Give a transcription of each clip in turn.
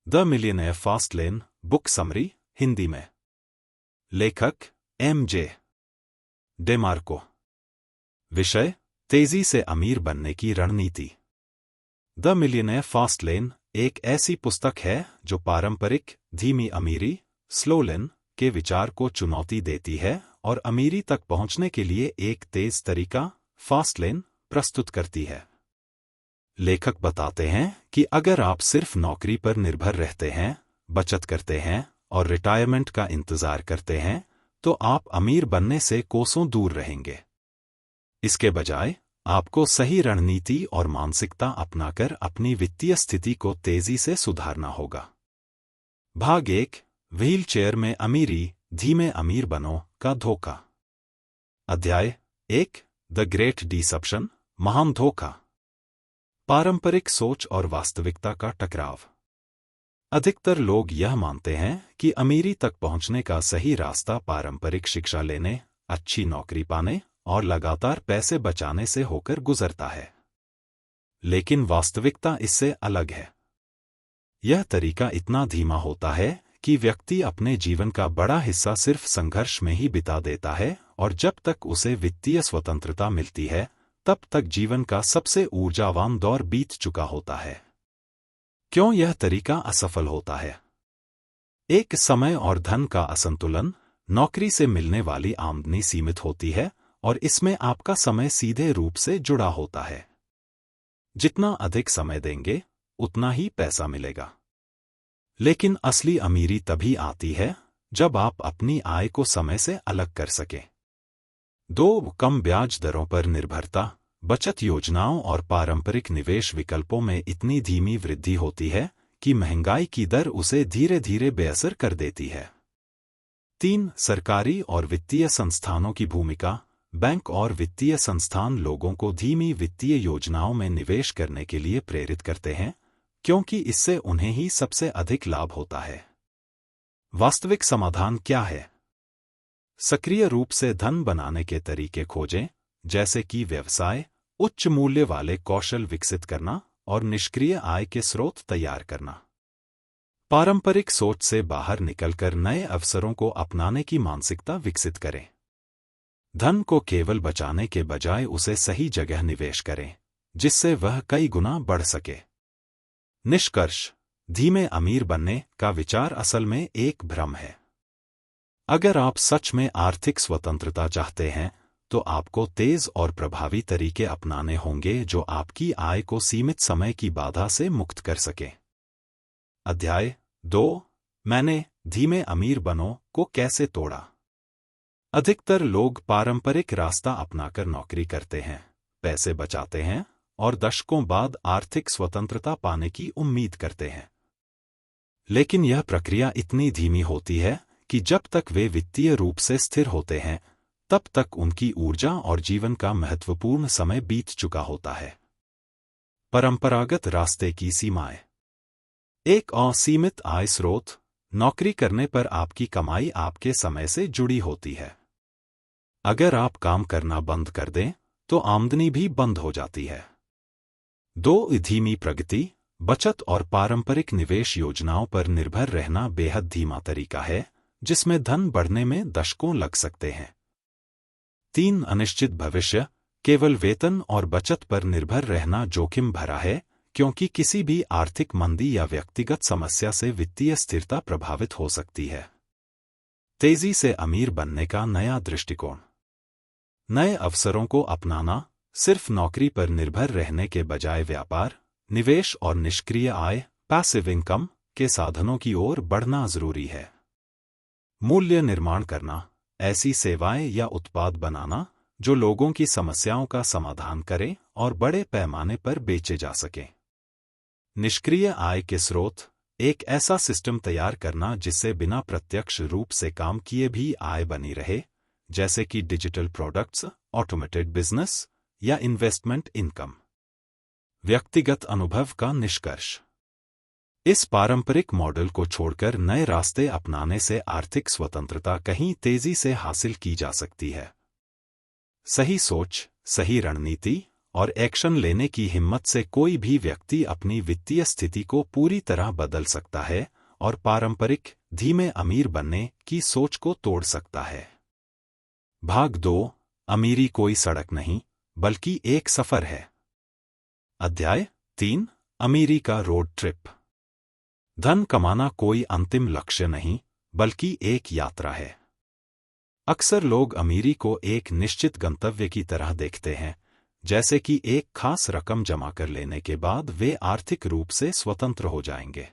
The millionaire fast lane book summary Hindi में। लेखक MJ. डेमार्को। विषय तेजी से अमीर बनने की रणनीति। द मिलियनेयर फास्ट लेन एक ऐसी पुस्तक है जो पारंपरिक धीमी अमीरी स्लो लेन के विचार को चुनौती देती है और अमीरी तक पहुंचने के लिए एक तेज तरीका फास्ट लेन प्रस्तुत करती है। लेखक बताते हैं कि अगर आप सिर्फ नौकरी पर निर्भर रहते हैं, बचत करते हैं और रिटायरमेंट का इंतजार करते हैं, तो आप अमीर बनने से कोसों दूर रहेंगे। इसके बजाय आपको सही रणनीति और मानसिकता अपनाकर अपनी वित्तीय स्थिति को तेजी से सुधारना होगा। भाग 1 व्हीलचेयर में अमीरी धीमे अमीर बनो का धोखा। अध्याय 1 द ग्रेट डिसेप्शन महान धोखा। पारंपरिक सोच और वास्तविकता का टकराव। अधिकतर लोग यह मानते हैं कि अमीरी तक पहुंचने का सही रास्ता पारंपरिक शिक्षा लेने, अच्छी नौकरी पाने और लगातार पैसे बचाने से होकर गुजरता है। लेकिन वास्तविकता इससे अलग है। यह तरीका इतना धीमा होता है कि व्यक्ति अपने जीवन का बड़ा हिस्सा सिर्फ संघर्ष में ही बिता देता है और जब तक उसे वित्तीय स्वतंत्रता मिलती है, तब तक जीवन का सबसे ऊर्जावान दौर बीत चुका होता है। क्यों यह तरीका असफल होता है? एक समय और धन का असंतुलन। नौकरी से मिलने वाली आमदनी सीमित होती है और इसमें आपका समय सीधे रूप से जुड़ा होता है। जितना अधिक समय देंगे, उतना ही पैसा मिलेगा। लेकिन असली अमीरी तभी आती है जब आप अपनी आय को समय से अलग कर सकें। 2 कम ब्याज दरों पर निर्भरता। बचत योजनाओं और पारंपरिक निवेश विकल्पों में इतनी धीमी वृद्धि होती है कि महंगाई की दर उसे धीरे धीरे बेअसर कर देती है। 3 सरकारी और वित्तीय संस्थानों की भूमिका। बैंक और वित्तीय संस्थान लोगों को धीमी वित्तीय योजनाओं में निवेश करने के लिए प्रेरित करते हैं, क्योंकि इससे उन्हें ही सबसे अधिक लाभ होता है। वास्तविक समाधान क्या है? सक्रिय रूप से धन बनाने के तरीके खोजें, जैसे कि व्यवसाय, उच्च मूल्य वाले कौशल विकसित करना और निष्क्रिय आय के स्रोत तैयार करना। पारंपरिक सोच से बाहर निकलकर नए अवसरों को अपनाने की मानसिकता विकसित करें। धन को केवल बचाने के बजाय उसे सही जगह निवेश करें, जिससे वह कई गुना बढ़ सके। निष्कर्ष: धीमे अमीर बनने का विचार असल में एक भ्रम है। अगर आप सच में आर्थिक स्वतंत्रता चाहते हैं, तो आपको तेज और प्रभावी तरीके अपनाने होंगे जो आपकी आय को सीमित समय की बाधा से मुक्त कर सकें। अध्याय 2 मैंने धीमे अमीर बनो को कैसे तोड़ा। अधिकतर लोग पारंपरिक रास्ता अपनाकर नौकरी करते हैं, पैसे बचाते हैं और दशकों बाद आर्थिक स्वतंत्रता पाने की उम्मीद करते हैं। लेकिन यह प्रक्रिया इतनी धीमी होती है कि जब तक वे वित्तीय रूप से स्थिर होते हैं, तब तक उनकी ऊर्जा और जीवन का महत्वपूर्ण समय बीत चुका होता है। परंपरागत रास्ते की सीमाएं। एक असीमित आय स्रोत। नौकरी करने पर आपकी कमाई आपके समय से जुड़ी होती है। अगर आप काम करना बंद कर दें, तो आमदनी भी बंद हो जाती है। 2 धीमी प्रगति। बचत और पारंपरिक निवेश योजनाओं पर निर्भर रहना बेहद धीमा तरीका है, जिसमें धन बढ़ने में दशकों लग सकते हैं। 3 अनिश्चित भविष्य। केवल वेतन और बचत पर निर्भर रहना जोखिम भरा है, क्योंकि किसी भी आर्थिक मंदी या व्यक्तिगत समस्या से वित्तीय स्थिरता प्रभावित हो सकती है। तेजी से अमीर बनने का नया दृष्टिकोण। नए अवसरों को अपनाना। सिर्फ नौकरी पर निर्भर रहने के बजाय व्यापार, निवेश और निष्क्रिय आय पैसिव इनकम के साधनों की ओर बढ़ना जरूरी है। मूल्य निर्माण करना। ऐसी सेवाएं या उत्पाद बनाना जो लोगों की समस्याओं का समाधान करें और बड़े पैमाने पर बेचे जा सकें। निष्क्रिय आय के स्रोत। एक ऐसा सिस्टम तैयार करना जिससे बिना प्रत्यक्ष रूप से काम किए भी आय बनी रहे, जैसे कि डिजिटल प्रोडक्ट्स, ऑटोमेटेड बिजनेस या इन्वेस्टमेंट इनकम। व्यक्तिगत अनुभव का निष्कर्ष। इस पारंपरिक मॉडल को छोड़कर नए रास्ते अपनाने से आर्थिक स्वतंत्रता कहीं तेजी से हासिल की जा सकती है। सही सोच, सही रणनीति और एक्शन लेने की हिम्मत से कोई भी व्यक्ति अपनी वित्तीय स्थिति को पूरी तरह बदल सकता है और पारंपरिक धीमे अमीर बनने की सोच को तोड़ सकता है। भाग 2, अमीरी कोई सड़क नहीं बल्कि एक सफर है। अध्याय 3, अमीरी का रोड ट्रिप। धन कमाना कोई अंतिम लक्ष्य नहीं बल्कि एक यात्रा है। अक्सर लोग अमीरी को एक निश्चित गंतव्य की तरह देखते हैं, जैसे कि एक खास रकम जमा कर लेने के बाद वे आर्थिक रूप से स्वतंत्र हो जाएंगे।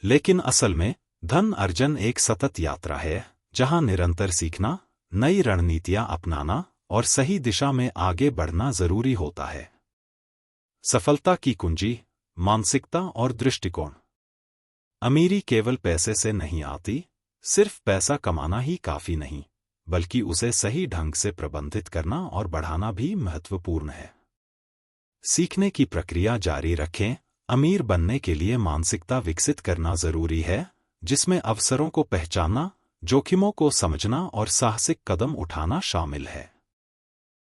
लेकिन असल में धन अर्जन एक सतत यात्रा है, जहां निरंतर सीखना, नई रणनीतियां अपनाना और सही दिशा में आगे बढ़ना जरूरी होता है। सफलता की कुंजी, मानसिकता और दृष्टिकोण। अमीरी केवल पैसे से नहीं आती, सिर्फ पैसा कमाना ही काफी नहीं, बल्कि उसे सही ढंग से प्रबंधित करना और बढ़ाना भी महत्वपूर्ण है। सीखने की प्रक्रिया जारी रखें। अमीर बनने के लिए मानसिकता विकसित करना जरूरी है, जिसमें अवसरों को पहचानना, जोखिमों को समझना और साहसिक कदम उठाना शामिल है।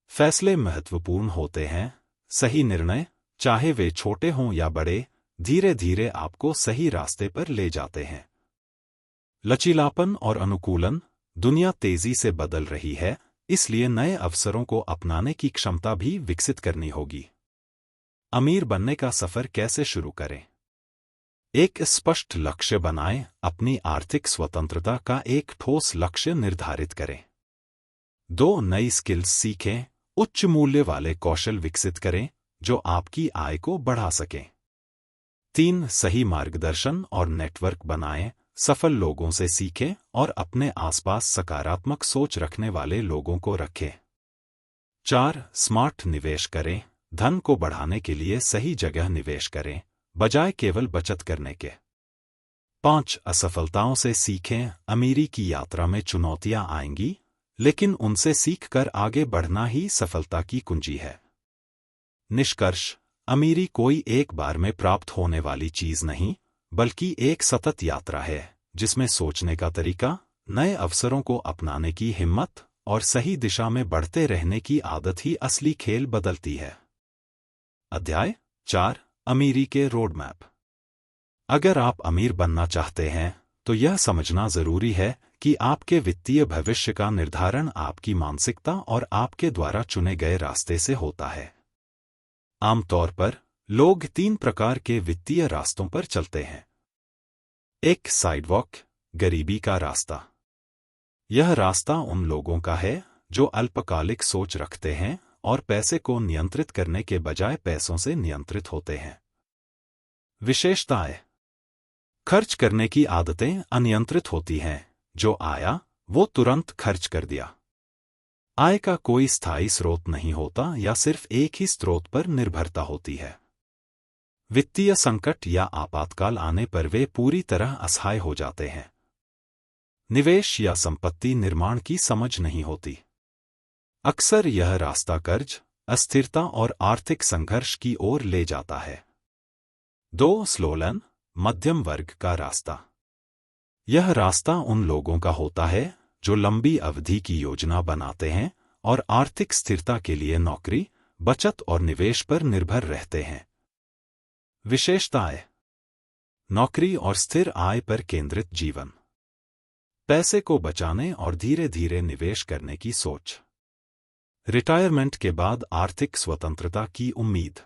फैसले महत्वपूर्ण होते हैं। सही निर्णय, चाहे वे छोटे हों या बड़े, धीरे धीरे आपको सही रास्ते पर ले जाते हैं। लचीलापन और अनुकूलन। दुनिया तेजी से बदल रही है, इसलिए नए अवसरों को अपनाने की क्षमता भी विकसित करनी होगी। अमीर बनने का सफर कैसे शुरू करें? एक स्पष्ट लक्ष्य बनाएं। अपनी आर्थिक स्वतंत्रता का एक ठोस लक्ष्य निर्धारित करें। 2, नई स्किल्स सीखें। उच्च मूल्य वाले कौशल विकसित करें जो आपकी आय को बढ़ा सकें। 3, सही मार्गदर्शन और नेटवर्क बनाएं। सफल लोगों से सीखें और अपने आसपास सकारात्मक सोच रखने वाले लोगों को रखें। 4, स्मार्ट निवेश करें। धन को बढ़ाने के लिए सही जगह निवेश करें, बजाय केवल बचत करने के। 5, असफलताओं से सीखें। अमीरी की यात्रा में चुनौतियां आएंगी, लेकिन उनसे सीखकर आगे बढ़ना ही सफलता की कुंजी है। निष्कर्ष, अमीरी कोई एक बार में प्राप्त होने वाली चीज नहीं, बल्कि एक सतत यात्रा है, जिसमें सोचने का तरीका, नए अवसरों को अपनाने की हिम्मत और सही दिशा में बढ़ते रहने की आदत ही असली खेल बदलती है। अध्याय 4, अमीरी के रोड मैप। अगर आप अमीर बनना चाहते हैं, तो यह समझना जरूरी है कि आपके वित्तीय भविष्य का निर्धारण आपकी मानसिकता और आपके द्वारा चुने गए रास्ते से होता है। आमतौर पर लोग 3 प्रकार के वित्तीय रास्तों पर चलते हैं। 1, साइडवॉक, गरीबी का रास्ता। यह रास्ता उन लोगों का है जो अल्पकालिक सोच रखते हैं और पैसे को नियंत्रित करने के बजाय पैसों से नियंत्रित होते हैं। विशेषताएं। खर्च करने की आदतें अनियंत्रित होती हैं। जो आया वो तुरंत खर्च कर दिया। आय का कोई स्थायी स्रोत नहीं होता या सिर्फ एक ही स्रोत पर निर्भरता होती है। वित्तीय संकट या आपातकाल आने पर वे पूरी तरह असहाय हो जाते हैं। निवेश या संपत्ति निर्माण की समझ नहीं होती। अक्सर यह रास्ता कर्ज, अस्थिरता और आर्थिक संघर्ष की ओर ले जाता है। 2, स्लोलन, मध्यम वर्ग का रास्ता। यह रास्ता उन लोगों का होता है जो लंबी अवधि की योजना बनाते हैं और आर्थिक स्थिरता के लिए नौकरी, बचत और निवेश पर निर्भर रहते हैं। विशेषताएं। नौकरी और स्थिर आय पर केंद्रित जीवन। पैसे को बचाने और धीरे धीरे निवेश करने की सोच। रिटायरमेंट के बाद आर्थिक स्वतंत्रता की उम्मीद।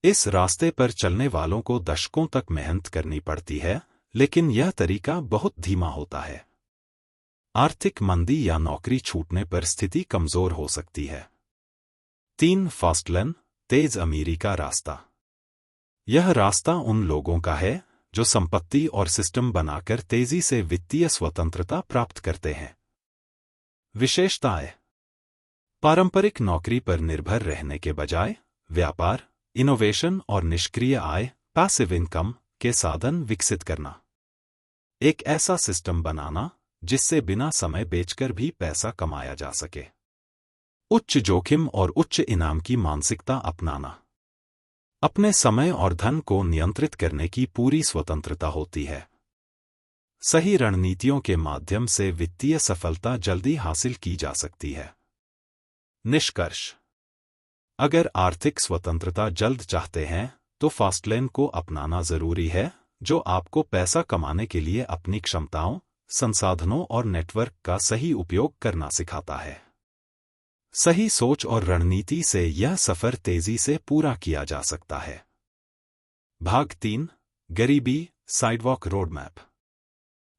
इस रास्ते पर चलने वालों को दशकों तक मेहनत करनी पड़ती है, लेकिन यह तरीका बहुत धीमा होता है। आर्थिक मंदी या नौकरी छूटने पर स्थिति कमजोर हो सकती है। 3, फास्ट-लेन, तेज अमीरी का रास्ता। यह रास्ता उन लोगों का है जो संपत्ति और सिस्टम बनाकर तेजी से वित्तीय स्वतंत्रता प्राप्त करते हैं। विशेषताएं। पारंपरिक नौकरी पर निर्भर रहने के बजाय व्यापार, इनोवेशन और निष्क्रिय आय, पैसिव इनकम के साधन विकसित करना। एक ऐसा सिस्टम बनाना जिससे बिना समय बेचकर भी पैसा कमाया जा सके। उच्च जोखिम और उच्च इनाम की मानसिकता अपनाना। अपने समय और धन को नियंत्रित करने की पूरी स्वतंत्रता होती है। सही रणनीतियों के माध्यम से वित्तीय सफलता जल्दी हासिल की जा सकती है। निष्कर्ष। अगर आर्थिक स्वतंत्रता जल्द चाहते हैं तो फास्टलेन को अपनाना जरूरी है, जो आपको पैसा कमाने के लिए अपनी क्षमताओं, संसाधनों और नेटवर्क का सही उपयोग करना सिखाता है। सही सोच और रणनीति से यह सफर तेजी से पूरा किया जा सकता है। भाग 3, गरीबी, साइडवॉक रोड मैप।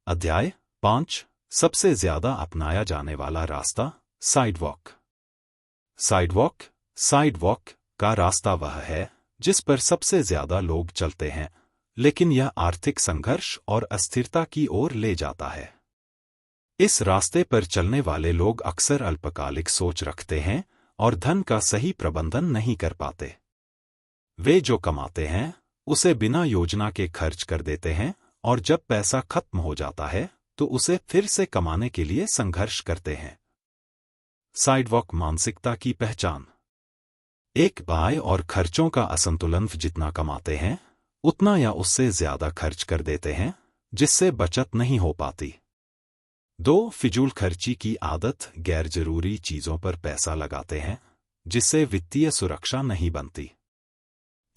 अध्याय 5, सबसे ज्यादा अपनाया जाने वाला रास्ता, साइडवॉक। साइडवॉक का रास्ता वह है जिस पर सबसे ज्यादा लोग चलते हैं, लेकिन यह आर्थिक संघर्ष और अस्थिरता की ओर ले जाता है। इस रास्ते पर चलने वाले लोग अक्सर अल्पकालिक सोच रखते हैं और धन का सही प्रबंधन नहीं कर पाते। वे जो कमाते हैं उसे बिना योजना के खर्च कर देते हैं और जब पैसा खत्म हो जाता है तो उसे फिर से कमाने के लिए संघर्ष करते हैं। साइडवॉक मानसिकता की पहचान। एक आय और खर्चों का असंतुलन। जितना कमाते हैं उतना या उससे ज्यादा खर्च कर देते हैं, जिससे बचत नहीं हो पाती। 2, फिजूल खर्ची की आदत। गैर जरूरी चीजों पर पैसा लगाते हैं, जिससे वित्तीय सुरक्षा नहीं बनती।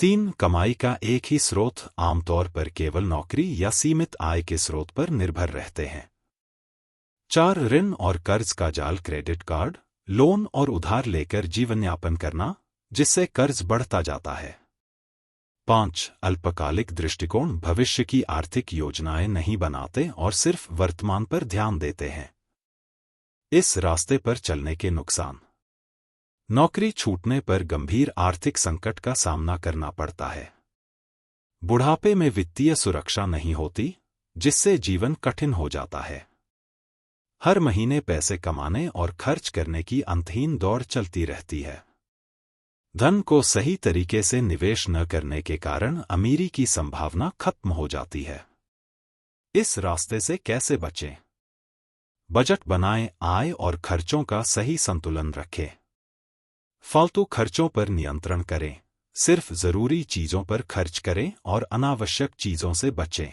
3, कमाई का एक ही स्रोत। आमतौर पर केवल नौकरी या सीमित आय के स्रोत पर निर्भर रहते हैं। 4, ऋण और कर्ज का जाल। क्रेडिट कार्ड, लोन और उधार लेकर जीवनयापन करना, जिससे कर्ज बढ़ता जाता है। 5, अल्पकालिक दृष्टिकोण। भविष्य की आर्थिक योजनाएं नहीं बनाते और सिर्फ वर्तमान पर ध्यान देते हैं। इस रास्ते पर चलने के नुकसान। नौकरी छूटने पर गंभीर आर्थिक संकट का सामना करना पड़ता है। बुढ़ापे में वित्तीय सुरक्षा नहीं होती, जिससे जीवन कठिन हो जाता है। हर महीने पैसे कमाने और खर्च करने की अंतहीन दौड़ चलती रहती है। धन को सही तरीके से निवेश न करने के कारण अमीरी की संभावना खत्म हो जाती है। इस रास्ते से कैसे बचें? बजट बनाएं, आय और खर्चों का सही संतुलन रखें। फालतू खर्चों पर नियंत्रण करें, सिर्फ जरूरी चीजों पर खर्च करें और अनावश्यक चीजों से बचें।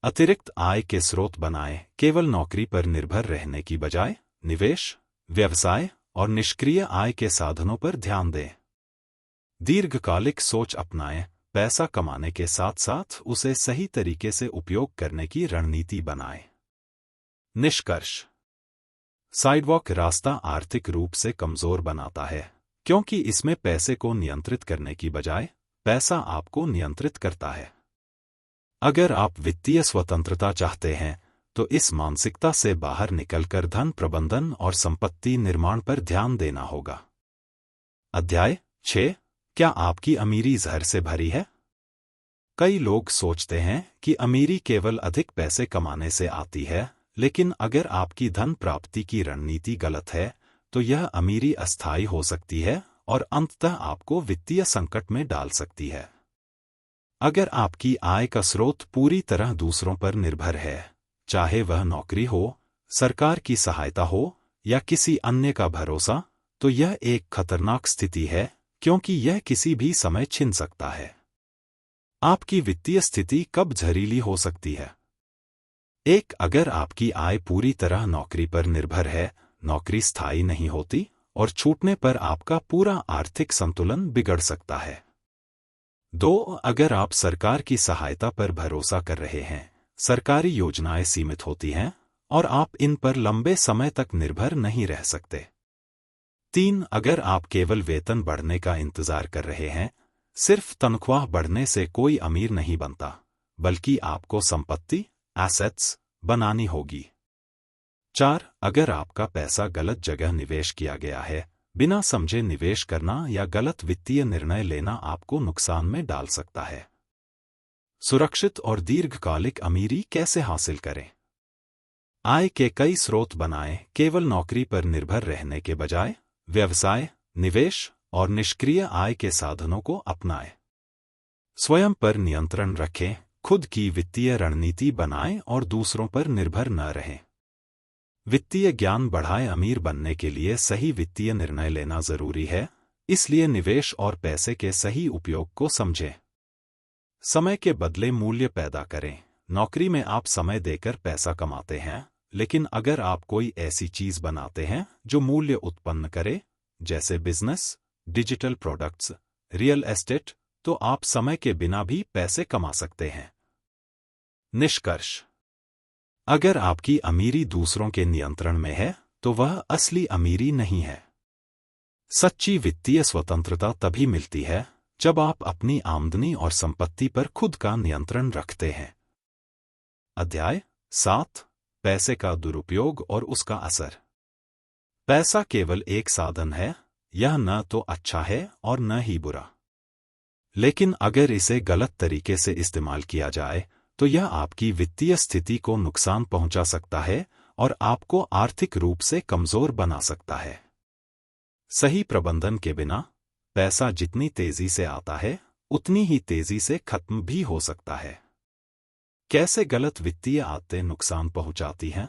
अतिरिक्त आय के स्रोत बनाएं, केवल नौकरी पर निर्भर रहने की बजाय निवेश, व्यवसाय और निष्क्रिय आय के साधनों पर ध्यान दें। दीर्घकालिक सोच अपनाएं, पैसा कमाने के साथ साथ उसे सही तरीके से उपयोग करने की रणनीति बनाएं। निष्कर्ष। साइडवॉक रास्ता आर्थिक रूप से कमजोर बनाता है, क्योंकि इसमें पैसे को नियंत्रित करने की बजाय पैसा आपको नियंत्रित करता है। अगर आप वित्तीय स्वतंत्रता चाहते हैं तो इस मानसिकता से बाहर निकलकर धन प्रबंधन और संपत्ति निर्माण पर ध्यान देना होगा। अध्याय 6, क्या आपकी अमीरी जहर से भरी है? कई लोग सोचते हैं कि अमीरी केवल अधिक पैसे कमाने से आती है, लेकिन अगर आपकी धन प्राप्ति की रणनीति गलत है तो यह अमीरी अस्थायी हो सकती है और अंततः आपको वित्तीय संकट में डाल सकती है। अगर आपकी आय का स्रोत पूरी तरह दूसरों पर निर्भर है, चाहे वह नौकरी हो, सरकार की सहायता हो या किसी अन्य का भरोसा, तो यह एक खतरनाक स्थिति है, क्योंकि यह किसी भी समय छिन सकता है। आपकी वित्तीय स्थिति कब जहरीली हो सकती है? 1, अगर आपकी आय पूरी तरह नौकरी पर निर्भर है, नौकरी स्थायी नहीं होती और छूटने पर आपका पूरा आर्थिक संतुलन बिगड़ सकता है। 2, अगर आप सरकार की सहायता पर भरोसा कर रहे हैं, सरकारी योजनाएं सीमित होती हैं और आप इन पर लंबे समय तक निर्भर नहीं रह सकते। 3, अगर आप केवल वेतन बढ़ने का इंतजार कर रहे हैं, सिर्फ तनख्वाह बढ़ने से कोई अमीर नहीं बनता, बल्कि आपको संपत्ति, एसेट्स बनानी होगी। 4, अगर आपका पैसा गलत जगह निवेश किया गया है, बिना समझे निवेश करना या गलत वित्तीय निर्णय लेना आपको नुकसान में डाल सकता है। सुरक्षित और दीर्घकालिक अमीरी कैसे हासिल करें? आय के कई स्रोत बनाएं, केवल नौकरी पर निर्भर रहने के बजाय व्यवसाय, निवेश और निष्क्रिय आय के साधनों को अपनाएं। स्वयं पर नियंत्रण रखें, खुद की वित्तीय रणनीति बनाएं और दूसरों पर निर्भर न रहें। वित्तीय ज्ञान बढ़ाएं। अमीर बनने के लिए सही वित्तीय निर्णय लेना जरूरी है, इसलिए निवेश और पैसे के सही उपयोग को समझें। समय के बदले मूल्य पैदा करें। नौकरी में आप समय देकर पैसा कमाते हैं, लेकिन अगर आप कोई ऐसी चीज बनाते हैं जो मूल्य उत्पन्न करे, जैसे business, digital products, real estate, तो आप समय के बिना भी पैसे कमा सकते हैं। निष्कर्ष: अगर आपकी अमीरी दूसरों के नियंत्रण में है, तो वह असली अमीरी नहीं है। सच्ची वित्तीय स्वतंत्रता तभी मिलती है जब आप अपनी आमदनी और संपत्ति पर खुद का नियंत्रण रखते हैं। अध्याय 7: पैसे का दुरुपयोग और उसका असर। पैसा केवल एक साधन है, यह न तो अच्छा है और न ही बुरा। लेकिन अगर इसे गलत तरीके से इस्तेमाल किया जाए तो यह आपकी वित्तीय स्थिति को नुकसान पहुंचा सकता है और आपको आर्थिक रूप से कमजोर बना सकता है। सही प्रबंधन के बिना पैसा जितनी तेजी से आता है, उतनी ही तेजी से खत्म भी हो सकता है। कैसे गलत वित्तीय आदतें नुकसान पहुंचाती हैं?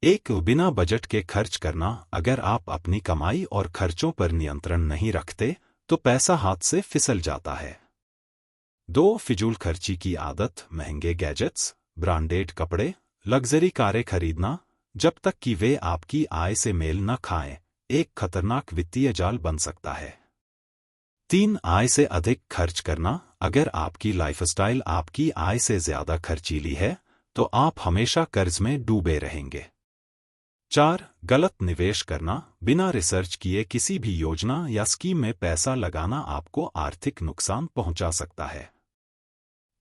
एक, बिना बजट के खर्च करना। अगर आप अपनी कमाई और खर्चों पर नियंत्रण नहीं रखते तो पैसा हाथ से फिसल जाता है। 2, फिजूल खर्ची की आदत। महंगे गैजेट्स, ब्रांडेड कपड़े, लग्जरी कारें खरीदना जब तक कि वे आपकी आय से मेल न खाएं, एक खतरनाक वित्तीय जाल बन सकता है। 3, आय से अधिक खर्च करना। अगर आपकी लाइफस्टाइल आपकी आय से ज्यादा खर्चीली है तो आप हमेशा कर्ज में डूबे रहेंगे। 4, गलत निवेश करना। बिना रिसर्च किए किसी भी योजना या स्कीम में पैसा लगाना आपको आर्थिक नुकसान पहुंचा सकता है।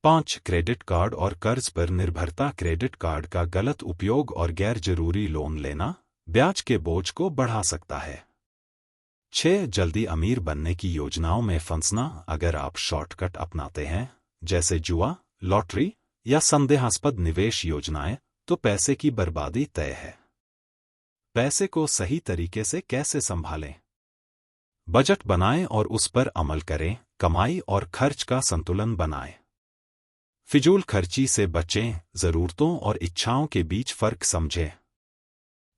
5, क्रेडिट कार्ड और कर्ज पर निर्भरता। क्रेडिट कार्ड का गलत उपयोग और गैर जरूरी लोन लेना ब्याज के बोझ को बढ़ा सकता है। 6, जल्दी अमीर बनने की योजनाओं में फंसना। अगर आप शॉर्टकट अपनाते हैं, जैसे जुआ, लॉटरी या संदेहास्पद निवेश योजनाएं, तो पैसे की बर्बादी तय है। पैसे को सही तरीके से कैसे संभालें? बजट बनाएं और उस पर अमल करें। कमाई और खर्च का संतुलन बनाएं। फिजूल खर्ची से बचें। जरूरतों और इच्छाओं के बीच फर्क समझें।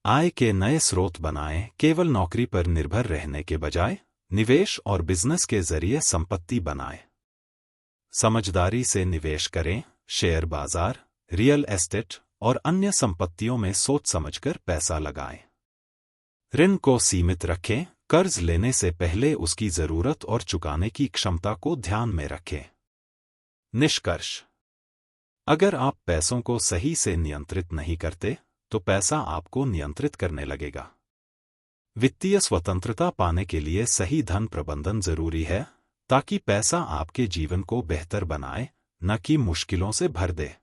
आय के नए स्रोत बनाएं। केवल नौकरी पर निर्भर रहने के बजाय निवेश और बिजनेस के जरिए संपत्ति बनाएं। समझदारी से निवेश करें। शेयर बाजार, रियल एस्टेट और अन्य संपत्तियों में सोच समझकर पैसा लगाएं। ऋण को सीमित रखें। कर्ज लेने से पहले उसकी जरूरत और चुकाने की क्षमता को ध्यान में रखें। निष्कर्ष: अगर आप पैसों को सही से नियंत्रित नहीं करते तो पैसा आपको नियंत्रित करने लगेगा। वित्तीय स्वतंत्रता पाने के लिए सही धन प्रबंधन जरूरी है, ताकि पैसा आपके जीवन को बेहतर बनाए, न कि मुश्किलों से भर दे।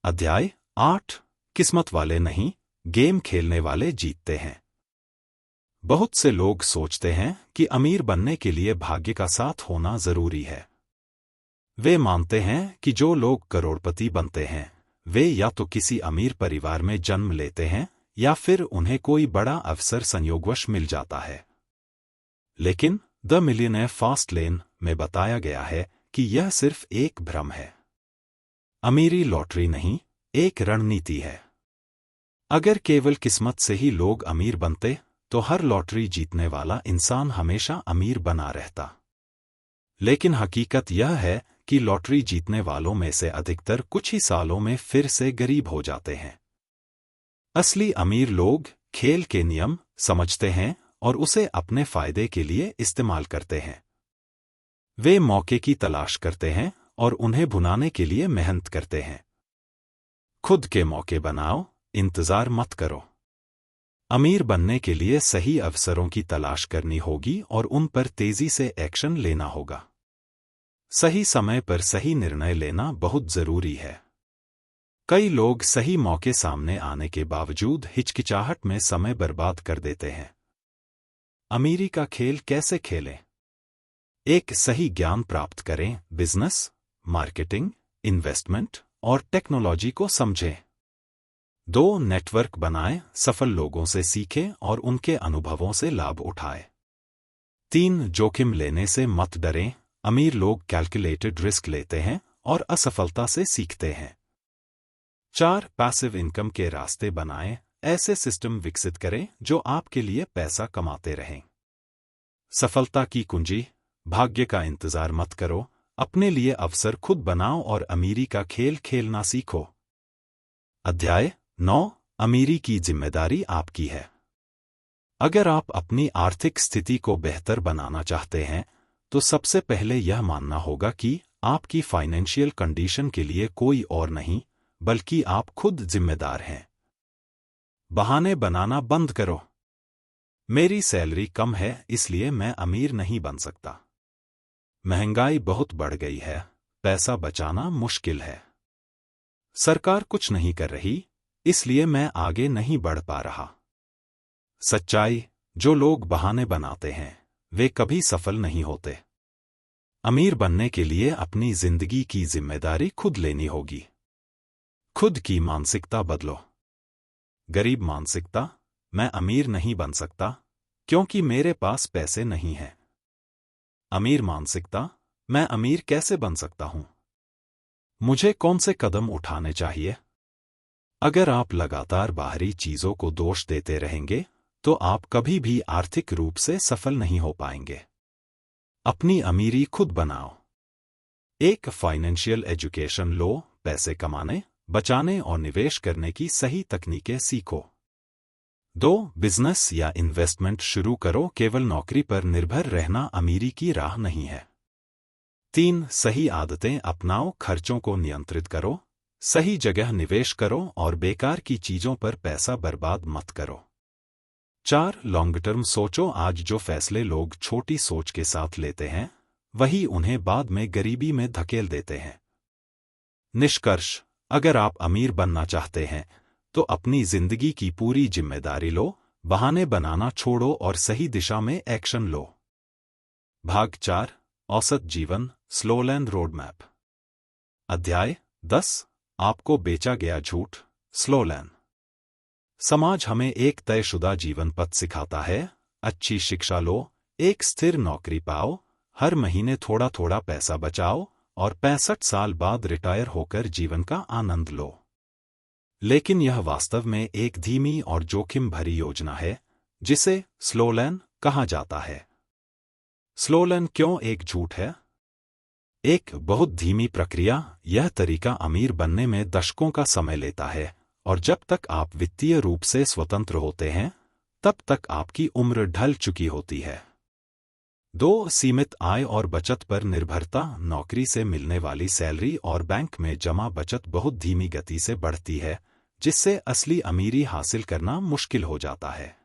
अध्याय 8: किस्मत वाले नहीं, गेम खेलने वाले जीतते हैं। बहुत से लोग सोचते हैं कि अमीर बनने के लिए भाग्य का साथ होना जरूरी है। वे मानते हैं कि जो लोग करोड़पति बनते हैं, वे या तो किसी अमीर परिवार में जन्म लेते हैं या फिर उन्हें कोई बड़ा अवसर संयोगवश मिल जाता है। लेकिन द मिलियनेयर फास्ट लेन में बताया गया है कि यह सिर्फ एक भ्रम है। अमीरी लॉटरी नहीं, एक रणनीति है। अगर केवल किस्मत से ही लोग अमीर बनते तो हर लॉटरी जीतने वाला इंसान हमेशा अमीर बना रहता। लेकिन हकीकत यह है कि लॉटरी जीतने वालों में से अधिकतर कुछ ही सालों में फिर से गरीब हो जाते हैं। असली अमीर लोग खेल के नियम समझते हैं और उसे अपने फायदे के लिए इस्तेमाल करते हैं। वे मौके की तलाश करते हैं और उन्हें भुनाने के लिए मेहनत करते हैं। खुद के मौके बनाओ, इंतजार मत करो। अमीर बनने के लिए सही अवसरों की तलाश करनी होगी और उन पर तेजी से एक्शन लेना होगा। सही समय पर सही निर्णय लेना बहुत जरूरी है। कई लोग सही मौके सामने आने के बावजूद हिचकिचाहट में समय बर्बाद कर देते हैं। अमीरी का खेल कैसे खेलें? एक, सही ज्ञान प्राप्त करें। बिजनेस, मार्केटिंग, इन्वेस्टमेंट और टेक्नोलॉजी को समझें। 2, नेटवर्क बनाएं। सफल लोगों से सीखें और उनके अनुभवों से लाभ उठाएं। 3, जोखिम लेने से मत डरें। अमीर लोग कैलकुलेटेड रिस्क लेते हैं और असफलता से सीखते हैं। 4, पैसिव इनकम के रास्ते बनाएं। ऐसे सिस्टम विकसित करें जो आपके लिए पैसा कमाते रहें। सफलता की कुंजी: भाग्य का इंतजार मत करो, अपने लिए अवसर खुद बनाओ और अमीरी का खेल खेलना सीखो। अध्याय 9: अमीरी की जिम्मेदारी आपकी है। अगर आप अपनी आर्थिक स्थिति को बेहतर बनाना चाहते हैं तो सबसे पहले यह मानना होगा कि आपकी फाइनेंशियल कंडीशन के लिए कोई और नहीं बल्कि आप खुद जिम्मेदार हैं। बहाने बनाना बंद करो। मेरी सैलरी कम है इसलिए मैं अमीर नहीं बन सकता। महंगाई बहुत बढ़ गई है, पैसा बचाना मुश्किल है। सरकार कुछ नहीं कर रही इसलिए मैं आगे नहीं बढ़ पा रहा। सच्चाई, जो लोग बहाने बनाते हैं वे कभी सफल नहीं होते। अमीर बनने के लिए अपनी जिंदगी की जिम्मेदारी खुद लेनी होगी। खुद की मानसिकता बदलो। गरीब मानसिकता, मैं अमीर नहीं बन सकता क्योंकि मेरे पास पैसे नहीं हैं। अमीर मानसिकता, मैं अमीर कैसे बन सकता हूं? मुझे कौन से कदम उठाने चाहिए? अगर आप लगातार बाहरी चीजों को दोष देते रहेंगे तो आप कभी भी आर्थिक रूप से सफल नहीं हो पाएंगे। अपनी अमीरी खुद बनाओ। एक फाइनेंशियल एजुकेशन लो, पैसे कमाने, बचाने और निवेश करने की सही तकनीकें सीखो। 2. बिजनेस या इन्वेस्टमेंट शुरू करो, केवल नौकरी पर निर्भर रहना अमीरी की राह नहीं है। 3. सही आदतें अपनाओ, खर्चों को नियंत्रित करो, सही जगह निवेश करो और बेकार की चीजों पर पैसा बर्बाद मत करो। 4. लॉन्ग टर्म सोचो, आज जो फैसले लोग छोटी सोच के साथ लेते हैं वही उन्हें बाद में गरीबी में धकेल देते हैं। निष्कर्ष, अगर आप अमीर बनना चाहते हैं तो अपनी जिंदगी की पूरी जिम्मेदारी लो, बहाने बनाना छोड़ो और सही दिशा में एक्शन लो। भाग 4, औसत जीवन, स्लोलैंड रोड मैप। अध्याय 10, आपको बेचा गया झूठ, स्लोलैंड। समाज हमें एक तयशुदा जीवन पथ सिखाता है। अच्छी शिक्षा लो, एक स्थिर नौकरी पाओ, हर महीने थोड़ा थोड़ा पैसा बचाओ और 65 साल बाद रिटायर होकर जीवन का आनंद लो। लेकिन यह वास्तव में एक धीमी और जोखिम भरी योजना है जिसे स्लोलैंड कहा जाता है। स्लोलैंड क्यों एक झूठ है? एक बहुत धीमी प्रक्रिया। यह तरीका अमीर बनने में दशकों का समय लेता है और जब तक आप वित्तीय रूप से स्वतंत्र होते हैं तब तक आपकी उम्र ढल चुकी होती है। 2. सीमित आय और बचत पर निर्भरता, नौकरी से मिलने वाली सैलरी और बैंक में जमा बचत बहुत धीमी गति से बढ़ती है जिससे असली अमीरी हासिल करना मुश्किल हो जाता है।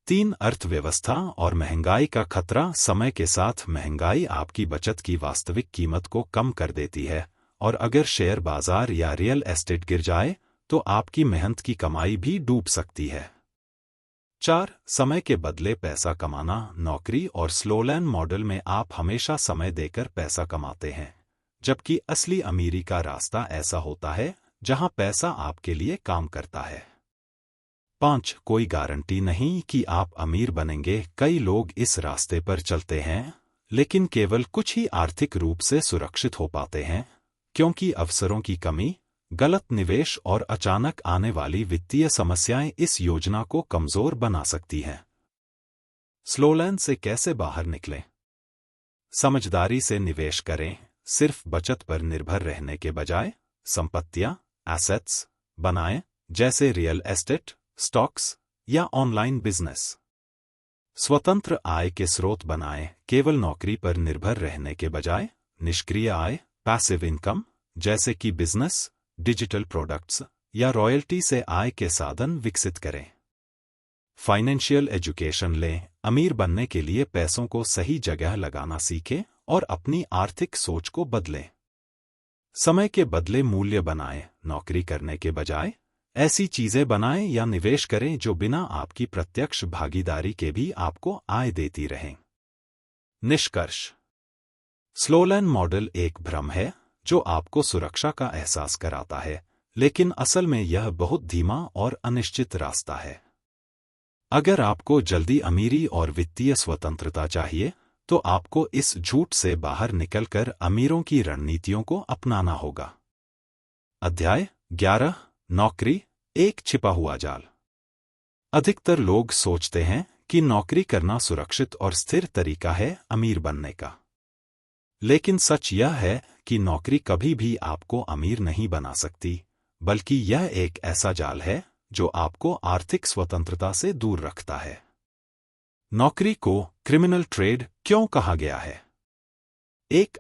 3. अर्थव्यवस्था और महंगाई का खतरा, समय के साथ महंगाई आपकी बचत की वास्तविक कीमत को कम कर देती है और अगर शेयर बाजार या रियल एस्टेट गिर जाए तो आपकी मेहनत की कमाई भी डूब सकती है। 4. समय के बदले पैसा कमाना, नौकरी और स्लोलैंड मॉडल में आप हमेशा समय देकर पैसा कमाते हैं जबकि असली अमीरी का रास्ता ऐसा होता है जहां पैसा आपके लिए काम करता है। 5. कोई गारंटी नहीं कि आप अमीर बनेंगे। कई लोग इस रास्ते पर चलते हैं लेकिन केवल कुछ ही आर्थिक रूप से सुरक्षित हो पाते हैं क्योंकि अवसरों की कमी, गलत निवेश और अचानक आने वाली वित्तीय समस्याएं इस योजना को कमजोर बना सकती हैं। स्लोलैंड से कैसे बाहर निकलें? समझदारी से निवेश करें, सिर्फ बचत पर निर्भर रहने के बजाय संपत्तियां, एसेट्स बनाएं जैसे रियल एस्टेट, स्टॉक्स या ऑनलाइन बिजनेस। स्वतंत्र आय के स्रोत बनाएं, केवल नौकरी पर निर्भर रहने के बजाय निष्क्रिय आय, पैसिव इनकम जैसे कि बिजनेस, डिजिटल प्रोडक्ट्स या रॉयल्टी से आय के साधन विकसित करें। फाइनेंशियल एजुकेशन लें, अमीर बनने के लिए पैसों को सही जगह लगाना सीखें और अपनी आर्थिक सोच को बदलें। समय के बदले मूल्य बनाएं, नौकरी करने के बजाय ऐसी चीजें बनाएं या निवेश करें जो बिना आपकी प्रत्यक्ष भागीदारी के भी आपको आय देती रहें। निष्कर्ष, स्लोलैंड मॉडल एक भ्रम है जो आपको सुरक्षा का एहसास कराता है लेकिन असल में यह बहुत धीमा और अनिश्चित रास्ता है। अगर आपको जल्दी अमीरी और वित्तीय स्वतंत्रता चाहिए तो आपको इस झूठ से बाहर निकलकर अमीरों की रणनीतियों को अपनाना होगा। अध्याय 11, नौकरी, एक छिपा हुआ जाल। अधिकतर लोग सोचते हैं कि नौकरी करना सुरक्षित और स्थिर तरीका है अमीर बनने का। लेकिन सच यह है कि नौकरी कभी भी आपको अमीर नहीं बना सकती, बल्कि यह एक ऐसा जाल है जो आपको आर्थिक स्वतंत्रता से दूर रखता है। नौकरी को क्रिमिनल ट्रेड क्यों कहा गया है?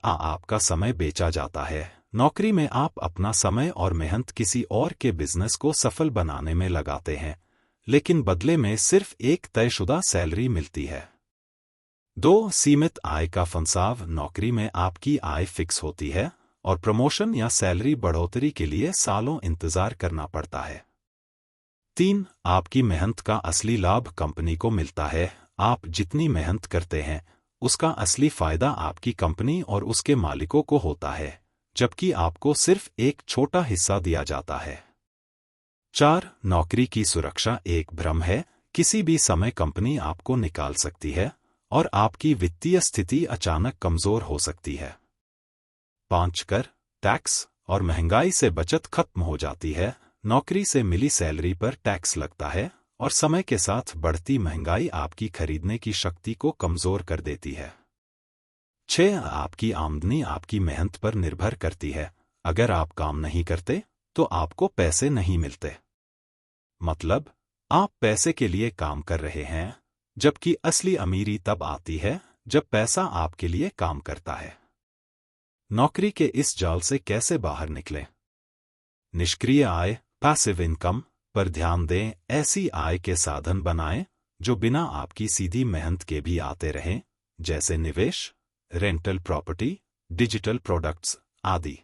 आपका समय बेचा जाता है। नौकरी में आप अपना समय और मेहनत किसी और के बिजनेस को सफल बनाने में लगाते हैं, लेकिन बदले में सिर्फ एक तयशुदा सैलरी मिलती है। 2. सीमित आय का फंसाव। नौकरी में आपकी आय फिक्स होती है और प्रमोशन या सैलरी बढ़ोतरी के लिए सालों इंतजार करना पड़ता है। 3. आपकी मेहनत का असली लाभ कंपनी को मिलता है। आप जितनी मेहनत करते हैं उसका असली फायदा आपकी कंपनी और उसके मालिकों को होता है, जबकि आपको सिर्फ एक छोटा हिस्सा दिया जाता है। 4. नौकरी की सुरक्षा एक भ्रम है। किसी भी समय कंपनी आपको निकाल सकती है और आपकी वित्तीय स्थिति अचानक कमजोर हो सकती है। 5. कर, टैक्स और महंगाई से बचत खत्म हो जाती है। नौकरी से मिली सैलरी पर टैक्स लगता है और समय के साथ बढ़ती महंगाई आपकी खरीदने की शक्ति को कमजोर कर देती है। 6. आपकी आमदनी आपकी मेहनत पर निर्भर करती है। अगर आप काम नहीं करते तो आपको पैसे नहीं मिलते। मतलब, आप पैसे के लिए काम कर रहे हैं, जबकि असली अमीरी तब आती है जब पैसा आपके लिए काम करता है। नौकरी के इस जाल से कैसे बाहर निकलें? निष्क्रिय आय, पैसिव इनकम पर ध्यान दें। ऐसी आय के साधन बनाएं जो बिना आपकी सीधी मेहनत के भी आते रहें, जैसे निवेश, रेंटल प्रॉपर्टी, डिजिटल प्रोडक्ट्स आदि।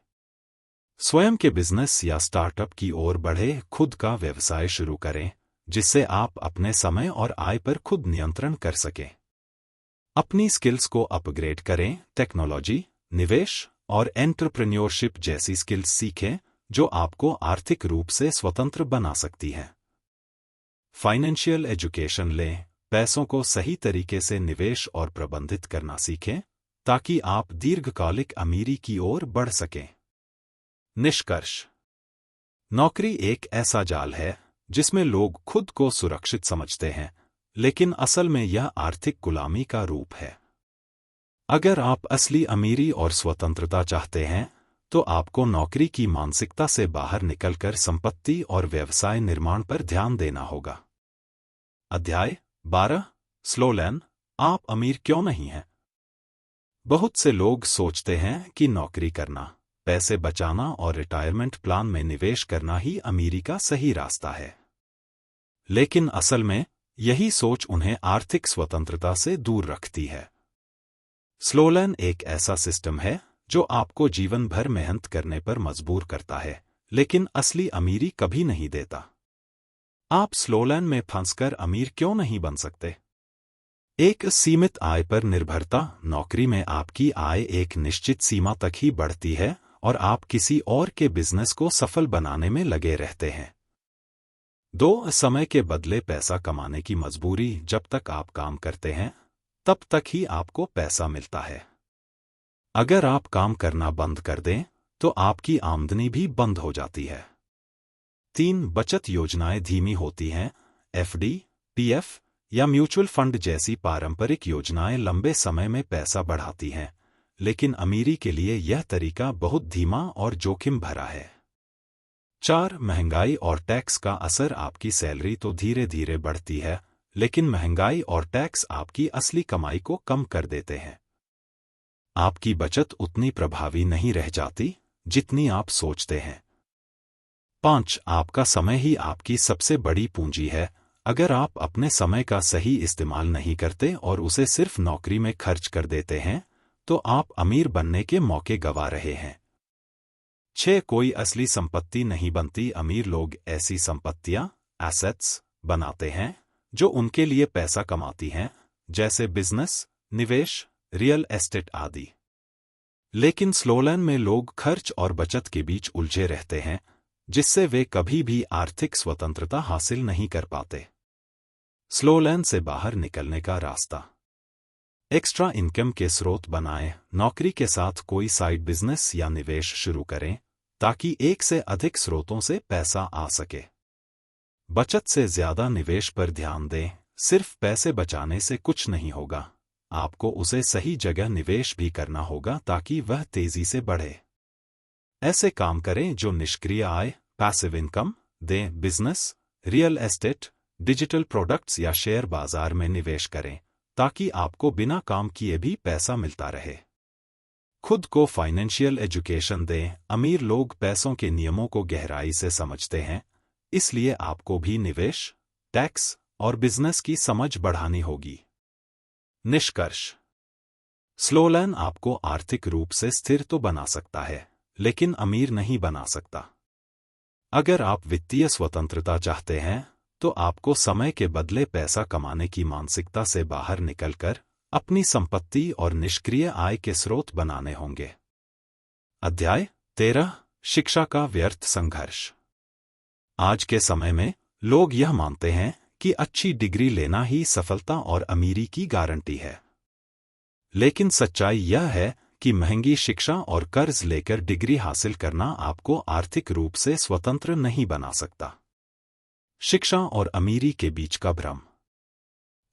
स्वयं के बिजनेस या स्टार्टअप की ओर बढ़े। खुद का व्यवसाय शुरू करें जिससे आप अपने समय और आय पर खुद नियंत्रण कर सकें। अपनी स्किल्स को अपग्रेड करें। टेक्नोलॉजी, निवेश और एंटरप्रेन्योरशिप जैसी स्किल्स सीखें जो आपको आर्थिक रूप से स्वतंत्र बना सकती है। फाइनेंशियल एजुकेशन लें। पैसों को सही तरीके से निवेश और प्रबंधित करना सीखें ताकि आप दीर्घकालिक अमीरी की ओर बढ़ सकें। निष्कर्ष: नौकरी एक ऐसा जाल है जिसमें लोग खुद को सुरक्षित समझते हैं, लेकिन असल में यह आर्थिक गुलामी का रूप है। अगर आप असली अमीरी और स्वतंत्रता चाहते हैं तो आपको नौकरी की मानसिकता से बाहर निकलकर संपत्ति और व्यवसाय निर्माण पर ध्यान देना होगा। अध्याय 12: स्लो लैंड, आप अमीर क्यों नहीं हैं? बहुत से लोग सोचते हैं कि नौकरी करना, पैसे बचाना और रिटायरमेंट प्लान में निवेश करना ही अमीरी का सही रास्ता है। लेकिन असल में यही सोच उन्हें आर्थिक स्वतंत्रता से दूर रखती है। स्लो लैंड एक ऐसा सिस्टम है जो आपको जीवन भर मेहनत करने पर मजबूर करता है, लेकिन असली अमीरी कभी नहीं देता। आप स्लो लैंड में फंसकर अमीर क्यों नहीं बन सकते? एक सीमित आय पर निर्भरता। नौकरी में आपकी आय एक निश्चित सीमा तक ही बढ़ती है और आप किसी और के बिजनेस को सफल बनाने में लगे रहते हैं। 2. समय के बदले पैसा कमाने की मजबूरी। जब तक आप काम करते हैं तब तक ही आपको पैसा मिलता है। अगर आप काम करना बंद कर दें तो आपकी आमदनी भी बंद हो जाती है। 3. बचत योजनाएं धीमी होती हैं। एफडी, पीएफ या म्यूचुअल फंड जैसी पारंपरिक योजनाएं लंबे समय में पैसा बढ़ाती हैं, लेकिन अमीरी के लिए यह तरीका बहुत धीमा और जोखिम भरा है। 4. महंगाई और टैक्स का असर। आपकी सैलरी तो धीरे धीरे बढ़ती है, लेकिन महंगाई और टैक्स आपकी असली कमाई को कम कर देते हैं। आपकी बचत उतनी प्रभावी नहीं रह जाती जितनी आप सोचते हैं। 5. आपका समय ही आपकी सबसे बड़ी पूंजी है। अगर आप अपने समय का सही इस्तेमाल नहीं करते और उसे सिर्फ नौकरी में खर्च कर देते हैं तो आप अमीर बनने के मौके गंवा रहे हैं। 6. कोई असली संपत्ति नहीं बनती। अमीर लोग ऐसी संपत्तियां, एसेट्स, बनाते हैं जो उनके लिए पैसा कमाती हैं, जैसे बिजनेस, निवेश, रियल एस्टेट आदि। लेकिन स्लो लैंड में लोग खर्च और बचत के बीच उलझे रहते हैं, जिससे वे कभी भी आर्थिक स्वतंत्रता हासिल नहीं कर पाते। स्लो लैंड से बाहर निकलने का रास्ता: एक्स्ट्रा इनकम के स्रोत बनाएं। नौकरी के साथ कोई साइड बिजनेस या निवेश शुरू करें ताकि एक से अधिक स्रोतों से पैसा आ सके। बचत से ज्यादा निवेश पर ध्यान दें। सिर्फ पैसे बचाने से कुछ नहीं होगा, आपको उसे सही जगह निवेश भी करना होगा ताकि वह तेजी से बढ़े। ऐसे काम करें जो निष्क्रिय आय, पैसिव इनकम दें। Business, real estate, digital products या शेयर बाजार में निवेश करें ताकि आपको बिना काम किए भी पैसा मिलता रहे। खुद को फाइनेंशियल एजुकेशन दें। अमीर लोग पैसों के नियमों को गहराई से समझते हैं, इसलिए आपको भी निवेश, टैक्स और बिजनेस की समझ बढ़ानी होगी। निष्कर्ष: स्लोलैन आपको आर्थिक रूप से स्थिर तो बना सकता है, लेकिन अमीर नहीं बना सकता। अगर आप वित्तीय स्वतंत्रता चाहते हैं, तो आपको समय के बदले पैसा कमाने की मानसिकता से बाहर निकलकर अपनी संपत्ति और निष्क्रिय आय के स्रोत बनाने होंगे। अध्याय 13: शिक्षा का व्यर्थ संघर्ष। आज के समय में लोग यह मानते हैं कि अच्छी डिग्री लेना ही सफलता और अमीरी की गारंटी है। लेकिन सच्चाई यह है कि महंगी शिक्षा और कर्ज लेकर डिग्री हासिल करना आपको आर्थिक रूप से स्वतंत्र नहीं बना सकता। शिक्षा और अमीरी के बीच का भ्रम।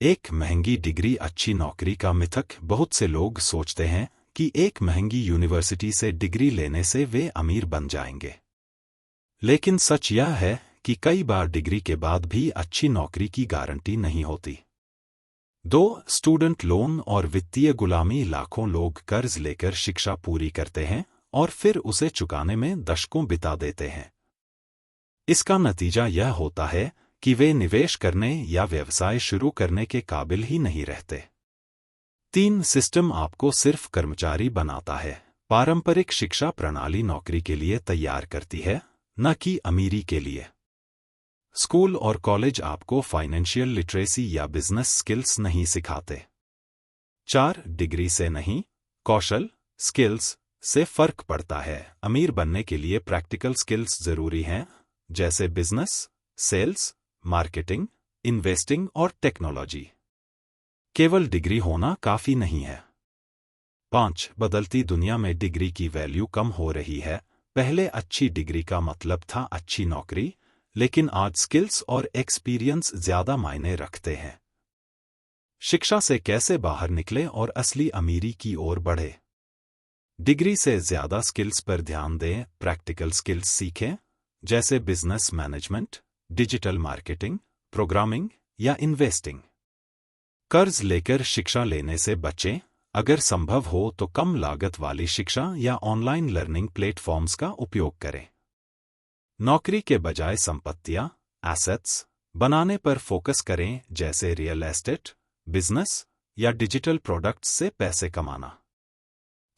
एक महंगी डिग्री अच्छी नौकरी का मिथक। बहुत से लोग सोचते हैं कि एक महंगी यूनिवर्सिटी से डिग्री लेने से वे अमीर बन जाएंगे। लेकिन सच यह है कि कई बार डिग्री के बाद भी अच्छी नौकरी की गारंटी नहीं होती। 2. स्टूडेंट लोन और वित्तीय गुलामी। लाखों लोग कर्ज लेकर शिक्षा पूरी करते हैं और फिर उसे चुकाने में दशकों बिता देते हैं। इसका नतीजा यह होता है कि वे निवेश करने या व्यवसाय शुरू करने के काबिल ही नहीं रहते। 3. सिस्टम आपको सिर्फ कर्मचारी बनाता है। पारंपरिक शिक्षा प्रणाली नौकरी के लिए तैयार करती है, न कि अमीरी के लिए। स्कूल और कॉलेज आपको फाइनेंशियल लिटरेसी या बिजनेस स्किल्स नहीं सिखाते। 4. डिग्री से नहीं, कौशल, स्किल्स से फर्क पड़ता है। अमीर बनने के लिए प्रैक्टिकल स्किल्स जरूरी हैं, जैसे बिजनेस, सेल्स, मार्केटिंग, इन्वेस्टिंग और टेक्नोलॉजी। केवल डिग्री होना काफी नहीं है। 5. बदलती दुनिया में डिग्री की वैल्यू कम हो रही है। पहले अच्छी डिग्री का मतलब था अच्छी नौकरी, लेकिन आज स्किल्स और एक्सपीरियंस ज्यादा मायने रखते हैं। शिक्षा से कैसे बाहर निकले और असली अमीरी की ओर बढ़े। डिग्री से ज्यादा स्किल्स पर ध्यान दें। प्रैक्टिकल स्किल्स सीखें, जैसे business management, digital marketing, programming या इन्वेस्टिंग। कर्ज लेकर शिक्षा लेने से बचें। अगर संभव हो तो कम लागत वाली शिक्षा या ऑनलाइन लर्निंग प्लेटफॉर्म्स का उपयोग करें। नौकरी के बजाय संपत्तियां, एसेट्स बनाने पर फोकस करें, जैसे रियल एस्टेट, बिजनेस या डिजिटल प्रोडक्ट्स से पैसे कमाना।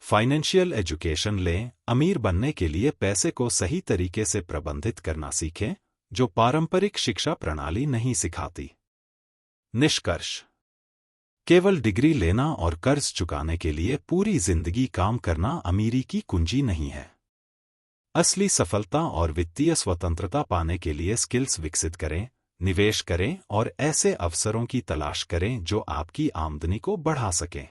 फाइनेंशियल एजुकेशन लें। अमीर बनने के लिए पैसे को सही तरीके से प्रबंधित करना सीखें, जो पारंपरिक शिक्षा प्रणाली नहीं सिखाती। निष्कर्ष: केवल डिग्री लेना और कर्ज चुकाने के लिए पूरी जिंदगी काम करना अमीरी की कुंजी नहीं है। असली सफलता और वित्तीय स्वतंत्रता पाने के लिए स्किल्स विकसित करें, निवेश करें और ऐसे अवसरों की तलाश करें जो आपकी आमदनी को बढ़ा सकें।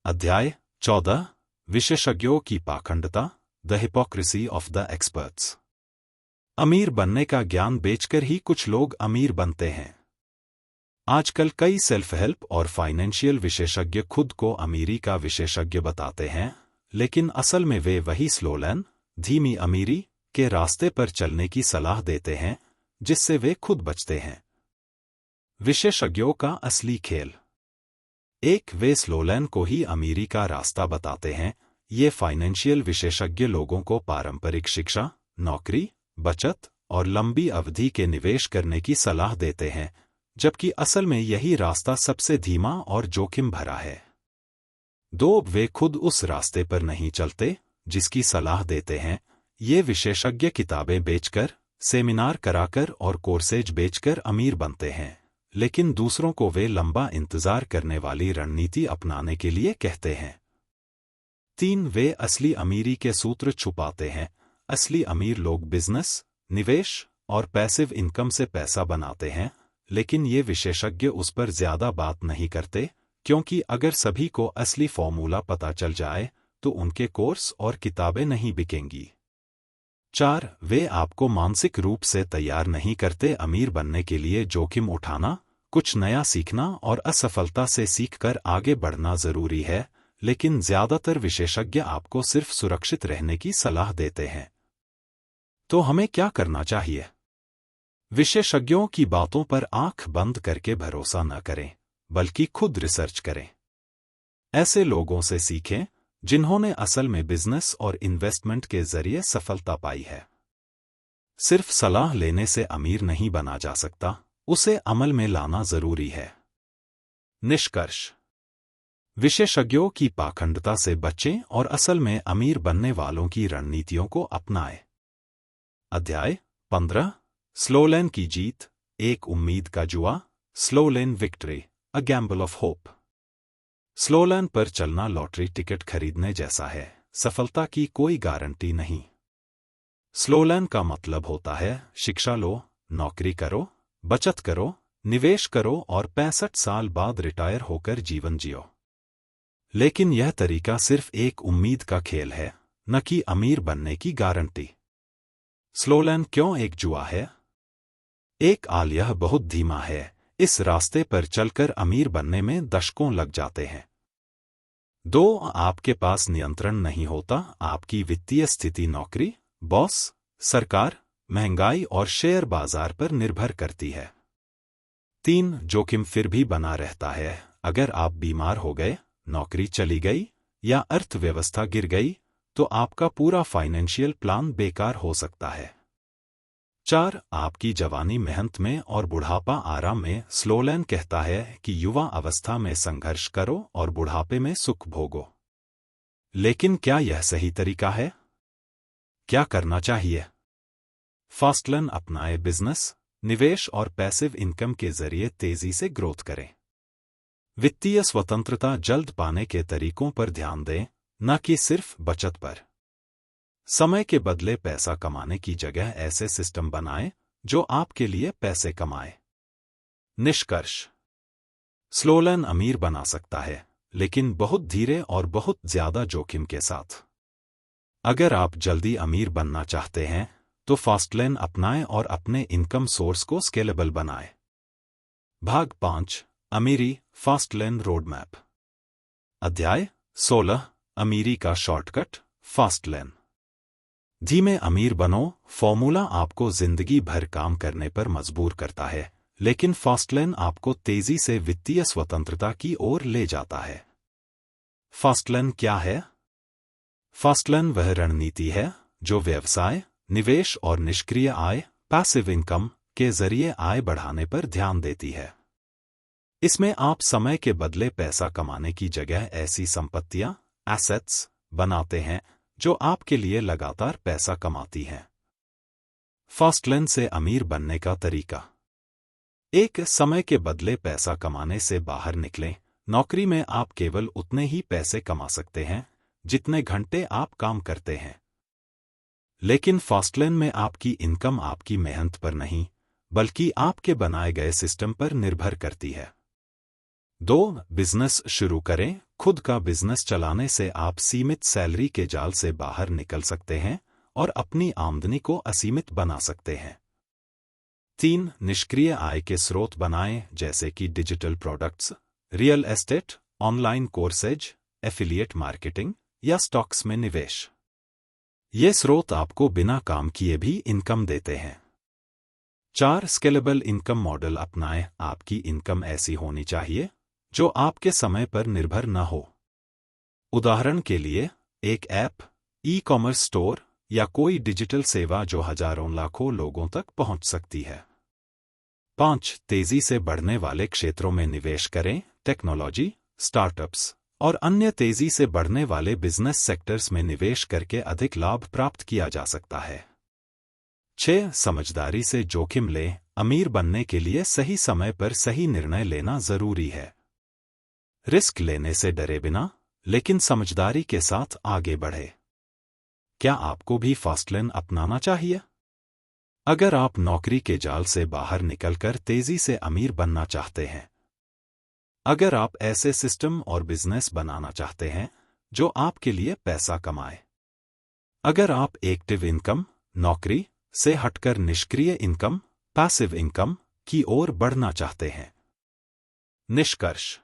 अध्याय 14: विशेषज्ञों की पाखंडता, the hypocrisy of the experts. अमीर बनने का ज्ञान बेचकर ही कुछ लोग अमीर बनते हैं। आजकल कई सेल्फ हेल्प और फाइनेंशियल विशेषज्ञ खुद को अमीरी का विशेषज्ञ बताते हैं, लेकिन असल में वे वही स्लोलैन, धीमी अमीरी के रास्ते पर चलने की सलाह देते हैं, जिससे वे खुद बचते हैं। विशेषज्ञों का असली खेल। 1. वे स्लोलैन को ही अमीरी का रास्ता बताते हैं। ये फाइनेंशियल विशेषज्ञ लोगों को पारंपरिक शिक्षा, नौकरी, बचत और लंबी अवधि के निवेश करने की सलाह देते हैं, जबकि असल में यही रास्ता सबसे धीमा और जोखिम भरा है। 2. वे खुद उस रास्ते पर नहीं चलते जिसकी सलाह देते हैं। ये विशेषज्ञ किताबें बेचकर, सेमिनार कराकर और कोर्सेज बेचकर अमीर बनते हैं, लेकिन दूसरों को वे लंबा इंतजार करने वाली रणनीति अपनाने के लिए कहते हैं। 3. वे असली अमीरी के सूत्र छुपाते हैं। असली अमीर लोग बिजनेस, निवेश और पैसिव इनकम से पैसा बनाते हैं, लेकिन ये विशेषज्ञ उस पर ज्यादा बात नहीं करते, क्योंकि अगर सभी को असली फॉर्मूला पता चल जाए तो उनके कोर्स और किताबें नहीं बिकेंगी। 4. वे आपको मानसिक रूप से तैयार नहीं करते। अमीर बनने के लिए जोखिम उठाना, कुछ नया सीखना और असफलता से सीखकर आगे बढ़ना जरूरी है, लेकिन ज्यादातर विशेषज्ञ आपको सिर्फ सुरक्षित रहने की सलाह देते हैं। तो हमें क्या करना चाहिए? विशेषज्ञों की बातों पर आंख बंद करके भरोसा न करें। बल्कि खुद रिसर्च करें। ऐसे लोगों से सीखें जिन्होंने असल में बिजनेस और इन्वेस्टमेंट के जरिए सफलता पाई है। सिर्फ सलाह लेने से अमीर नहीं बना जा सकता, उसे अमल में लाना जरूरी है। निष्कर्ष: विशेषज्ञों की पाखंडता से बचें और असल में अमीर बनने वालों की रणनीतियों को अपनाएं। अध्याय 15: स्लो लेन की जीत, एक उम्मीद का जुआ। Slow lane victory, a gamble of hope. Slow लेन पर चलना लॉटरी टिकट खरीदने जैसा है, सफलता की कोई गारंटी नहीं। स्लो लेन का मतलब होता है शिक्षा लो, नौकरी करो, बचत करो, निवेश करो और 65 साल बाद रिटायर होकर जीवन जियो। लेकिन यह तरीका सिर्फ एक उम्मीद का खेल है, न कि अमीर बनने की गारंटी। स्लो लेन क्यों एक जुआ है? एक यह बहुत धीमा है, इस रास्ते पर चलकर अमीर बनने में दशकों लग जाते हैं। 2, आपके पास नियंत्रण नहीं होता, आपकी वित्तीय स्थिति नौकरी, बॉस, सरकार, महंगाई और शेयर बाजार पर निर्भर करती है। 3, जोखिम फिर भी बना रहता है, अगर आप बीमार हो गए, नौकरी चली गई या अर्थव्यवस्था गिर गई तो आपका पूरा फाइनेंशियल प्लान बेकार हो सकता है। 4, आपकी जवानी मेहनत में और बुढ़ापा आराम में। स्लो लेन कहता है कि युवा अवस्था में संघर्ष करो और बुढ़ापे में सुख भोगो। लेकिन क्या यह सही तरीका है? क्या करना चाहिए? फास्ट लेन अपनाए, बिजनेस, निवेश और पैसिव इनकम के जरिए तेजी से ग्रोथ करें। वित्तीय स्वतंत्रता जल्द पाने के तरीकों पर ध्यान दें, न कि सिर्फ बचत पर। समय के बदले पैसा कमाने की जगह ऐसे सिस्टम बनाएं जो आपके लिए पैसे कमाए। निष्कर्ष: स्लो लेन अमीर बना सकता है, लेकिन बहुत धीरे और बहुत ज्यादा जोखिम के साथ। अगर आप जल्दी अमीर बनना चाहते हैं तो फास्ट लेन अपनाएं और अपने इनकम सोर्स को स्केलेबल बनाएं। भाग 5: अमीरी, फास्ट लेन रोड मैप। अध्याय 16: अमीरी का शॉर्टकट, फास्ट लेन। धीमे अमीर बनो, फॉर्मूला आपको जिंदगी भर काम करने पर मजबूर करता है, लेकिन फास्ट लेन आपको तेजी से वित्तीय स्वतंत्रता की ओर ले जाता है। फास्ट लेन क्या है? फास्ट लेन वह रणनीति है जो व्यवसाय, निवेश और निष्क्रिय आय, पैसिव इनकम के जरिए आय बढ़ाने पर ध्यान देती है। इसमें आप समय के बदले पैसा कमाने की जगह ऐसी संपत्तियां, एसेट्स, बनाते हैं जो आपके लिए लगातार पैसा कमाती हैं। फास्ट लेन से अमीर बनने का तरीका: 1, समय के बदले पैसा कमाने से बाहर निकलें। नौकरी में आप केवल उतने ही पैसे कमा सकते हैं जितने घंटे आप काम करते हैं। लेकिन फास्ट लेन में आपकी इनकम आपकी मेहनत पर नहीं, बल्कि आपके बनाए गए सिस्टम पर निर्भर करती है। 2, बिजनेस शुरू करें। खुद का बिजनेस चलाने से आप सीमित सैलरी के जाल से बाहर निकल सकते हैं और अपनी आमदनी को असीमित बना सकते हैं। 3, निष्क्रिय आय के स्रोत बनाएं, जैसे कि digital products, real estate, online courses, affiliate marketing या स्टॉक्स में निवेश। ये स्रोत आपको बिना काम किए भी इनकम देते हैं। 4, स्केलेबल इनकम मॉडल अपनाएं। आपकी इनकम ऐसी होनी चाहिए जो आपके समय पर निर्भर न हो। उदाहरण के लिए, एक ऐप, ई-कॉमर्स स्टोर या कोई डिजिटल सेवा जो हजारों लाखों लोगों तक पहुंच सकती है। 5, तेजी से बढ़ने वाले क्षेत्रों में निवेश करें। टेक्नोलॉजी, स्टार्टअप्स और अन्य तेजी से बढ़ने वाले बिजनेस सेक्टर्स में निवेश करके अधिक लाभ प्राप्त किया जा सकता है। 6, समझदारी से जोखिम लें। अमीर बनने के लिए सही समय पर सही निर्णय लेना जरूरी है। रिस्क लेने से डरे बिना, लेकिन समझदारी के साथ आगे बढ़े। क्या आपको भी फास्ट लेन अपनाना चाहिए? अगर आप नौकरी के जाल से बाहर निकलकर तेजी से अमीर बनना चाहते हैं, अगर आप ऐसे सिस्टम और बिजनेस बनाना चाहते हैं जो आपके लिए पैसा कमाए, अगर आप एक्टिव इनकम, नौकरी से हटकर निष्क्रिय इनकम, पैसिव इनकम की ओर बढ़ना चाहते हैं। निष्कर्ष: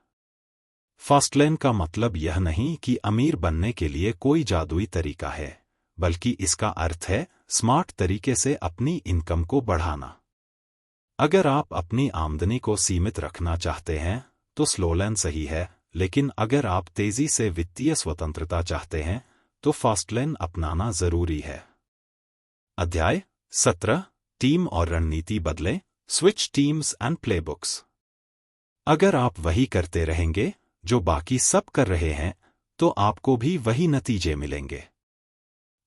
फास्ट लेन का मतलब यह नहीं कि अमीर बनने के लिए कोई जादुई तरीका है, बल्कि इसका अर्थ है स्मार्ट तरीके से अपनी इनकम को बढ़ाना। अगर आप अपनी आमदनी को सीमित रखना चाहते हैं तो स्लोलैन सही है, लेकिन अगर आप तेजी से वित्तीय स्वतंत्रता चाहते हैं तो फास्टलैन अपनाना जरूरी है। अध्याय 17 टीम और रणनीति बदलें, स्विच टीम्स एंड प्लेबुक्स। अगर आप वही करते रहेंगे जो बाकी सब कर रहे हैं तो आपको भी वही नतीजे मिलेंगे।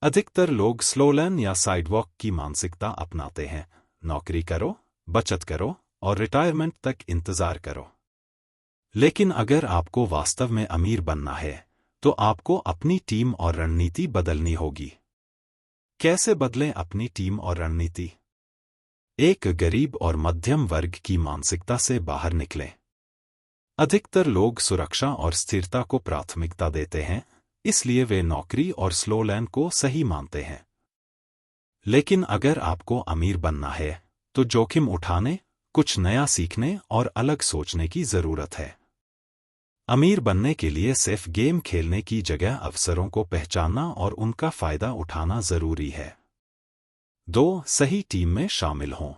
अधिकतर लोग स्लोलैन या साइडवॉक की मानसिकता अपनाते हैं, नौकरी करो, बचत करो और रिटायरमेंट तक इंतजार करो। लेकिन अगर आपको वास्तव में अमीर बनना है तो आपको अपनी टीम और रणनीति बदलनी होगी। कैसे बदलें अपनी टीम और रणनीति? एक गरीब और मध्यम वर्ग की मानसिकता से बाहर निकलें। अधिकतर लोग सुरक्षा और स्थिरता को प्राथमिकता देते हैं, इसलिए वे नौकरी और स्लोलैन को सही मानते हैं। लेकिन अगर आपको अमीर बनना है तो जोखिम उठाने, कुछ नया सीखने और अलग सोचने की जरूरत है। अमीर बनने के लिए सिर्फ गेम खेलने की जगह अवसरों को पहचानना और उनका फायदा उठाना जरूरी है। 2. सही टीम में शामिल हों।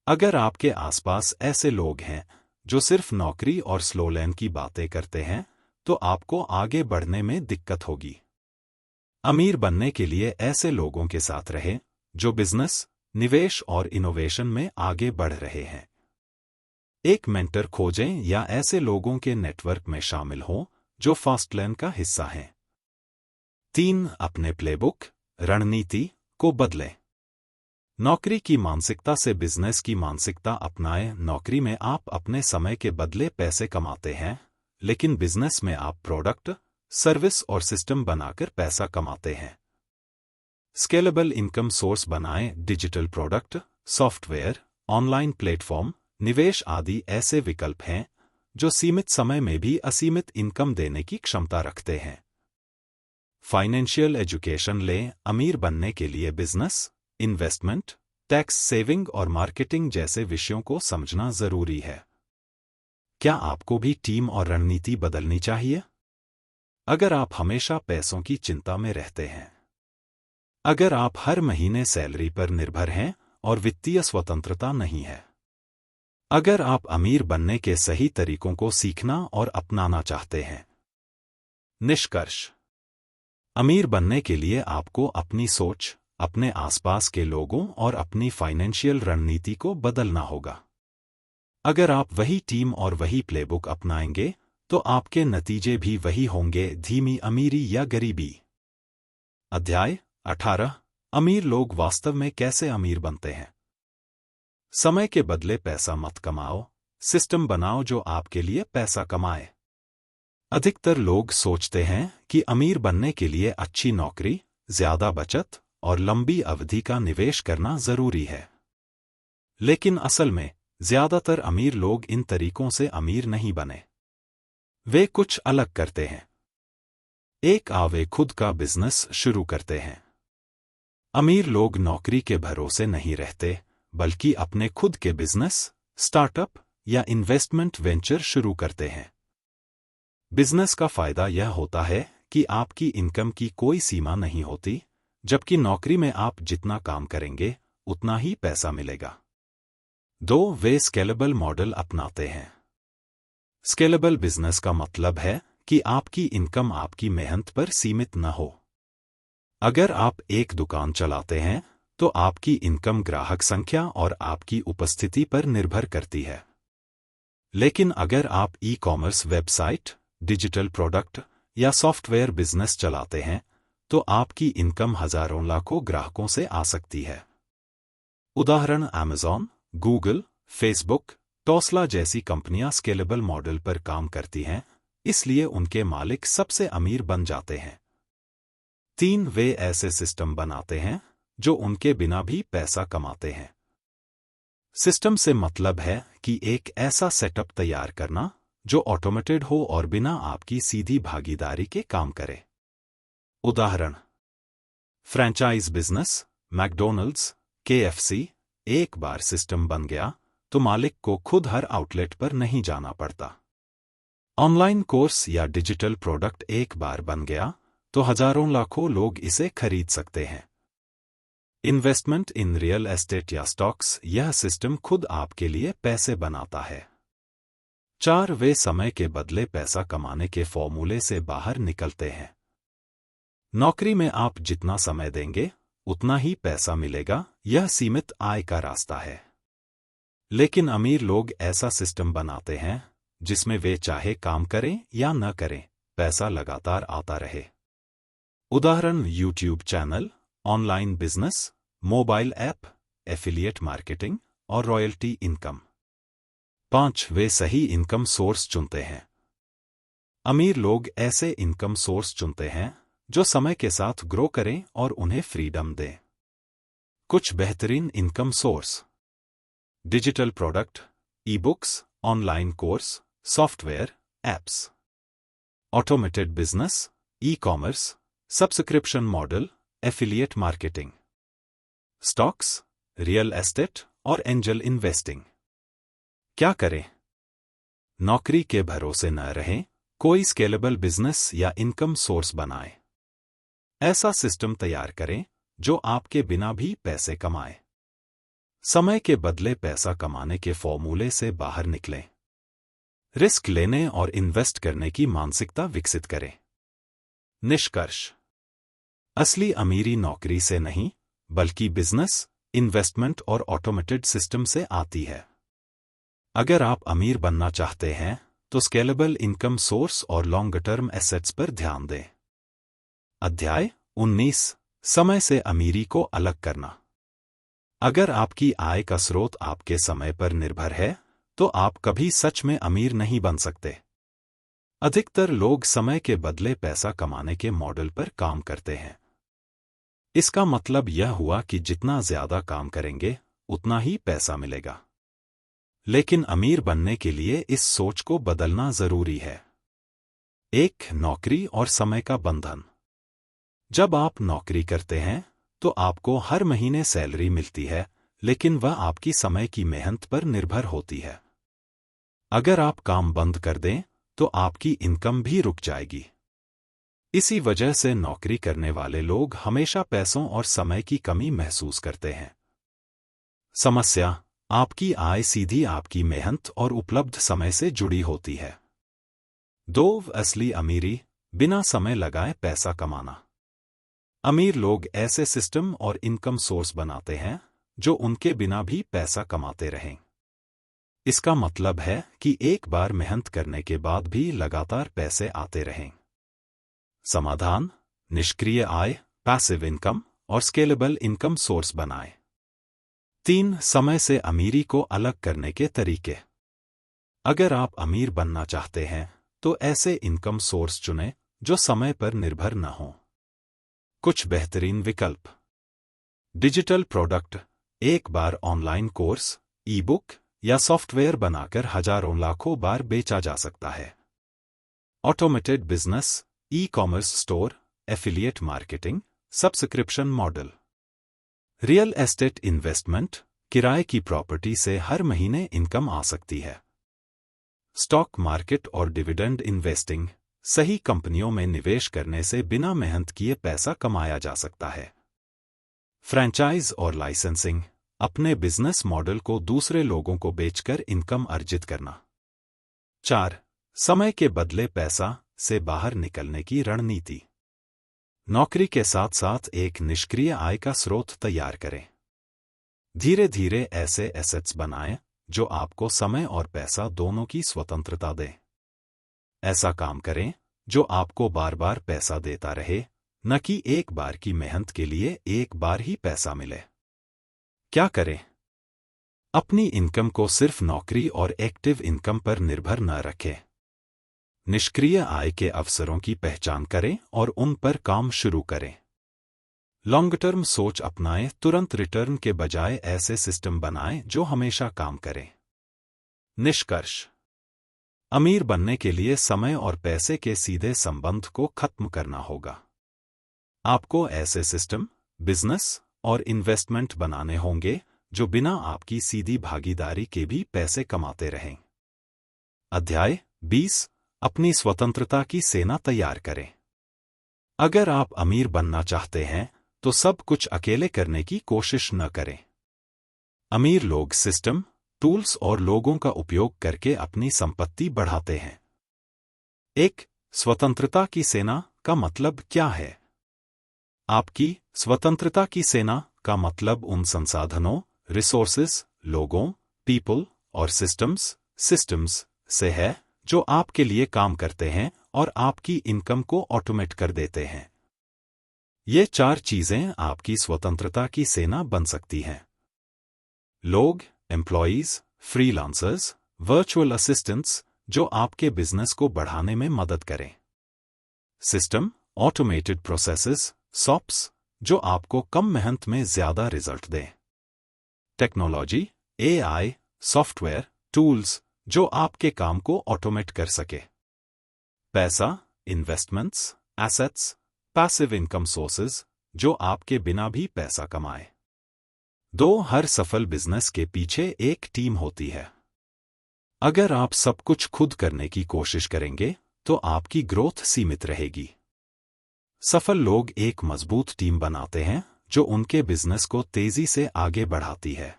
अगर आपके आसपास ऐसे लोग हैं जो सिर्फ नौकरी और स्लोलैन की बातें करते हैं तो आपको आगे बढ़ने में दिक्कत होगी। अमीर बनने के लिए ऐसे लोगों के साथ रहें जो बिजनेस, निवेश और इनोवेशन में आगे बढ़ रहे हैं। एक मेंटर खोजें या ऐसे लोगों के नेटवर्क में शामिल हों जो फास्टलैन का हिस्सा हैं। 3. अपने प्लेबुक, रणनीति को बदलें। नौकरी की मानसिकता से बिजनेस की मानसिकता अपनाएं। नौकरी में आप अपने समय के बदले पैसे कमाते हैं, लेकिन बिजनेस में आप प्रोडक्ट, सर्विस और सिस्टम बनाकर पैसा कमाते हैं। स्केलेबल इनकम सोर्स बनाएं। Digital product, software, online platform, निवेश आदि ऐसे विकल्प हैं जो सीमित समय में भी असीमित इनकम देने की क्षमता रखते हैं। फाइनेंशियल एजुकेशन लें। अमीर बनने के लिए बिजनेस, इन्वेस्टमेंट, टैक्स सेविंग और मार्केटिंग जैसे विषयों को समझना जरूरी है। क्या आपको भी टीम और रणनीति बदलनी चाहिए? अगर आप हमेशा पैसों की चिंता में रहते हैं, अगर आप हर महीने सैलरी पर निर्भर हैं और वित्तीय स्वतंत्रता नहीं है, अगर आप अमीर बनने के सही तरीकों को सीखना और अपनाना चाहते हैं। निष्कर्ष: अमीर बनने के लिए आपको अपनी सोच, अपने आसपास के लोगों और अपनी फाइनेंशियल रणनीति को बदलना होगा। अगर आप वही टीम और वही प्लेबुक अपनाएंगे तो आपके नतीजे भी वही होंगे, धीमी अमीरी या गरीबी। अध्याय 18 अमीर लोग वास्तव में कैसे अमीर बनते हैं। समय के बदले पैसा मत कमाओ, सिस्टम बनाओ जो आपके लिए पैसा कमाए। अधिकतर लोग सोचते हैं कि अमीर बनने के लिए अच्छी नौकरी, ज्यादा बचत और लंबी अवधि का निवेश करना जरूरी है। लेकिन असल में ज्यादातर अमीर लोग इन तरीकों से अमीर नहीं बने। वे कुछ अलग करते हैं। वे खुद का बिजनेस शुरू करते हैं। अमीर लोग नौकरी के भरोसे नहीं रहते, बल्कि अपने खुद के बिजनेस, स्टार्टअप या इन्वेस्टमेंट वेंचर शुरू करते हैं। बिजनेस का फायदा यह होता है कि आपकी इनकम की कोई सीमा नहीं होती, जबकि नौकरी में आप जितना काम करेंगे उतना ही पैसा मिलेगा। 2. वे स्केलेबल मॉडल अपनाते हैं। स्केलेबल बिजनेस का मतलब है कि आपकी इनकम आपकी मेहनत पर सीमित न हो। अगर आप एक दुकान चलाते हैं तो आपकी इनकम ग्राहक संख्या और आपकी उपस्थिति पर निर्भर करती है। लेकिन अगर आप ई-कॉमर्स वेबसाइट, डिजिटल प्रोडक्ट या सॉफ्टवेयर बिजनेस चलाते हैं तो आपकी इनकम हजारों लाखों ग्राहकों से आ सकती है। उदाहरण अमेज़न, गूगल, फेसबुक, टोस्ला जैसी कंपनियां स्केलेबल मॉडल पर काम करती हैं, इसलिए उनके मालिक सबसे अमीर बन जाते हैं। 3. वे ऐसे सिस्टम बनाते हैं जो उनके बिना भी पैसा कमाते हैं। सिस्टम से मतलब है कि एक ऐसा सेटअप तैयार करना जो ऑटोमेटेड हो और बिना आपकी सीधी भागीदारी के काम करे। उदाहरण: फ्रैंचाइज बिजनेस, मैकडॉनल्ड्स, KFC। एक बार सिस्टम बन गया तो मालिक को खुद हर आउटलेट पर नहीं जाना पड़ता। ऑनलाइन कोर्स या डिजिटल प्रोडक्ट एक बार बन गया तो हजारों लाखों लोग इसे खरीद सकते हैं। इन्वेस्टमेंट इन रियल एस्टेट या स्टॉक्स, यह सिस्टम खुद आपके लिए पैसे बनाता है। 4 वे समय के बदले पैसा कमाने के फॉर्मूले से बाहर निकलते हैं। नौकरी में आप जितना समय देंगे उतना ही पैसा मिलेगा, यह सीमित आय का रास्ता है। लेकिन अमीर लोग ऐसा सिस्टम बनाते हैं जिसमें वे चाहे काम करें या न करें, पैसा लगातार आता रहे। उदाहरण YouTube channel, online business, mobile app, affiliate marketing और रॉयल्टी इनकम। 5 वे सही इनकम सोर्स चुनते हैं। अमीर लोग ऐसे इनकम सोर्स चुनते हैं जो समय के साथ ग्रो करें और उन्हें फ्रीडम दें। कुछ बेहतरीन income source: digital product, e books, online course, software, apps. Automated business, e commerce, subscription model, affiliate marketing. Stocks, real estate और एंजल इन्वेस्टिंग। क्या करें? नौकरी के भरोसे न रहें, कोई स्केलेबल बिजनेस या इनकम सोर्स बनाएं। ऐसा सिस्टम तैयार करें जो आपके बिना भी पैसे कमाए। समय के बदले पैसा कमाने के फॉर्मूले से बाहर निकलें। रिस्क लेने और इन्वेस्ट करने की मानसिकता विकसित करें। निष्कर्ष: असली अमीरी नौकरी से नहीं, बल्कि बिजनेस, इन्वेस्टमेंट और ऑटोमेटेड सिस्टम से आती है। अगर आप अमीर बनना चाहते हैं तो स्केलेबल इनकम सोर्स और लॉन्ग टर्म एसेट्स पर ध्यान दें। अध्याय 19: समय से अमीरी को अलग करना। अगर आपकी आय का स्रोत आपके समय पर निर्भर है तो आप कभी सच में अमीर नहीं बन सकते। अधिकतर लोग समय के बदले पैसा कमाने के मॉडल पर काम करते हैं। इसका मतलब यह हुआ कि जितना ज्यादा काम करेंगे उतना ही पैसा मिलेगा। लेकिन अमीर बनने के लिए इस सोच को बदलना जरूरी है। 1. नौकरी और समय का बंधन। जब आप नौकरी करते हैं तो आपको हर महीने सैलरी मिलती है, लेकिन वह आपकी समय की मेहनत पर निर्भर होती है। अगर आप काम बंद कर दें तो आपकी इनकम भी रुक जाएगी। इसी वजह से नौकरी करने वाले लोग हमेशा पैसों और समय की कमी महसूस करते हैं। समस्या: आपकी आय सीधी आपकी मेहनत और उपलब्ध समय से जुड़ी होती है। 2. असली अमीरी: बिना समय लगाए पैसा कमाना। अमीर लोग ऐसे सिस्टम और इनकम सोर्स बनाते हैं जो उनके बिना भी पैसा कमाते रहें। इसका मतलब है कि एक बार मेहनत करने के बाद भी लगातार पैसे आते रहें। समाधान: निष्क्रिय आय, पैसिव इनकम और स्केलेबल इनकम सोर्स बनाएं। 3. समय से अमीरी को अलग करने के तरीके। अगर आप अमीर बनना चाहते हैं तो ऐसे इनकम सोर्स चुनें जो समय पर निर्भर न हों। कुछ बेहतरीन विकल्प: डिजिटल प्रोडक्ट, एक बार ऑनलाइन कोर्स, ई बुक या सॉफ्टवेयर बनाकर हजारों लाखों बार बेचा जा सकता है। Automated business, e commerce store, affiliate marketing, subscription model. Real estate investment, किराए की प्रॉपर्टी से हर महीने इनकम आ सकती है। स्टॉक मार्केट और डिविडेंड इन्वेस्टिंग, सही कंपनियों में निवेश करने से बिना मेहनत किए पैसा कमाया जा सकता है। फ्रैंचाइज और लाइसेंसिंग, अपने बिजनेस मॉडल को दूसरे लोगों को बेचकर इनकम अर्जित करना। 4. समय के बदले पैसा से बाहर निकलने की रणनीति। नौकरी के साथ साथ एक निष्क्रिय आय का स्रोत तैयार करें। धीरे धीरे ऐसे एसेट्स बनाएं जो आपको समय और पैसा दोनों की स्वतंत्रता दें। ऐसा काम करें जो आपको बार बार पैसा देता रहे, न कि एक बार की मेहनत के लिए एक बार ही पैसा मिले। क्या करें? अपनी इनकम को सिर्फ नौकरी और एक्टिव इनकम पर निर्भर न रखें। निष्क्रिय आय के अवसरों की पहचान करें और उन पर काम शुरू करें। लॉन्ग टर्म सोच अपनाएं, तुरंत रिटर्न के बजाय ऐसे सिस्टम बनाएं जो हमेशा काम करें। निष्कर्ष: अमीर बनने के लिए समय और पैसे के सीधे संबंध को खत्म करना होगा। आपको ऐसे सिस्टम, बिजनेस और इन्वेस्टमेंट बनाने होंगे जो बिना आपकी सीधी भागीदारी के भी पैसे कमाते रहें। अध्याय 20: अपनी स्वतंत्रता की सेना तैयार करें। अगर आप अमीर बनना चाहते हैं तो सब कुछ अकेले करने की कोशिश न करें। अमीर लोग सिस्टम, टूल्स और लोगों का उपयोग करके अपनी संपत्ति बढ़ाते हैं। एक स्वतंत्रता की सेना का मतलब क्या है? आपकी स्वतंत्रता की सेना का मतलब उन संसाधनों, रिसोर्सेस, लोगों, पीपल और सिस्टम्स से है जो आपके लिए काम करते हैं और आपकी इनकम को ऑटोमेट कर देते हैं। ये 4 चीजें आपकी स्वतंत्रता की सेना बन सकती हैं। लोग, एम्प्लॉयज, फ्रीलांसर्स, वर्चुअल असिस्टेंट्स जो आपके बिजनेस को बढ़ाने में मदद करें। सिस्टम, ऑटोमेटेड प्रोसेसेस, सॉप्स, जो आपको कम मेहनत में ज्यादा रिजल्ट दें। टेक्नोलॉजी, एआई, सॉफ्टवेयर, टूल्स जो आपके काम को ऑटोमेट कर सके। पैसा, investments, assets, passive income sources जो आपके बिना भी पैसा कमाए। 2 हर सफल बिजनेस के पीछे एक टीम होती है। अगर आप सब कुछ खुद करने की कोशिश करेंगे तो आपकी ग्रोथ सीमित रहेगी। सफल लोग एक मजबूत टीम बनाते हैं जो उनके बिजनेस को तेजी से आगे बढ़ाती है।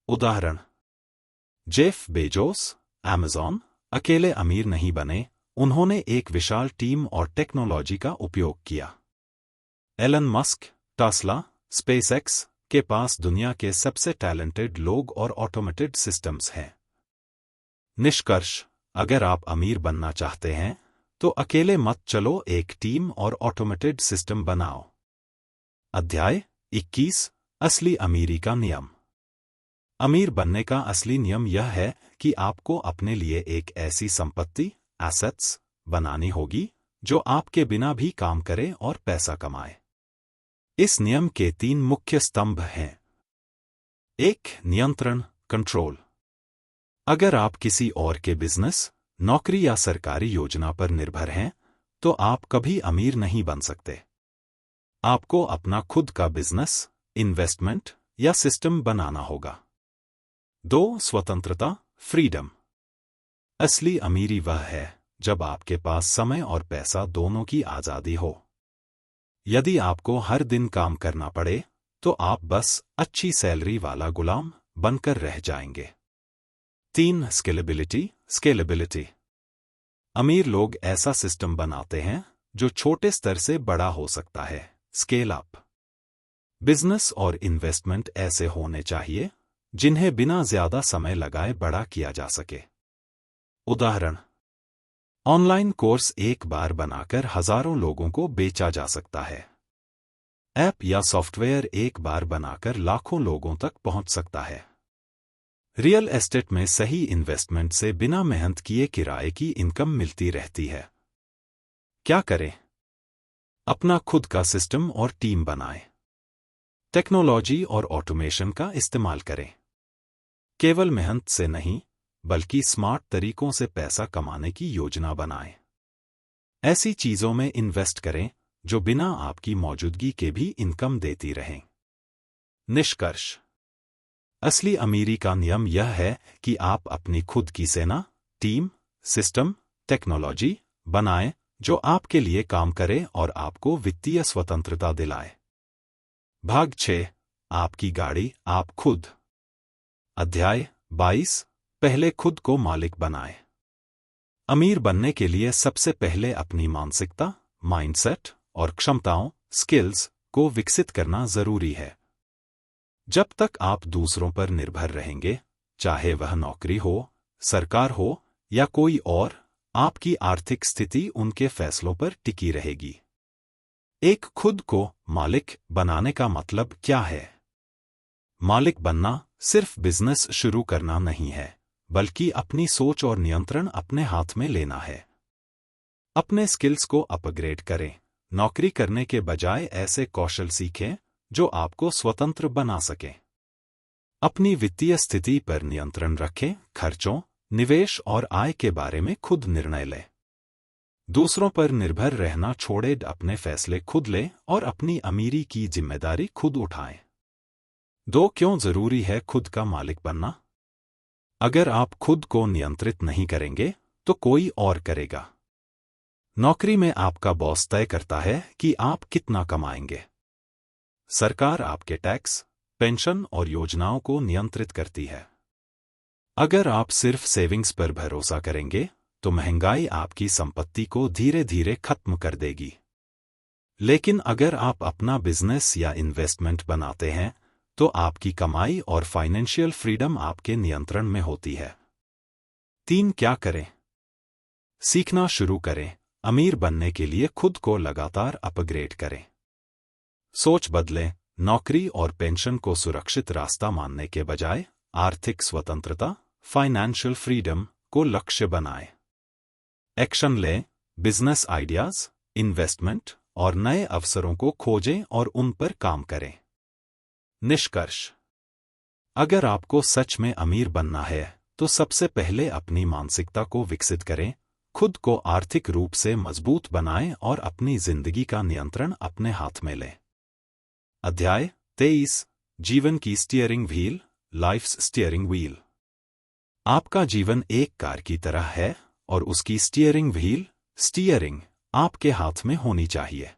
उदाहरण: जेफ बेजोस, अमेज़न, अकेले अमीर नहीं बने, उन्होंने एक विशाल टीम और टेक्नोलॉजी का उपयोग किया। एलन मस्क, टेस्ला, स्पेसएक्स के पास दुनिया के सबसे टैलेंटेड लोग और ऑटोमेटेड सिस्टम्स हैं। निष्कर्ष: अगर आप अमीर बनना चाहते हैं तो अकेले मत चलो, एक टीम और ऑटोमेटेड सिस्टम बनाओ। अध्याय 21: असली अमीरी का नियम। अमीर बनने का असली नियम यह है कि आपको अपने लिए एक ऐसी संपत्ति, एसेट्स, बनानी होगी जो आपके बिना भी काम करे और पैसा कमाए। इस नियम के 3 मुख्य स्तंभ हैं। 1. नियंत्रण, कंट्रोल। अगर आप किसी और के बिजनेस, नौकरी या सरकारी योजना पर निर्भर हैं तो आप कभी अमीर नहीं बन सकते। आपको अपना खुद का बिजनेस, इन्वेस्टमेंट या सिस्टम बनाना होगा। 2. स्वतंत्रता, फ्रीडम। असली अमीरी वह है जब आपके पास समय और पैसा दोनों की आजादी हो। यदि आपको हर दिन काम करना पड़े तो आप बस अच्छी सैलरी वाला गुलाम बनकर रह जाएंगे। 3. स्केलेबिलिटी। अमीर लोग ऐसा सिस्टम बनाते हैं जो छोटे स्तर से बड़ा हो सकता है, स्केल अप। बिजनेस और इन्वेस्टमेंट ऐसे होने चाहिए जिन्हें बिना ज्यादा समय लगाए बड़ा किया जा सके। उदाहरण: ऑनलाइन कोर्स एक बार बनाकर हजारों लोगों को बेचा जा सकता है। ऐप या सॉफ्टवेयर एक बार बनाकर लाखों लोगों तक पहुंच सकता है। रियल एस्टेट में सही इन्वेस्टमेंट से बिना मेहनत किए किराए की इनकम मिलती रहती है। क्या करें? अपना खुद का सिस्टम और टीम बनाएं। टेक्नोलॉजी और ऑटोमेशन का इस्तेमाल करें। केवल मेहनत से नहीं, बल्कि स्मार्ट तरीकों से पैसा कमाने की योजना बनाएं। ऐसी चीजों में इन्वेस्ट करें जो बिना आपकी मौजूदगी के भी इनकम देती रहें। निष्कर्ष: असली अमीरी का नियम यह है कि आप अपनी खुद की सेना, टीम, सिस्टम, टेक्नोलॉजी बनाएं जो आपके लिए काम करे और आपको वित्तीय स्वतंत्रता दिलाए। भाग 6: आपकी गाड़ी आप खुद। अध्याय 22: पहले खुद को मालिक बनाएं। अमीर बनने के लिए सबसे पहले अपनी मानसिकता, माइंडसेट और क्षमताओं, स्किल्स को विकसित करना जरूरी है। जब तक आप दूसरों पर निर्भर रहेंगे, चाहे वह नौकरी हो, सरकार हो या कोई और, आपकी आर्थिक स्थिति उनके फैसलों पर टिकी रहेगी। एक खुद को मालिक बनाने का मतलब क्या है? मालिक बनना सिर्फ बिजनेस शुरू करना नहीं है, बल्कि अपनी सोच और नियंत्रण अपने हाथ में लेना है। अपने स्किल्स को अपग्रेड करें। नौकरी करने के बजाय ऐसे कौशल सीखें जो आपको स्वतंत्र बना सकें। अपनी वित्तीय स्थिति पर नियंत्रण रखें। खर्चों, निवेश और आय के बारे में खुद निर्णय लें। दूसरों पर निर्भर रहना छोड़े, अपने फैसले खुद लें और अपनी अमीरी की जिम्मेदारी खुद उठाएं। 2. क्यों जरूरी है खुद का मालिक बनना? अगर आप खुद को नियंत्रित नहीं करेंगे तो कोई और करेगा। नौकरी में आपका बॉस तय करता है कि आप कितना कमाएंगे। सरकार आपके टैक्स, पेंशन और योजनाओं को नियंत्रित करती है। अगर आप सिर्फ सेविंग्स पर भरोसा करेंगे तो महंगाई आपकी संपत्ति को धीरे धीरे खत्म कर देगी। लेकिन अगर आप अपना बिजनेस या इन्वेस्टमेंट बनाते हैं तो आपकी कमाई और फाइनेंशियल फ्रीडम आपके नियंत्रण में होती है। 3. क्या करें? सीखना शुरू करें। अमीर बनने के लिए खुद को लगातार अपग्रेड करें। सोच बदलें। नौकरी और पेंशन को सुरक्षित रास्ता मानने के बजाय आर्थिक स्वतंत्रता, फाइनेंशियल फ्रीडम को लक्ष्य बनाएं। एक्शन लें। बिजनेस आइडियाज, इन्वेस्टमेंट और नए अवसरों को खोजें और उन पर काम करें। निष्कर्ष: अगर आपको सच में अमीर बनना है तो सबसे पहले अपनी मानसिकता को विकसित करें, खुद को आर्थिक रूप से मजबूत बनाएं और अपनी जिंदगी का नियंत्रण अपने हाथ में लें। अध्याय 23: जीवन की steering wheel, life's steering wheel. आपका जीवन एक कार की तरह है और उसकी स्टीयरिंग व्हील, स्टीयरिंग, आपके हाथ में होनी चाहिए।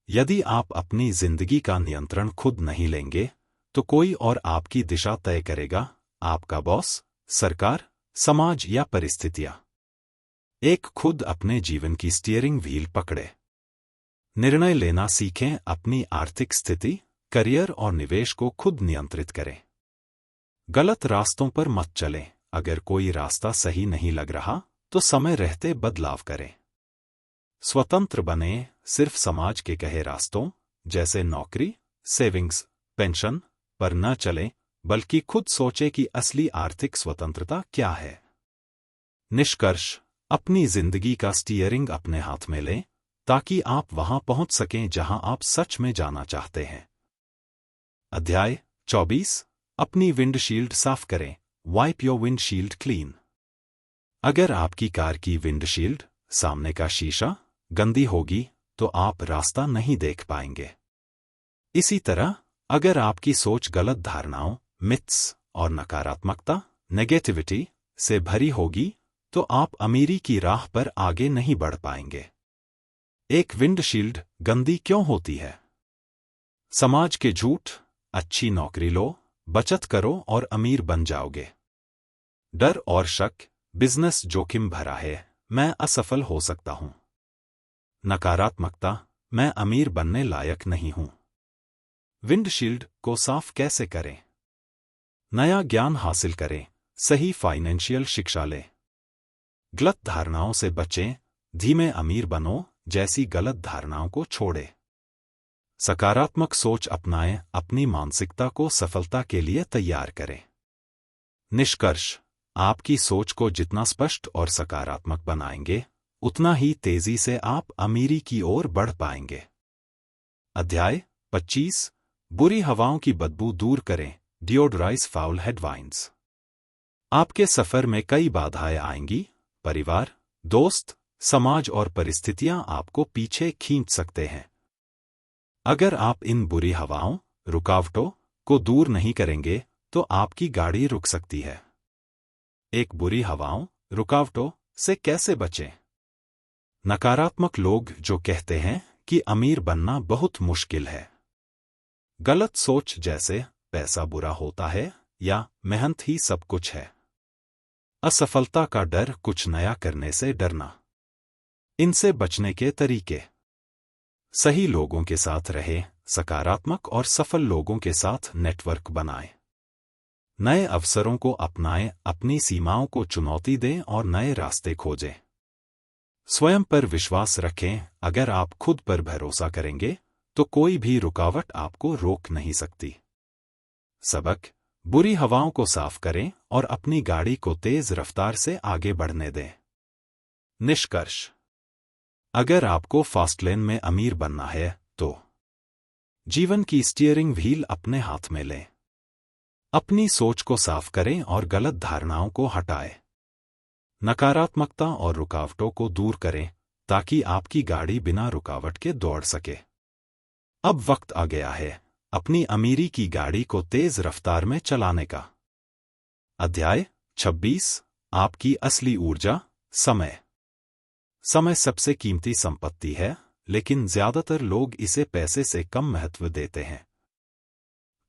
यदि आप अपनी जिंदगी का नियंत्रण खुद नहीं लेंगे तो कोई और आपकी दिशा तय करेगा, आपका बॉस, सरकार, समाज या परिस्थितियां। एक खुद अपने जीवन की स्टीयरिंग व्हील पकड़े। निर्णय लेना सीखें। अपनी आर्थिक स्थिति, करियर और निवेश को खुद नियंत्रित करें। गलत रास्तों पर मत चलें। अगर कोई रास्ता सही नहीं लग रहा तो समय रहते बदलाव करें। स्वतंत्र बने। सिर्फ समाज के कहे रास्तों जैसे नौकरी, सेविंग्स, पेंशन पर न चलें, बल्कि खुद सोचें कि असली आर्थिक स्वतंत्रता क्या है। निष्कर्ष: अपनी जिंदगी का स्टीयरिंग अपने हाथ में लें ताकि आप वहां पहुंच सकें जहां आप सच में जाना चाहते हैं। अध्याय 24: अपनी विंडशील्ड साफ करें। Wipe your windshield clean. अगर आपकी कार की विंडशील्ड, सामने का शीशा, गंदी होगी तो आप रास्ता नहीं देख पाएंगे। इसी तरह अगर आपकी सोच गलत धारणाओं, मिथ्स और नकारात्मकता, नेगेटिविटी से भरी होगी तो आप अमीरी की राह पर आगे नहीं बढ़ पाएंगे। एक विंडशील्ड गंदी क्यों होती है? समाज के झूठ, अच्छी नौकरी लो, बचत करो और अमीर बन जाओगे। डर और शक, बिजनेस जोखिम भरा है, मैं असफल हो सकता हूं। नकारात्मकता, मैं अमीर बनने लायक नहीं हूं। विंडशील्ड को साफ कैसे करें? नया ज्ञान हासिल करें। सही फाइनेंशियल शिक्षा लें। गलत धारणाओं से बचें। धीमे अमीर बनो जैसी गलत धारणाओं को छोड़ें। सकारात्मक सोच अपनाएं। अपनी मानसिकता को सफलता के लिए तैयार करें। निष्कर्ष: आपकी सोच को जितना स्पष्ट और सकारात्मक बनाएंगे उतना ही तेजी से आप अमीरी की ओर बढ़ पाएंगे। अध्याय 25: बुरी हवाओं की बदबू दूर करें। डिओडोराइज फाउल हेडवाइंस। आपके सफर में कई बाधाएं आएंगी। परिवार, दोस्त, समाज और परिस्थितियां आपको पीछे खींच सकते हैं। अगर आप इन बुरी हवाओं, रुकावटों को दूर नहीं करेंगे तो आपकी गाड़ी रुक सकती है। एक बुरी हवाओं, रुकावटों से कैसे बचें? नकारात्मक लोग जो कहते हैं कि अमीर बनना बहुत मुश्किल है। गलत सोच जैसे पैसा बुरा होता है या मेहनत ही सब कुछ है। असफलता का डर, कुछ नया करने से डरना। इनसे बचने के तरीके: सही लोगों के साथ रहें। सकारात्मक और सफल लोगों के साथ नेटवर्क बनाएं। नए अवसरों को अपनाएं। अपनी सीमाओं को चुनौती दें और नए रास्ते खोजें। स्वयं पर विश्वास रखें। अगर आप खुद पर भरोसा करेंगे तो कोई भी रुकावट आपको रोक नहीं सकती। सबक: बुरी हवाओं को साफ करें और अपनी गाड़ी को तेज रफ्तार से आगे बढ़ने दें। निष्कर्ष: अगर आपको फास्ट लेन में अमीर बनना है तो जीवन की स्टीयरिंग व्हील अपने हाथ में लें। अपनी सोच को साफ करें और गलत धारणाओं को हटाएं। नकारात्मकता और रुकावटों को दूर करें ताकि आपकी गाड़ी बिना रुकावट के दौड़ सके। अब वक्त आ गया है अपनी अमीरी की गाड़ी को तेज रफ्तार में चलाने का। अध्याय 26: आपकी असली ऊर्जा, समय। समय सबसे कीमती संपत्ति है, लेकिन ज्यादातर लोग इसे पैसे से कम महत्व देते हैं।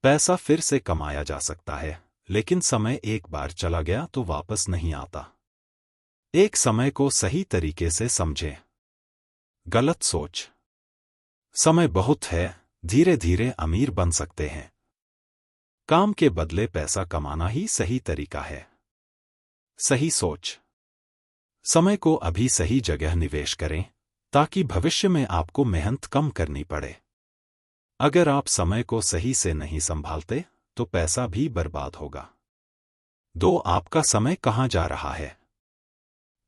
पैसा फिर से कमाया जा सकता है, लेकिन समय एक बार चला गया तो वापस नहीं आता। एक समय को सही तरीके से समझें। गलत सोच। समय बहुत है, धीरे धीरे अमीर बन सकते हैं। काम के बदले पैसा कमाना ही सही तरीका है। सही सोच। समय को अभी सही जगह निवेश करें ताकि भविष्य में आपको मेहनत कम करनी पड़े। अगर आप समय को सही से नहीं संभालते तो पैसा भी बर्बाद होगा। 2. आपका समय कहाँ जा रहा है?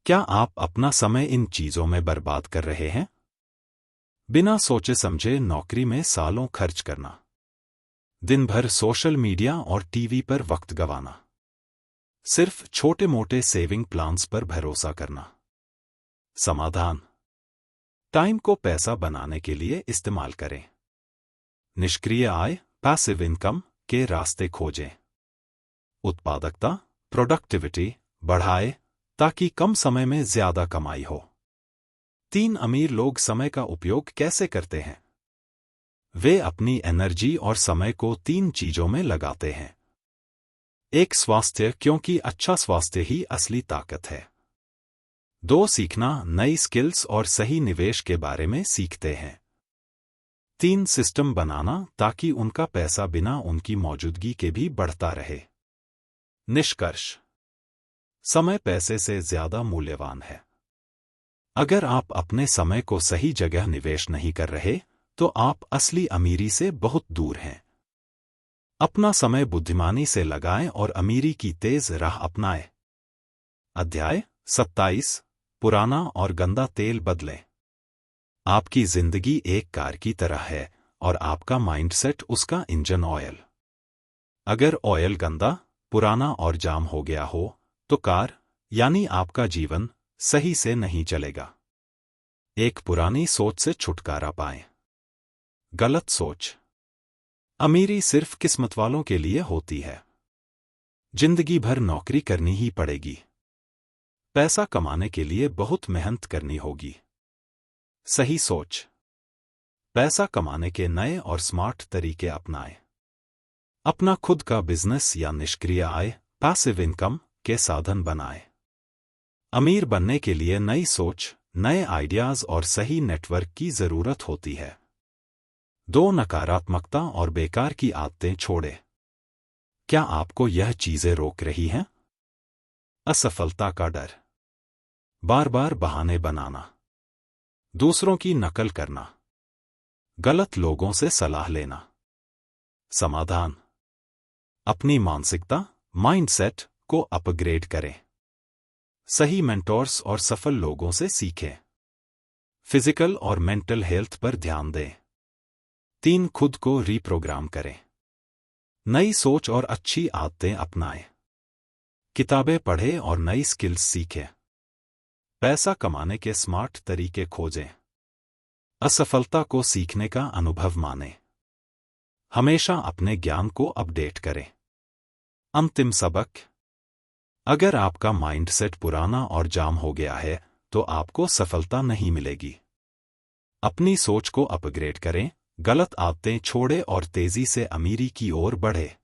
क्या आप अपना समय इन चीजों में बर्बाद कर रहे हैं? बिना सोचे समझे नौकरी में सालों खर्च करना, दिन भर सोशल मीडिया और टीवी पर वक्त गंवाना, सिर्फ छोटे मोटे सेविंग प्लान्स पर भरोसा करना। समाधान: टाइम को पैसा बनाने के लिए इस्तेमाल करें। निष्क्रिय आय, पैसिव इनकम के रास्ते खोजें। उत्पादकता, प्रोडक्टिविटी बढ़ाए ताकि कम समय में ज्यादा कमाई हो। 3. अमीर लोग समय का उपयोग कैसे करते हैं? वे अपनी एनर्जी और समय को 3 चीजों में लगाते हैं। 1. स्वास्थ्य, क्योंकि अच्छा स्वास्थ्य ही असली ताकत है। 2. सीखना, नई स्किल्स और सही निवेश के बारे में सीखते हैं। 3. सिस्टम बनाना ताकि उनका पैसा बिना उनकी मौजूदगी के भी बढ़ता रहे। निष्कर्ष: समय पैसे से ज्यादा मूल्यवान है। अगर आप अपने समय को सही जगह निवेश नहीं कर रहे तो आप असली अमीरी से बहुत दूर हैं। अपना समय बुद्धिमानी से लगाएं और अमीरी की तेज राह अपनाएं। अध्याय 27: पुराना और गंदा तेल बदलें। आपकी जिंदगी एक कार की तरह है और आपका माइंडसेट उसका इंजन ऑयल। अगर ऑयल गंदा, पुराना और जाम हो गया हो तो कार यानी आपका जीवन सही से नहीं चलेगा। एक पुरानी सोच से छुटकारा पाएं। गलत सोच। अमीरी सिर्फ किस्मत वालों के लिए होती है। जिंदगी भर नौकरी करनी ही पड़ेगी। पैसा कमाने के लिए बहुत मेहनत करनी होगी। सही सोच। पैसा कमाने के नए और स्मार्ट तरीके अपनाएं। अपना खुद का बिजनेस या निष्क्रिय आय, पैसिव इनकम के साधन बनाएं। अमीर बनने के लिए नई सोच, नए आइडियाज और सही नेटवर्क की जरूरत होती है। 2. नकारात्मकता और बेकार की आदतें छोड़ें। क्या आपको यह चीजें रोक रही हैं? असफलता का डर, बार बार बहाने बनाना, दूसरों की नकल करना, गलत लोगों से सलाह लेना। समाधान: अपनी मानसिकता, माइंडसेट को अपग्रेड करें। सही मेंटोर्स और सफल लोगों से सीखें। फिजिकल और मेंटल हेल्थ पर ध्यान दें। 3. खुद को रीप्रोग्राम करें। नई सोच और अच्छी आदतें अपनाएं। किताबें पढ़ें और नई स्किल्स सीखें। पैसा कमाने के स्मार्ट तरीके खोजें। असफलता को सीखने का अनुभव मानें। हमेशा अपने ज्ञान को अपडेट करें। अंतिम सबक: अगर आपका माइंडसेट पुराना और जाम हो गया है तो आपको सफलता नहीं मिलेगी। अपनी सोच को अपग्रेड करें, गलत आदतें छोड़ें और तेजी से अमीरी की ओर बढ़े।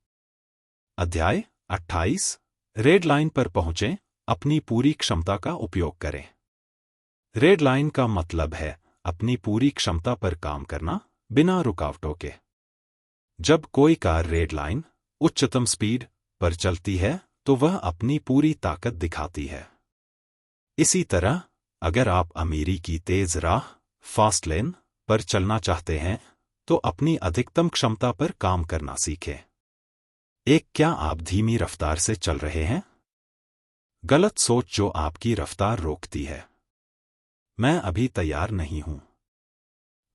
अध्याय 28: रेड लाइन पर पहुंचें, अपनी पूरी क्षमता का उपयोग करें। रेड लाइन का मतलब है अपनी पूरी क्षमता पर काम करना, बिना रुकावटों के। जब कोई कार रेड लाइन, उच्चतम स्पीड पर चलती है तो वह अपनी पूरी ताकत दिखाती है। इसी तरह अगर आप अमीरी की तेज राह, फास्ट लेन पर चलना चाहते हैं तो अपनी अधिकतम क्षमता पर काम करना सीखें। क्या आप धीमी रफ्तार से चल रहे हैं? गलत सोच जो आपकी रफ्तार रोकती है। मैं अभी तैयार नहीं हूं।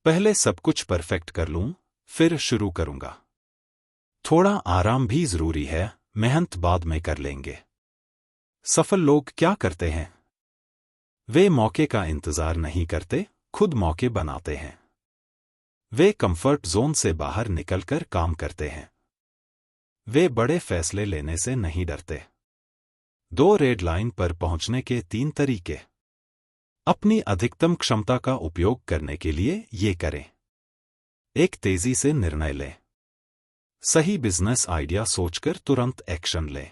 पहले सब कुछ परफेक्ट कर लूं, फिर शुरू करूंगा। थोड़ा आराम भी जरूरी है, मेहनत बाद में कर लेंगे। सफल लोग क्या करते हैं? वे मौके का इंतजार नहीं करते, खुद मौके बनाते हैं। वे कंफर्ट जोन से बाहर निकलकर काम करते हैं। वे बड़े फैसले लेने से नहीं डरते। 2. रेड लाइन पर पहुंचने के 3 तरीके। अपनी अधिकतम क्षमता का उपयोग करने के लिए ये करें। 1. तेजी से निर्णय लें। सही बिजनेस आइडिया सोचकर तुरंत एक्शन लें।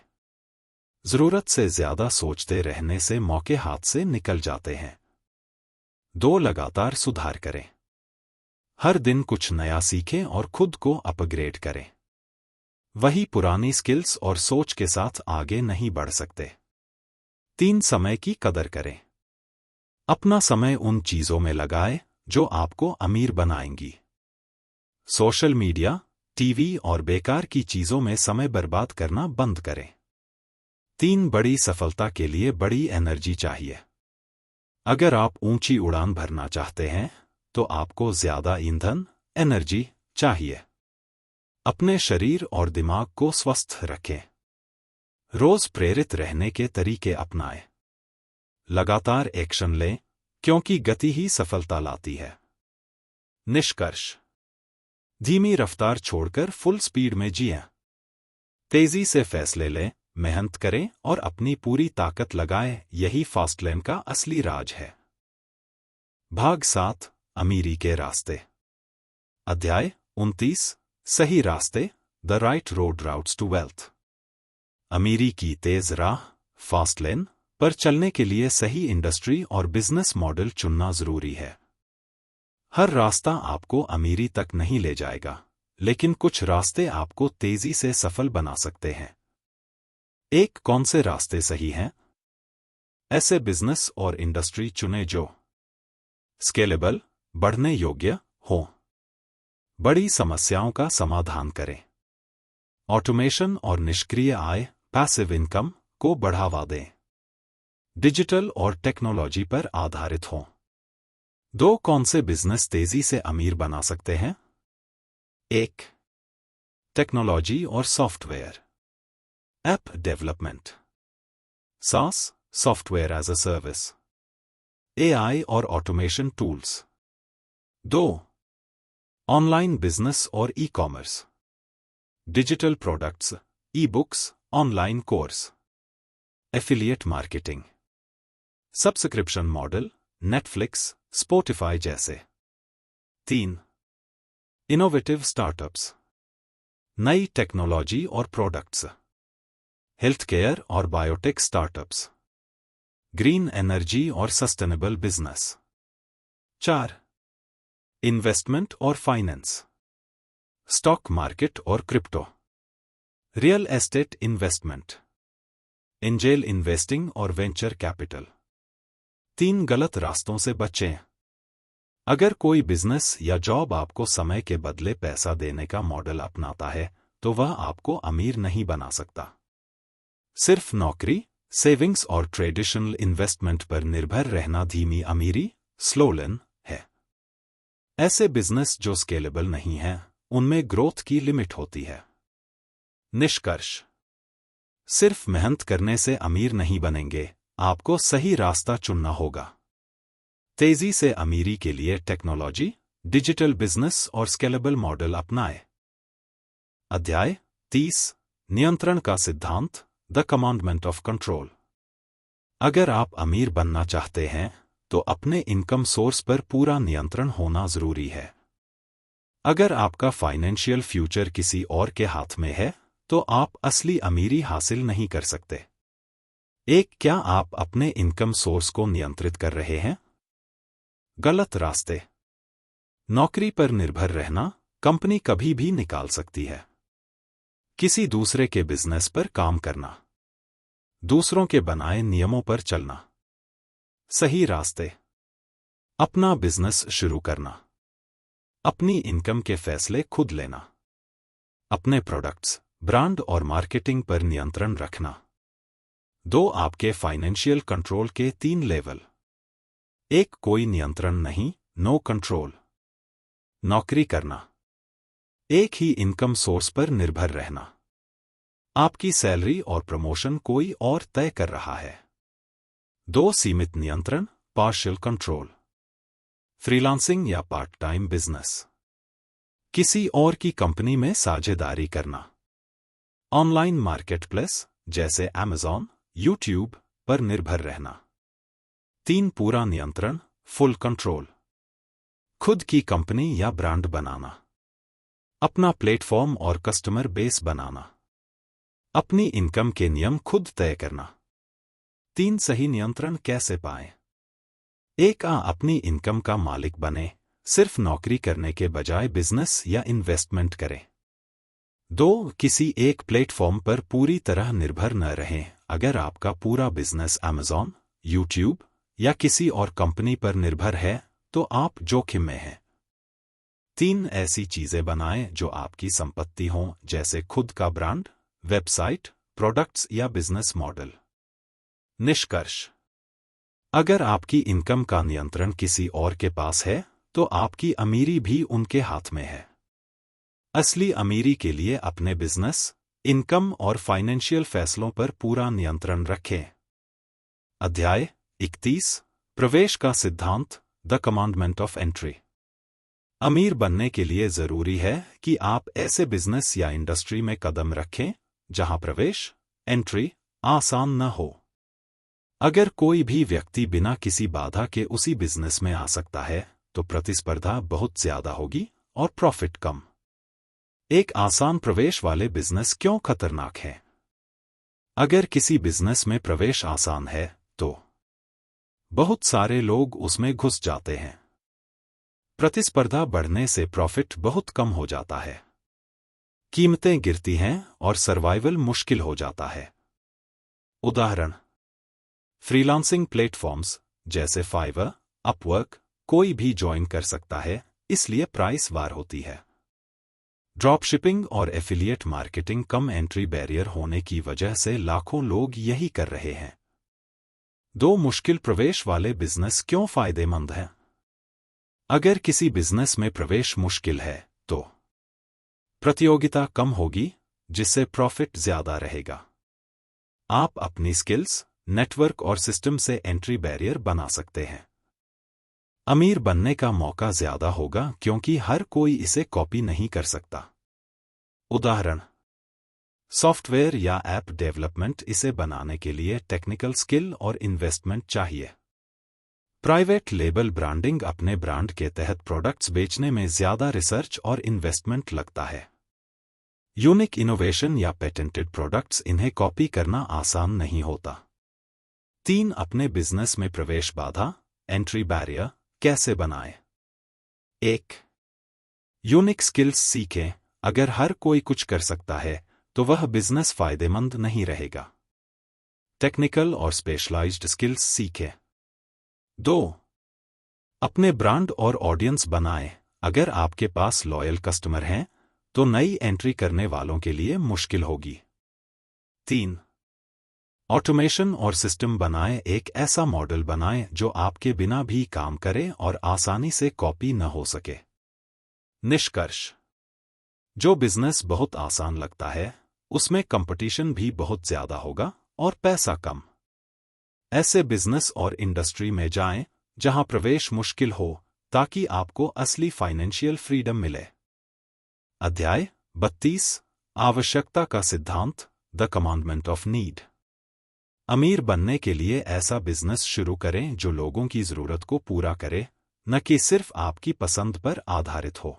जरूरत से ज्यादा सोचते रहने से मौके हाथ से निकल जाते हैं। 2. लगातार सुधार करें। हर दिन कुछ नया सीखें और खुद को अपग्रेड करें। वही पुरानी स्किल्स और सोच के साथ आगे नहीं बढ़ सकते। 3. समय की कदर करें। अपना समय उन चीजों में लगाएं जो आपको अमीर बनाएंगी। सोशल मीडिया, टीवी और बेकार की चीजों में समय बर्बाद करना बंद करें। 3. बड़ी सफलता के लिए बड़ी एनर्जी चाहिए। अगर आप ऊंची उड़ान भरना चाहते हैं तो आपको ज्यादा ईंधन, एनर्जी चाहिए। अपने शरीर और दिमाग को स्वस्थ रखें। रोज प्रेरित रहने के तरीके अपनाएं। लगातार एक्शन लें, क्योंकि गति ही सफलता लाती है। निष्कर्ष: धीमी रफ्तार छोड़कर फुल स्पीड में जिएं। तेजी से फैसले लें, मेहनत करें और अपनी पूरी ताकत लगाएं। यही फास्ट लेन का असली राज है। भाग 7: अमीरी के रास्ते। अध्याय 29: सही रास्ते, the right road routes to wealth. अमीरी की तेज राह, फास्ट लेन पर चलने के लिए सही इंडस्ट्री और बिजनेस मॉडल चुनना जरूरी है। हर रास्ता आपको अमीरी तक नहीं ले जाएगा, लेकिन कुछ रास्ते आपको तेजी से सफल बना सकते हैं। कौन से रास्ते सही हैं? ऐसे बिजनेस और इंडस्ट्री चुनें जो स्केलेबल, बढ़ने योग्य हो, बड़ी समस्याओं का समाधान करें, ऑटोमेशन और निष्क्रिय आय, पैसिव इनकम को बढ़ावा दें, डिजिटल और टेक्नोलॉजी पर आधारित हों। 2. कौन से बिजनेस तेजी से अमीर बना सकते हैं? 1. टेक्नोलॉजी और software. App development, SaaS, software as a service, AI और ऑटोमेशन टूल्स। 2. ऑनलाइन बिजनेस और e-commerce, digital products, e-books, online course, affiliate marketing, subscription model, Netflix, Spotify जैसे। 3. इनोवेटिव स्टार्टअप्स, नई टेक्नोलॉजी और प्रोडक्ट्स, हेल्थ केयर और biotech startups, green energy और sustainable business. 4. Investment और finance, stock market और crypto, real estate investment, angel investing और venture capital. 3. गलत रास्तों से बचें। अगर कोई बिजनेस या जॉब आपको समय के बदले पैसा देने का मॉडल अपनाता है तो वह आपको अमीर नहीं बना सकता। सिर्फ नौकरी, सेविंग्स और ट्रेडिशनल इन्वेस्टमेंट पर निर्भर रहना धीमी अमीरी, स्लो लेन है। ऐसे बिजनेस जो स्केलेबल नहीं हैं, उनमें ग्रोथ की लिमिट होती है। निष्कर्ष: सिर्फ मेहनत करने से अमीर नहीं बनेंगे, आपको सही रास्ता चुनना होगा। तेजी से अमीरी के लिए टेक्नोलॉजी, डिजिटल बिजनेस और स्केलेबल मॉडल अपनाएं। अध्याय 30: नियंत्रण का सिद्धांत, द कमांडमेंट ऑफ कंट्रोल। अगर आप अमीर बनना चाहते हैं तो अपने इनकम सोर्स पर पूरा नियंत्रण होना जरूरी है। अगर आपका फाइनेंशियल फ्यूचर किसी और के हाथ में है तो आप असली अमीरी हासिल नहीं कर सकते। क्या आप अपने इनकम सोर्स को नियंत्रित कर रहे हैं? गलत रास्ते। नौकरी पर निर्भर रहना, कंपनी कभी भी निकाल सकती है। किसी दूसरे के बिजनेस पर काम करना, दूसरों के बनाए नियमों पर चलना। सही रास्ते: अपना बिजनेस शुरू करना, अपनी इनकम के फैसले खुद लेना, अपने प्रोडक्ट्स, ब्रांड और मार्केटिंग पर नियंत्रण रखना। 2. आपके फाइनेंशियल कंट्रोल के 3 लेवल। 1. कोई नियंत्रण नहीं, नो कंट्रोल। नौकरी करना, एक ही इनकम सोर्स पर निर्भर रहना, आपकी सैलरी और प्रमोशन कोई और तय कर रहा है। 2. सीमित नियंत्रण, पार्शियल कंट्रोल। फ्रीलांसिंग या पार्ट टाइम बिजनेस, किसी और की कंपनी में साझेदारी करना, ऑनलाइन मार्केटप्लेस जैसे अमेज़न, यूट्यूब पर निर्भर रहना। 3. पूरा नियंत्रण, फुल कंट्रोल। खुद की कंपनी या ब्रांड बनाना, अपना प्लेटफॉर्म और कस्टमर बेस बनाना। अपनी इनकम के नियम खुद तय करना। 3 सही नियंत्रण कैसे पाएं? 1 अपनी इनकम का मालिक बने, सिर्फ नौकरी करने के बजाय बिजनेस या इन्वेस्टमेंट करें। 2 किसी एक प्लेटफॉर्म पर पूरी तरह निर्भर न रहें। अगर आपका पूरा बिजनेस अमेज़न, यूट्यूब या किसी और कंपनी पर निर्भर है तो आप जोखिम में हैं। 3 ऐसी चीजें बनाएं जो आपकी संपत्ति हों, जैसे खुद का ब्रांड, वेबसाइट, प्रोडक्ट्स या बिजनेस मॉडल। निष्कर्ष: अगर आपकी इनकम का नियंत्रण किसी और के पास है तो आपकी अमीरी भी उनके हाथ में है। असली अमीरी के लिए अपने बिजनेस, इनकम और फाइनेंशियल फैसलों पर पूरा नियंत्रण रखें। अध्याय 31: प्रवेश का सिद्धांत, द कमांडमेंट ऑफ एंट्री। अमीर बनने के लिए जरूरी है कि आप ऐसे बिजनेस या इंडस्ट्री में कदम रखें जहां प्रवेश, एंट्री, आसान न हो। अगर कोई भी व्यक्ति बिना किसी बाधा के उसी बिजनेस में आ सकता है तो प्रतिस्पर्धा बहुत ज्यादा होगी और प्रॉफिट कम। एक आसान प्रवेश वाले बिजनेस क्यों खतरनाक है? अगर किसी बिजनेस में प्रवेश आसान है तो बहुत सारे लोग उसमें घुस जाते हैं। प्रतिस्पर्धा बढ़ने से प्रॉफिट बहुत कम हो जाता है, कीमतें गिरती हैं और सर्वाइवल मुश्किल हो जाता है। उदाहरण: फ्रीलांसिंग प्लेटफॉर्म्स जैसे फाइवर, अपवर्क कोई भी ज्वाइन कर सकता है, इसलिए प्राइस वार होती है। ड्रॉपशिपिंग और एफिलिएट मार्केटिंग कम एंट्री बैरियर होने की वजह से लाखों लोग यही कर रहे हैं। 2 मुश्किल प्रवेश वाले बिजनेस क्यों फायदेमंद हैं? अगर किसी बिजनेस में प्रवेश मुश्किल है तो प्रतियोगिता कम होगी, जिससे प्रॉफिट ज्यादा रहेगा। आप अपनी स्किल्स, नेटवर्क और सिस्टम से एंट्री बैरियर बना सकते हैं। अमीर बनने का मौका ज्यादा होगा क्योंकि हर कोई इसे कॉपी नहीं कर सकता। उदाहरण: सॉफ्टवेयर या ऐप डेवलपमेंट, इसे बनाने के लिए टेक्निकल स्किल और इन्वेस्टमेंट चाहिए। प्राइवेट लेबल ब्रांडिंग, अपने ब्रांड के तहत प्रोडक्ट्स बेचने में ज्यादा रिसर्च और इन्वेस्टमेंट लगता है। यूनिक इनोवेशन या पेटेंटेड प्रोडक्ट्स, इन्हें कॉपी करना आसान नहीं होता। 3 अपने बिजनेस में प्रवेश बाधा, एंट्री बैरियर कैसे बनाएं? 1 यूनिक स्किल्स सीखें। अगर हर कोई कुछ कर सकता है तो वह बिजनेस फायदेमंद नहीं रहेगा। टेक्निकल और स्पेशलाइज्ड स्किल्स सीखें। 2 अपने ब्रांड और ऑडियंस बनाएं। अगर आपके पास लॉयल कस्टमर हैं तो नई एंट्री करने वालों के लिए मुश्किल होगी। 3 ऑटोमेशन और सिस्टम बनाएं। एक ऐसा मॉडल बनाएं जो आपके बिना भी काम करे और आसानी से कॉपी न हो सके। निष्कर्ष: जो बिजनेस बहुत आसान लगता है उसमें कंपटीशन भी बहुत ज्यादा होगा और पैसा कम। ऐसे बिजनेस और इंडस्ट्री में जाएं जहां प्रवेश मुश्किल हो, ताकि आपको असली फाइनेंशियल फ्रीडम मिले। अध्याय 32: आवश्यकता का सिद्धांत, द कमांडमेंट ऑफ नीड। अमीर बनने के लिए ऐसा बिजनेस शुरू करें जो लोगों की जरूरत को पूरा करे, न कि सिर्फ आपकी पसंद पर आधारित हो।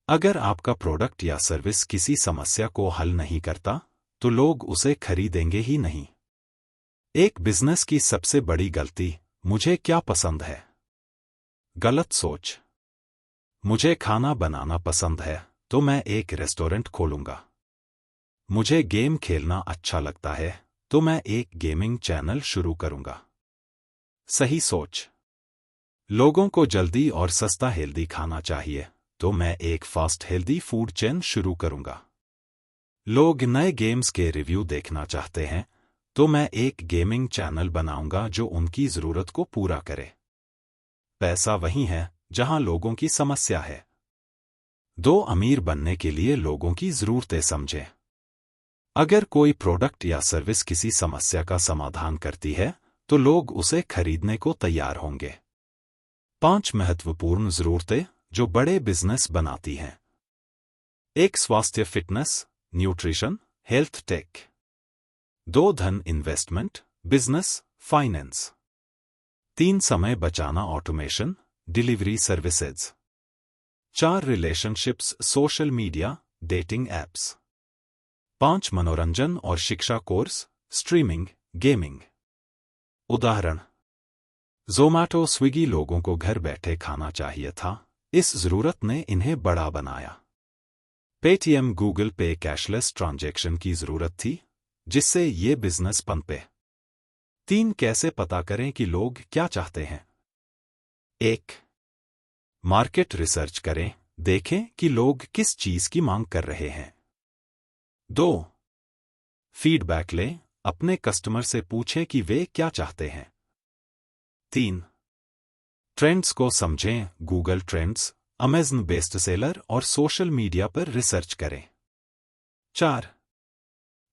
अगर आपका प्रोडक्ट या सर्विस किसी समस्या को हल नहीं करता तो लोग उसे खरीदेंगे ही नहीं। एक बिजनेस की सबसे बड़ी गलती, मुझे क्या पसंद है। गलत सोच। मुझे खाना बनाना पसंद है तो मैं एक रेस्टोरेंट खोलूंगा। मुझे गेम खेलना अच्छा लगता है तो मैं एक गेमिंग चैनल शुरू करूंगा। सही सोच। लोगों को जल्दी और सस्ता हेल्दी खाना चाहिए तो मैं एक फास्ट हेल्दी फूड चेन शुरू करूंगा। लोग नए गेम्स के रिव्यू देखना चाहते हैं तो मैं एक गेमिंग चैनल बनाऊंगा जो उनकी जरूरत को पूरा करे। पैसा वही है जहां लोगों की समस्या है। 2 अमीर बनने के लिए लोगों की जरूरतें समझें। अगर कोई प्रोडक्ट या सर्विस किसी समस्या का समाधान करती है तो लोग उसे खरीदने को तैयार होंगे। 5 महत्वपूर्ण जरूरतें जो बड़े बिजनेस बनाती हैं। 1 स्वास्थ्य, फिटनेस, न्यूट्रिशन, हेल्थ टेक। 2 धन, इन्वेस्टमेंट, बिजनेस, फाइनेंस। 3 समय बचाना, automation, delivery services. 4 relationships, social media, dating apps. 5 मनोरंजन और शिक्षा कोर्स, स्ट्रीमिंग, गेमिंग। उदाहरण: ज़ोमैटो, स्विगी लोगों को घर बैठे खाना चाहिए था, इस जरूरत ने इन्हें बड़ा बनाया। पेटीएम, गूगल पे कैशलेस ट्रांजैक्शन की जरूरत थी, जिससे ये बिजनेस पनपे। 3 कैसे पता करें कि लोग क्या चाहते हैं? 1. मार्केट रिसर्च करें, देखें कि लोग किस चीज की मांग कर रहे हैं। 2. फीडबैक लें, अपने कस्टमर से पूछें कि वे क्या चाहते हैं। 3. ट्रेंड्स को समझें, Google trends, Amazon best seller और सोशल मीडिया पर रिसर्च करें। 4.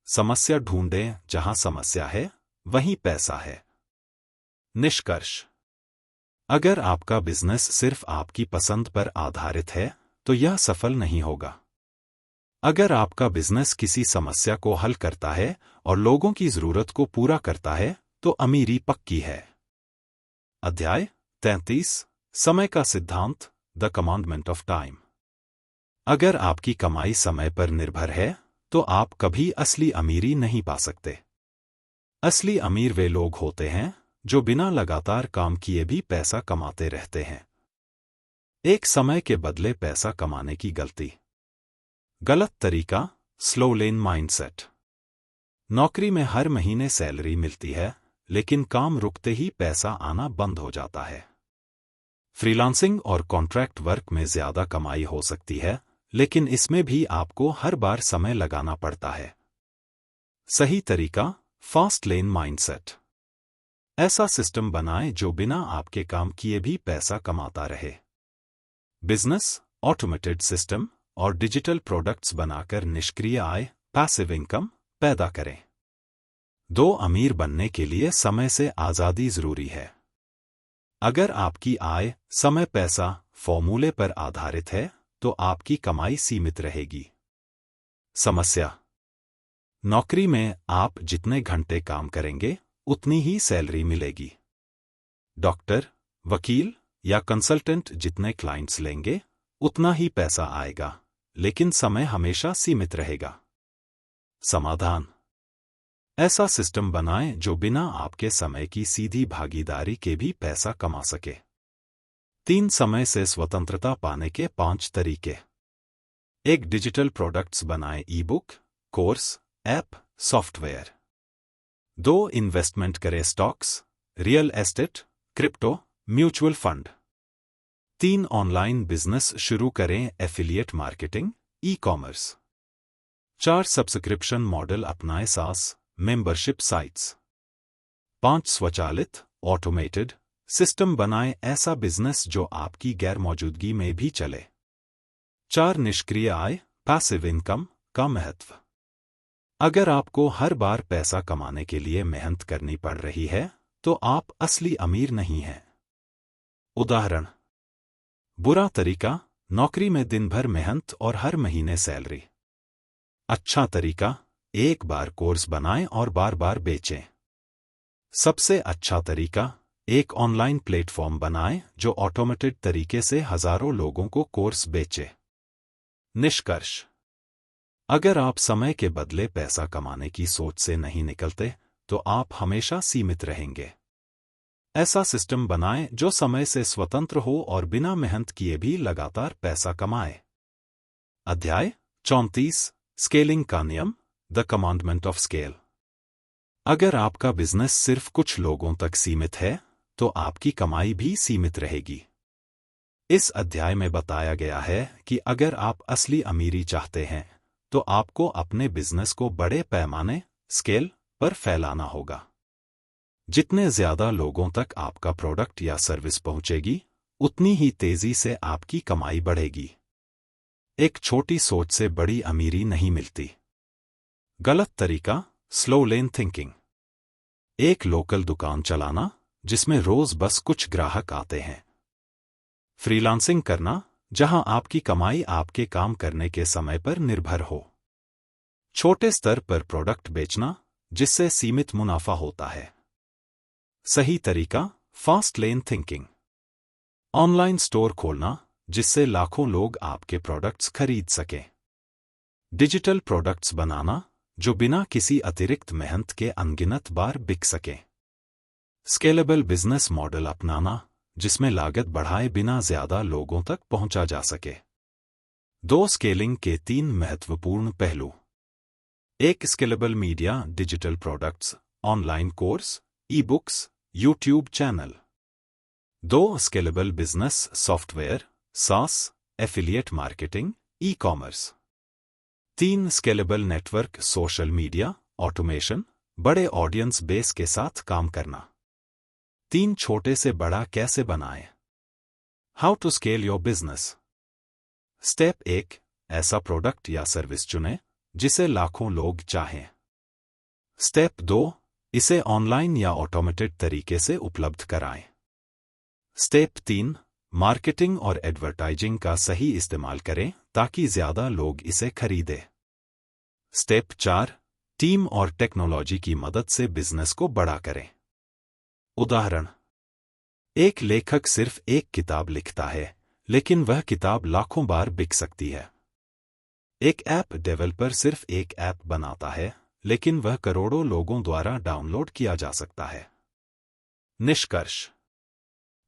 समस्या ढूंढें, जहां समस्या है वहीं पैसा है। निष्कर्ष: अगर आपका बिजनेस सिर्फ आपकी पसंद पर आधारित है तो यह सफल नहीं होगा। अगर आपका बिजनेस किसी समस्या को हल करता है और लोगों की जरूरत को पूरा करता है तो अमीरी पक्की है। अध्याय 33: समय का सिद्धांत, द कमांडमेंट ऑफ टाइम। अगर आपकी कमाई समय पर निर्भर है तो आप कभी असली अमीरी नहीं पा सकते। असली अमीर वे लोग होते हैं जो बिना लगातार काम किए भी पैसा कमाते रहते हैं। एक समय के बदले पैसा कमाने की गलती। गलत तरीका, स्लो लेन माइंडसेट। नौकरी में हर महीने सैलरी मिलती है, लेकिन काम रुकते ही पैसा आना बंद हो जाता है। फ्रीलांसिंग और कॉन्ट्रैक्ट वर्क में ज्यादा कमाई हो सकती है, लेकिन इसमें भी आपको हर बार समय लगाना पड़ता है। सही तरीका, फास्ट लेन माइंडसेट। ऐसा सिस्टम बनाएं जो बिना आपके काम किए भी पैसा कमाता रहे। बिजनेस, ऑटोमेटेड सिस्टम और डिजिटल प्रोडक्ट्स बनाकर निष्क्रिय आय, पैसिव इनकम पैदा करें। 2 अमीर बनने के लिए समय से आजादी जरूरी है। अगर आपकी आय समय पैसा फॉर्मूले पर आधारित है तो आपकी कमाई सीमित रहेगी। समस्या: नौकरी में आप जितने घंटे काम करेंगे उतनी ही सैलरी मिलेगी। डॉक्टर, वकील या कंसल्टेंट जितने क्लाइंट्स लेंगे उतना ही पैसा आएगा, लेकिन समय हमेशा सीमित रहेगा। समाधान: ऐसा सिस्टम बनाएं जो बिना आपके समय की सीधी भागीदारी के भी पैसा कमा सके। 3 समय से स्वतंत्रता पाने के 5 तरीके। 1 डिजिटल प्रोडक्ट्स बनाएं, ebook, course, app, software. 2 investment करें, stocks, real estate, crypto, mutual fund. 3 online business शुरू करें, affiliate marketing, ecommerce. 4 subscription model अपनाएं, सास, मेंबरशिप साइट्स। 5 स्वचालित, ऑटोमेटेड सिस्टम बनाएं, ऐसा बिजनेस जो आपकी गैर मौजूदगी में भी चले। 4 निष्क्रिय आय, पैसिव इनकम का महत्व। अगर आपको हर बार पैसा कमाने के लिए मेहनत करनी पड़ रही है तो आप असली अमीर नहीं हैं। उदाहरण: बुरा तरीका, नौकरी में दिन भर मेहनत और हर महीने सैलरी। अच्छा तरीका, एक बार कोर्स बनाएं और बार बार बेचें। सबसे अच्छा तरीका, एक ऑनलाइन प्लेटफॉर्म बनाएं जो ऑटोमेटेड तरीके से हजारों लोगों को कोर्स बेचे। निष्कर्ष: अगर आप समय के बदले पैसा कमाने की सोच से नहीं निकलते तो आप हमेशा सीमित रहेंगे। ऐसा सिस्टम बनाएं जो समय से स्वतंत्र हो और बिना मेहनत किए भी लगातार पैसा कमाए। अध्याय 34: स्केलिंग का नियम, द कमांडमेंट ऑफ स्केल। अगर आपका बिजनेस सिर्फ कुछ लोगों तक सीमित है तो आपकी कमाई भी सीमित रहेगी। इस अध्याय में बताया गया है कि अगर आप असली अमीरी चाहते हैं तो आपको अपने बिजनेस को बड़े पैमाने, स्केल पर फैलाना होगा। जितने ज्यादा लोगों तक आपका प्रोडक्ट या सर्विस पहुंचेगी, उतनी ही तेजी से आपकी कमाई बढ़ेगी। एक छोटी सोच से बड़ी अमीरी नहीं मिलती। गलत तरीका, स्लो लेन थिंकिंग। एक लोकल दुकान चलाना जिसमें रोज बस कुछ ग्राहक आते हैं। फ्रीलांसिंग करना जहां आपकी कमाई आपके काम करने के समय पर निर्भर हो। छोटे स्तर पर प्रोडक्ट बेचना जिससे सीमित मुनाफा होता है। सही तरीका, fast lane thinking. Online store खोलना जिससे लाखों लोग आपके प्रोडक्ट्स खरीद सकें। डिजिटल प्रोडक्ट्स बनाना जो बिना किसी अतिरिक्त मेहनत के अनगिनत बार बिक सकें। स्केलेबल बिजनेस मॉडल अपनाना जिसमें लागत बढ़ाए बिना ज्यादा लोगों तक पहुंचा जा सके। 2 स्केलिंग के 3 महत्वपूर्ण पहलू। 1 scalable media digital products, online course, ebooks, YouTube channel. 2 scalable business software, SaaS, affiliate marketing, ecommerce. 3 scalable network social media, automation, बड़े ऑडियंस बेस के साथ काम करना। 3 छोटे से बड़ा कैसे बनाएं। How to scale your business. Step 1, ऐसा प्रोडक्ट या सर्विस चुनें जिसे लाखों लोग चाहें। स्टेप 2, इसे ऑनलाइन या ऑटोमेटेड तरीके से उपलब्ध कराएं। स्टेप 3, मार्केटिंग और एडवर्टाइजिंग का सही इस्तेमाल करें ताकि ज्यादा लोग इसे खरीदें। स्टेप 4, टीम और टेक्नोलॉजी की मदद से बिजनेस को बड़ा करें। उदाहरण, एक लेखक सिर्फ एक किताब लिखता है, लेकिन वह किताब लाखों बार बिक सकती है। एक ऐप डेवलपर सिर्फ एक ऐप बनाता है, लेकिन वह करोड़ों लोगों द्वारा डाउनलोड किया जा सकता है। निष्कर्ष,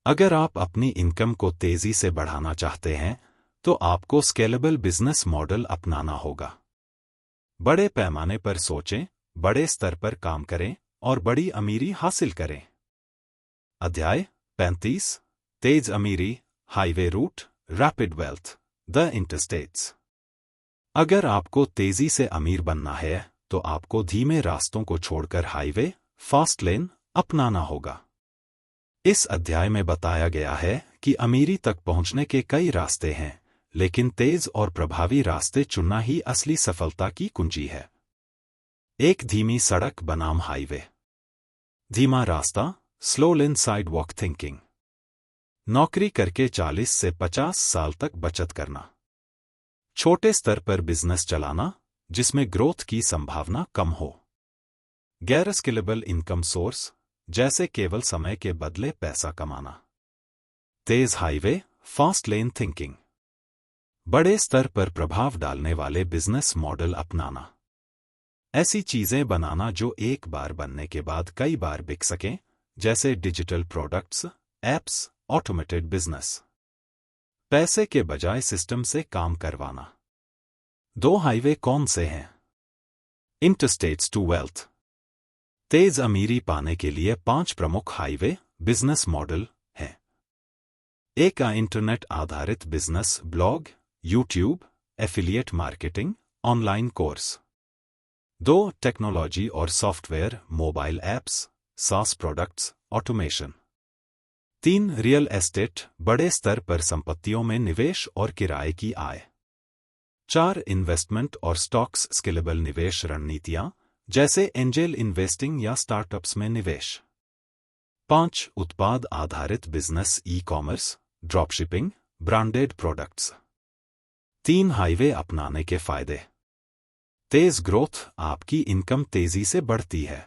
अगर आप अपनी इनकम को तेजी से बढ़ाना चाहते हैं, तो आपको स्केलेबल बिजनेस मॉडल अपनाना होगा। बड़े पैमाने पर सोचें, बड़े स्तर पर काम करें और बड़ी अमीरी हासिल करें। अध्याय 35, तेज अमीरी, highway route, rapid wealth, the interstates. अगर आपको तेजी से अमीर बनना है, तो आपको धीमे रास्तों को छोड़कर हाईवे, फास्ट लेन अपनाना होगा। इस अध्याय में बताया गया है कि अमीरी तक पहुंचने के कई रास्ते हैं, लेकिन तेज और प्रभावी रास्ते चुनना ही असली सफलता की कुंजी है। एक धीमी सड़क बनाम हाईवे। धीमा रास्ता, स्लो लेन साइडवॉक थिंकिंग। नौकरी करके 40 से 50 साल तक बचत करना। छोटे स्तर पर बिजनेस चलाना जिसमें ग्रोथ की संभावना कम हो। गैर स्केलेबल इनकम सोर्स, जैसे केवल समय के बदले पैसा कमाना। तेज हाईवे, फास्ट लेन थिंकिंग। बड़े स्तर पर प्रभाव डालने वाले बिजनेस मॉडल अपनाना। ऐसी चीजें बनाना जो एक बार बनने के बाद कई बार बिक सकें, जैसे digital products, apps, automated business. पैसे के बजाय सिस्टम से काम करवाना। 2 हाईवे कौन से हैं? इंटरस्टेट्स टू वेल्थ। तेज अमीरी पाने के लिए 5 प्रमुख हाईवे बिजनेस मॉडल हैं। 1 इंटरनेट आधारित business, blog, YouTube, affiliate marketing, online course. 2 technology और सॉफ्टवेयर, मोबाइल एप्स, सास प्रोडक्ट्स, ऑटोमेशन। 3 रियल एस्टेट, बड़े स्तर पर संपत्तियों में निवेश और किराए की आय। 4 इन्वेस्टमेंट और स्टॉक्स, स्केलेबल निवेश रणनीतियां, जैसे एंजेल इन्वेस्टिंग या स्टार्टअप्स में निवेश। 5 उत्पाद आधारित business, e commerce, dropshipping, branded products. 3 highway अपनाने के फायदे। तेज ग्रोथ, आपकी इनकम तेजी से बढ़ती है।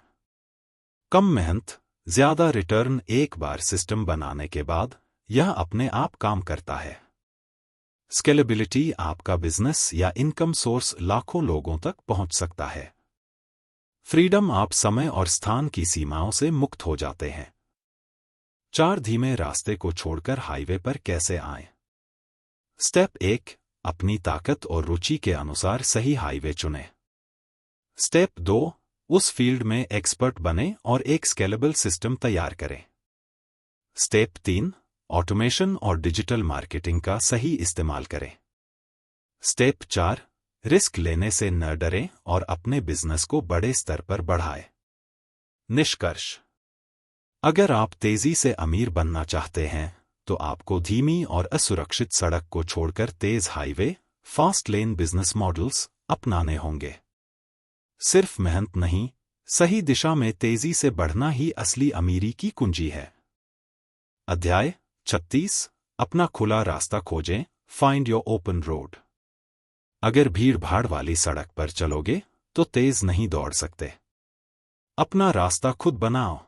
कम मेहनत, ज्यादा रिटर्न। एक बार सिस्टम बनाने के बाद यह अपने आप काम करता है। स्केलेबिलिटी, आपका बिजनेस या इनकम सोर्स लाखों लोगों तक पहुंच सकता है। फ्रीडम, आप समय और स्थान की सीमाओं से मुक्त हो जाते हैं। 4 धीमे रास्ते को छोड़कर हाईवे पर कैसे आएं। स्टेप 1, अपनी ताकत और रुचि के अनुसार सही हाईवे चुनें। स्टेप 2, उस फील्ड में एक्सपर्ट बने और एक स्केलेबल सिस्टम तैयार करें। स्टेप 3, ऑटोमेशन और डिजिटल मार्केटिंग का सही इस्तेमाल करें। स्टेप 4, रिस्क लेने से न डरें और अपने बिजनेस को बड़े स्तर पर बढ़ाएं। निष्कर्ष, अगर आप तेजी से अमीर बनना चाहते हैं, तो आपको धीमी और असुरक्षित सड़क को छोड़कर तेज highway, fast lane business models अपनाने होंगे। सिर्फ मेहनत नहीं, सही दिशा में तेजी से बढ़ना ही असली अमीरी की कुंजी है। अध्याय 36, अपना खुला रास्ता खोजें, फाइंड योर ओपन रोड। अगर भीड़ भाड़ वाली सड़क पर चलोगे, तो तेज नहीं दौड़ सकते। अपना रास्ता खुद बनाओ।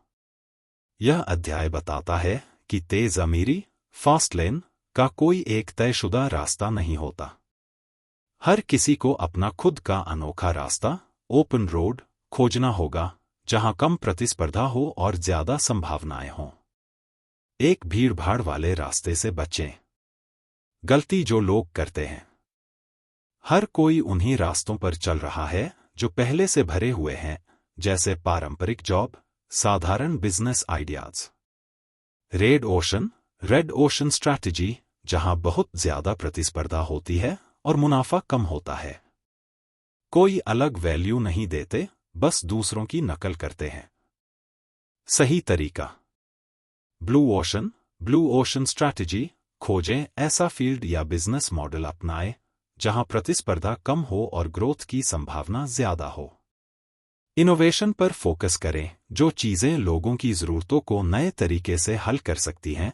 यह अध्याय बताता है कि तेज अमीरी, फास्ट लेन, का कोई एक तयशुदा रास्ता नहीं होता। हर किसी को अपना खुद का अनोखा रास्ता, ओपन रोड, खोजना होगा, जहां कम प्रतिस्पर्धा हो और ज्यादा संभावनाएं हों। एक भीड़-भाड़ वाले रास्ते से बचें। गलती जो लोग करते हैं। हर कोई उन्हीं रास्तों पर चल रहा है जो पहले से भरे हुए हैं, जैसे पारंपरिक जॉब, साधारण business ideas. Red ocean strategy, जहां बहुत ज्यादा प्रतिस्पर्धा होती है और मुनाफा कम होता है। कोई अलग वैल्यू नहीं देते, बस दूसरों की नकल करते हैं। सही तरीका। ब्लू ओशन स्ट्रैटेजी, खोजें ऐसा फील्ड या बिजनेस मॉडल अपनाएं जहां प्रतिस्पर्धा कम हो और ग्रोथ की संभावना ज्यादा हो। इनोवेशन पर फोकस करें, जो चीजें लोगों की जरूरतों को नए तरीके से हल कर सकती हैं,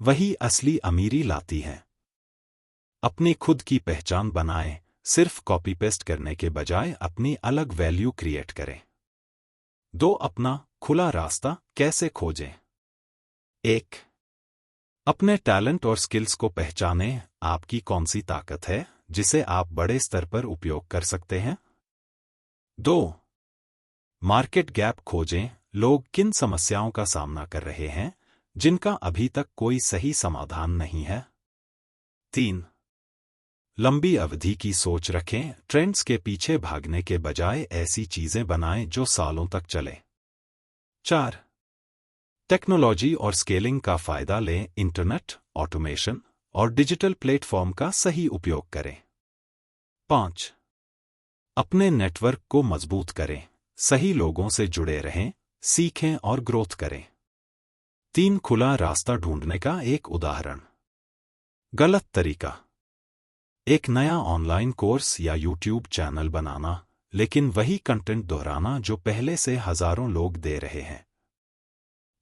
वही असली अमीरी लाती हैं। अपनी खुद की पहचान बनाएं, सिर्फ कॉपी पेस्ट करने के बजाय अपनी अलग वैल्यू क्रिएट करें। 2. अपना खुला रास्ता कैसे खोजें? 1. अपने टैलेंट और स्किल्स को पहचानें। आपकी कौन सी ताकत है जिसे आप बड़े स्तर पर उपयोग कर सकते हैं? 2. मार्केट गैप खोजें। लोग किन समस्याओं का सामना कर रहे हैं जिनका अभी तक कोई सही समाधान नहीं है? 3. लंबी अवधि की सोच रखें। ट्रेंड्स के पीछे भागने के बजाय ऐसी चीजें बनाएं जो सालों तक चले। 4. टेक्नोलॉजी और स्केलिंग का फायदा लें। इंटरनेट, ऑटोमेशन और डिजिटल प्लेटफॉर्म का सही उपयोग करें। 5. अपने नेटवर्क को मजबूत करें। सही लोगों से जुड़े रहें, सीखें और ग्रोथ करें। 3. खुला रास्ता ढूंढने का एक उदाहरण। गलत तरीका। एक नया ऑनलाइन कोर्स या यूट्यूब चैनल बनाना, लेकिन वही कंटेंट दोहराना जो पहले से हजारों लोग दे रहे हैं।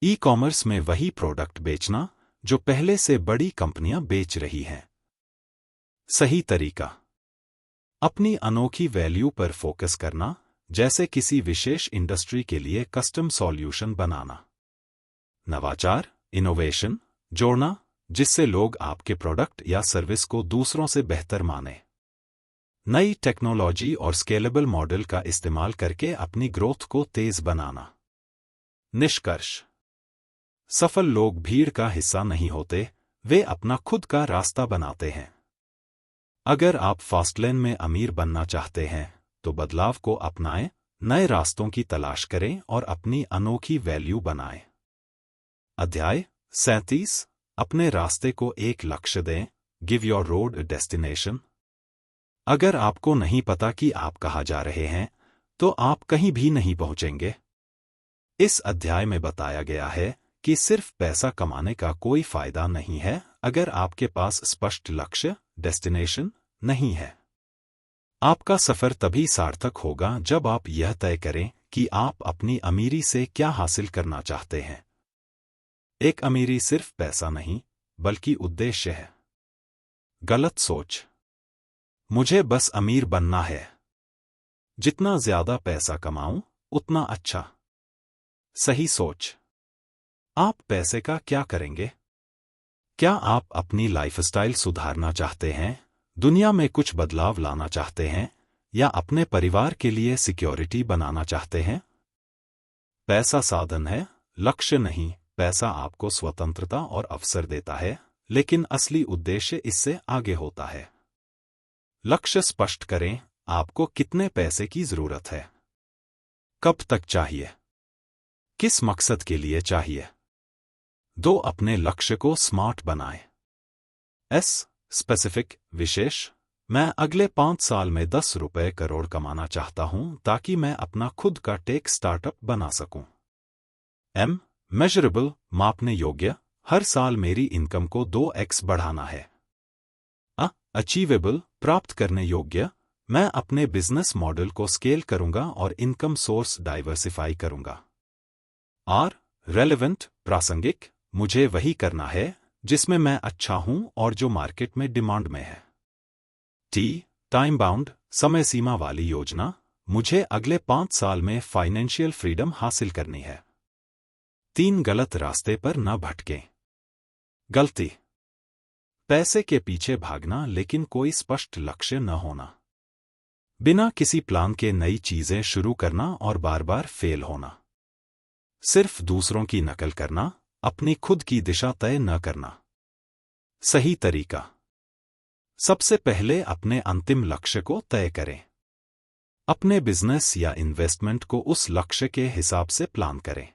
ई-कॉमर्स में वही प्रोडक्ट बेचना जो पहले से बड़ी कंपनियां बेच रही हैं। सही तरीका। अपनी अनोखी वैल्यू पर फोकस करना, जैसे किसी विशेष इंडस्ट्री के लिए कस्टम सॉल्यूशन बनाना। नवाचार, इनोवेशन, जोड़ना, जिससे लोग आपके प्रोडक्ट या सर्विस को दूसरों से बेहतर माने। नई टेक्नोलॉजी और स्केलेबल मॉडल का इस्तेमाल करके अपनी ग्रोथ को तेज बनाना। निष्कर्ष। सफल लोग भीड़ का हिस्सा नहीं होते, वे अपना खुद का रास्ता बनाते हैं। अगर आप फास्टलेन में अमीर बनना चाहते हैं, तो बदलाव को अपनाएं, नए रास्तों की तलाश करें और अपनी अनोखी वैल्यू बनाएं। अध्याय 37। अपने रास्ते को एक लक्ष्य दें। Give your road a destination. अगर आपको नहीं पता कि आप कहाँ जा रहे हैं, तो आप कहीं भी नहीं पहुंचेंगे। इस अध्याय में बताया गया है कि सिर्फ पैसा कमाने का कोई फायदा नहीं है अगर आपके पास स्पष्ट लक्ष्य, डेस्टिनेशन नहीं है। आपका सफर तभी सार्थक होगा जब आप यह तय करें कि आप अपनी अमीरी से क्या हासिल करना चाहते हैं। एक अमीरी सिर्फ पैसा नहीं, बल्कि उद्देश्य है। गलत सोच। मुझे बस अमीर बनना है। जितना ज्यादा पैसा कमाऊं, उतना अच्छा। सही सोच। आप पैसे का क्या करेंगे? क्या आप अपनी लाइफस्टाइल सुधारना चाहते हैं, दुनिया में कुछ बदलाव लाना चाहते हैं, या अपने परिवार के लिए सिक्योरिटी बनाना चाहते हैं? पैसा साधन है, लक्ष्य नहीं। पैसा आपको स्वतंत्रता और अवसर देता है, लेकिन असली उद्देश्य इससे आगे होता है। लक्ष्य स्पष्ट करें। आपको कितने पैसे की जरूरत है? कब तक चाहिए? किस मकसद के लिए चाहिए? 2. अपने लक्ष्य को स्मार्ट बनाएं। स्पेसिफिक, विशेष। मैं अगले 5 साल में 10 रुपए करोड़ कमाना चाहता हूं ताकि मैं अपना खुद का टेक स्टार्टअप बना सकूं। मेजरेबल, मापने योग्य। हर साल मेरी इनकम को 2x बढ़ाना है। अचीवेबल, प्राप्त करने योग्य। मैं अपने बिजनेस मॉडल को स्केल करूंगा और इनकम सोर्स डाइवर्सिफाई करूंगा। रेलेवेंट, प्रासंगिक। मुझे वही करना है जिसमें मैं अच्छा हूं और जो मार्केट में डिमांड में है। टाइम बाउंड, समय सीमा वाली योजना। मुझे अगले 5 साल में फाइनेंशियल फ्रीडम हासिल करनी है। 3. गलत रास्ते पर न भटकें। गलती। पैसे के पीछे भागना लेकिन कोई स्पष्ट लक्ष्य न होना। बिना किसी प्लान के नई चीजें शुरू करना और बार बार फेल होना। सिर्फ दूसरों की नकल करना, अपनी खुद की दिशा तय न करना। सही तरीका। सबसे पहले अपने अंतिम लक्ष्य को तय करें। अपने बिजनेस या इन्वेस्टमेंट को उस लक्ष्य के हिसाब से प्लान करें।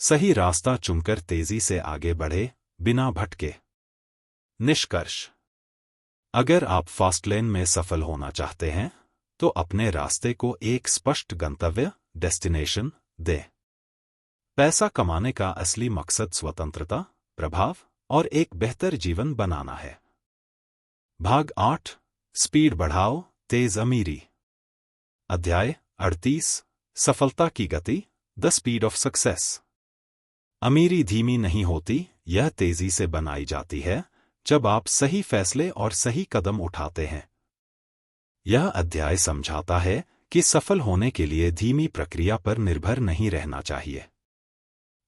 सही रास्ता चुनकर तेजी से आगे बढ़े, बिना भटके। निष्कर्ष। अगर आप फास्ट लेन में सफल होना चाहते हैं, तो अपने रास्ते को एक स्पष्ट गंतव्य, डेस्टिनेशन दें। पैसा कमाने का असली मकसद स्वतंत्रता, प्रभाव और एक बेहतर जीवन बनाना है। भाग 8। स्पीड बढ़ाओ, तेज अमीरी। अध्याय 38। सफलता की गति, द स्पीड ऑफ सक्सेस। अमीरी धीमी नहीं होती, यह तेजी से बनाई जाती है जब आप सही फैसले और सही कदम उठाते हैं। यह अध्याय समझाता है कि सफल होने के लिए धीमी प्रक्रिया पर निर्भर नहीं रहना चाहिए।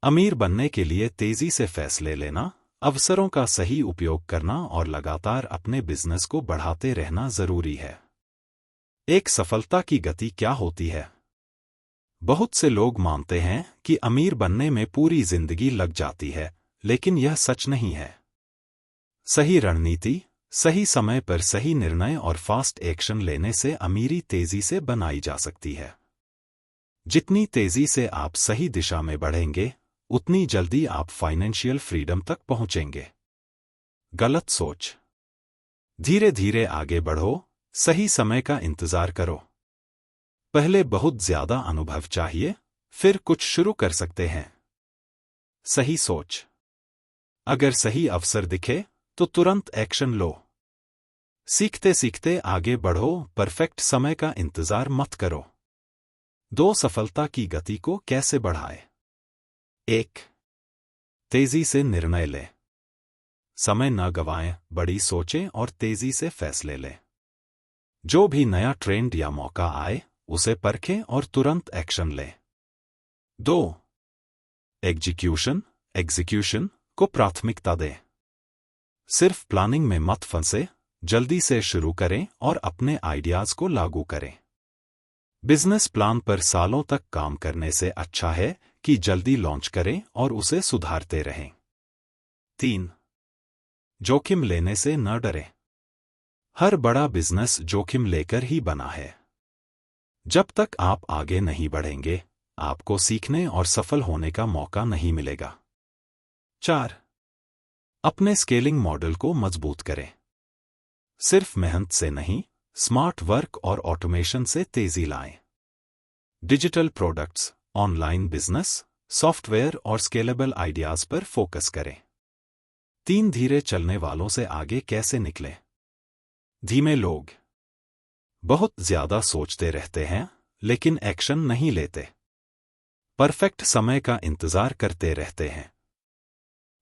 अमीर बनने के लिए तेजी से फैसले लेना, अवसरों का सही उपयोग करना और लगातार अपने बिजनेस को बढ़ाते रहना जरूरी है। एक सफलता की गति क्या होती है? बहुत से लोग मानते हैं कि अमीर बनने में पूरी जिंदगी लग जाती है, लेकिन यह सच नहीं है। सही रणनीति, सही समय पर सही निर्णय और फास्ट एक्शन लेने से अमीरी तेजी से बनाई जा सकती है। जितनी तेजी से आप सही दिशा में बढ़ेंगे, उतनी जल्दी आप फाइनेंशियल फ्रीडम तक पहुंचेंगे। गलत सोच। धीरे धीरे आगे बढ़ो, सही समय का इंतजार करो। पहले बहुत ज्यादा अनुभव चाहिए, फिर कुछ शुरू कर सकते हैं। सही सोच। अगर सही अवसर दिखे तो तुरंत एक्शन लो। सीखते सीखते आगे बढ़ो, परफेक्ट समय का इंतजार मत करो। 2 सफलता की गति को कैसे बढ़ाएं? 1। तेजी से निर्णय लें। समय न गवाएं, बड़ी सोचें और तेजी से फैसले लें। जो भी नया ट्रेंड या मौका आए, उसे परखें और तुरंत एक्शन लें। 2। एग्जीक्यूशन को प्राथमिकता दें। सिर्फ प्लानिंग में मत फंसे, जल्दी से शुरू करें और अपने आइडियाज को लागू करें। बिजनेस प्लान पर सालों तक काम करने से अच्छा है कि जल्दी लॉन्च करें और उसे सुधारते रहें। 3। जोखिम लेने से न डरें। हर बड़ा बिजनेस जोखिम लेकर ही बना है। जब तक आप आगे नहीं बढ़ेंगे, आपको सीखने और सफल होने का मौका नहीं मिलेगा। 4। अपने स्केलिंग मॉडल को मजबूत करें। सिर्फ मेहनत से नहीं, स्मार्ट वर्क और ऑटोमेशन से तेजी लाएं। Digital products, online business, software और स्केलेबल आइडियाज पर फोकस करें। 3 धीरे चलने वालों से आगे कैसे निकलें? धीमे लोग बहुत ज्यादा सोचते रहते हैं, लेकिन एक्शन नहीं लेते। परफेक्ट समय का इंतजार करते रहते हैं।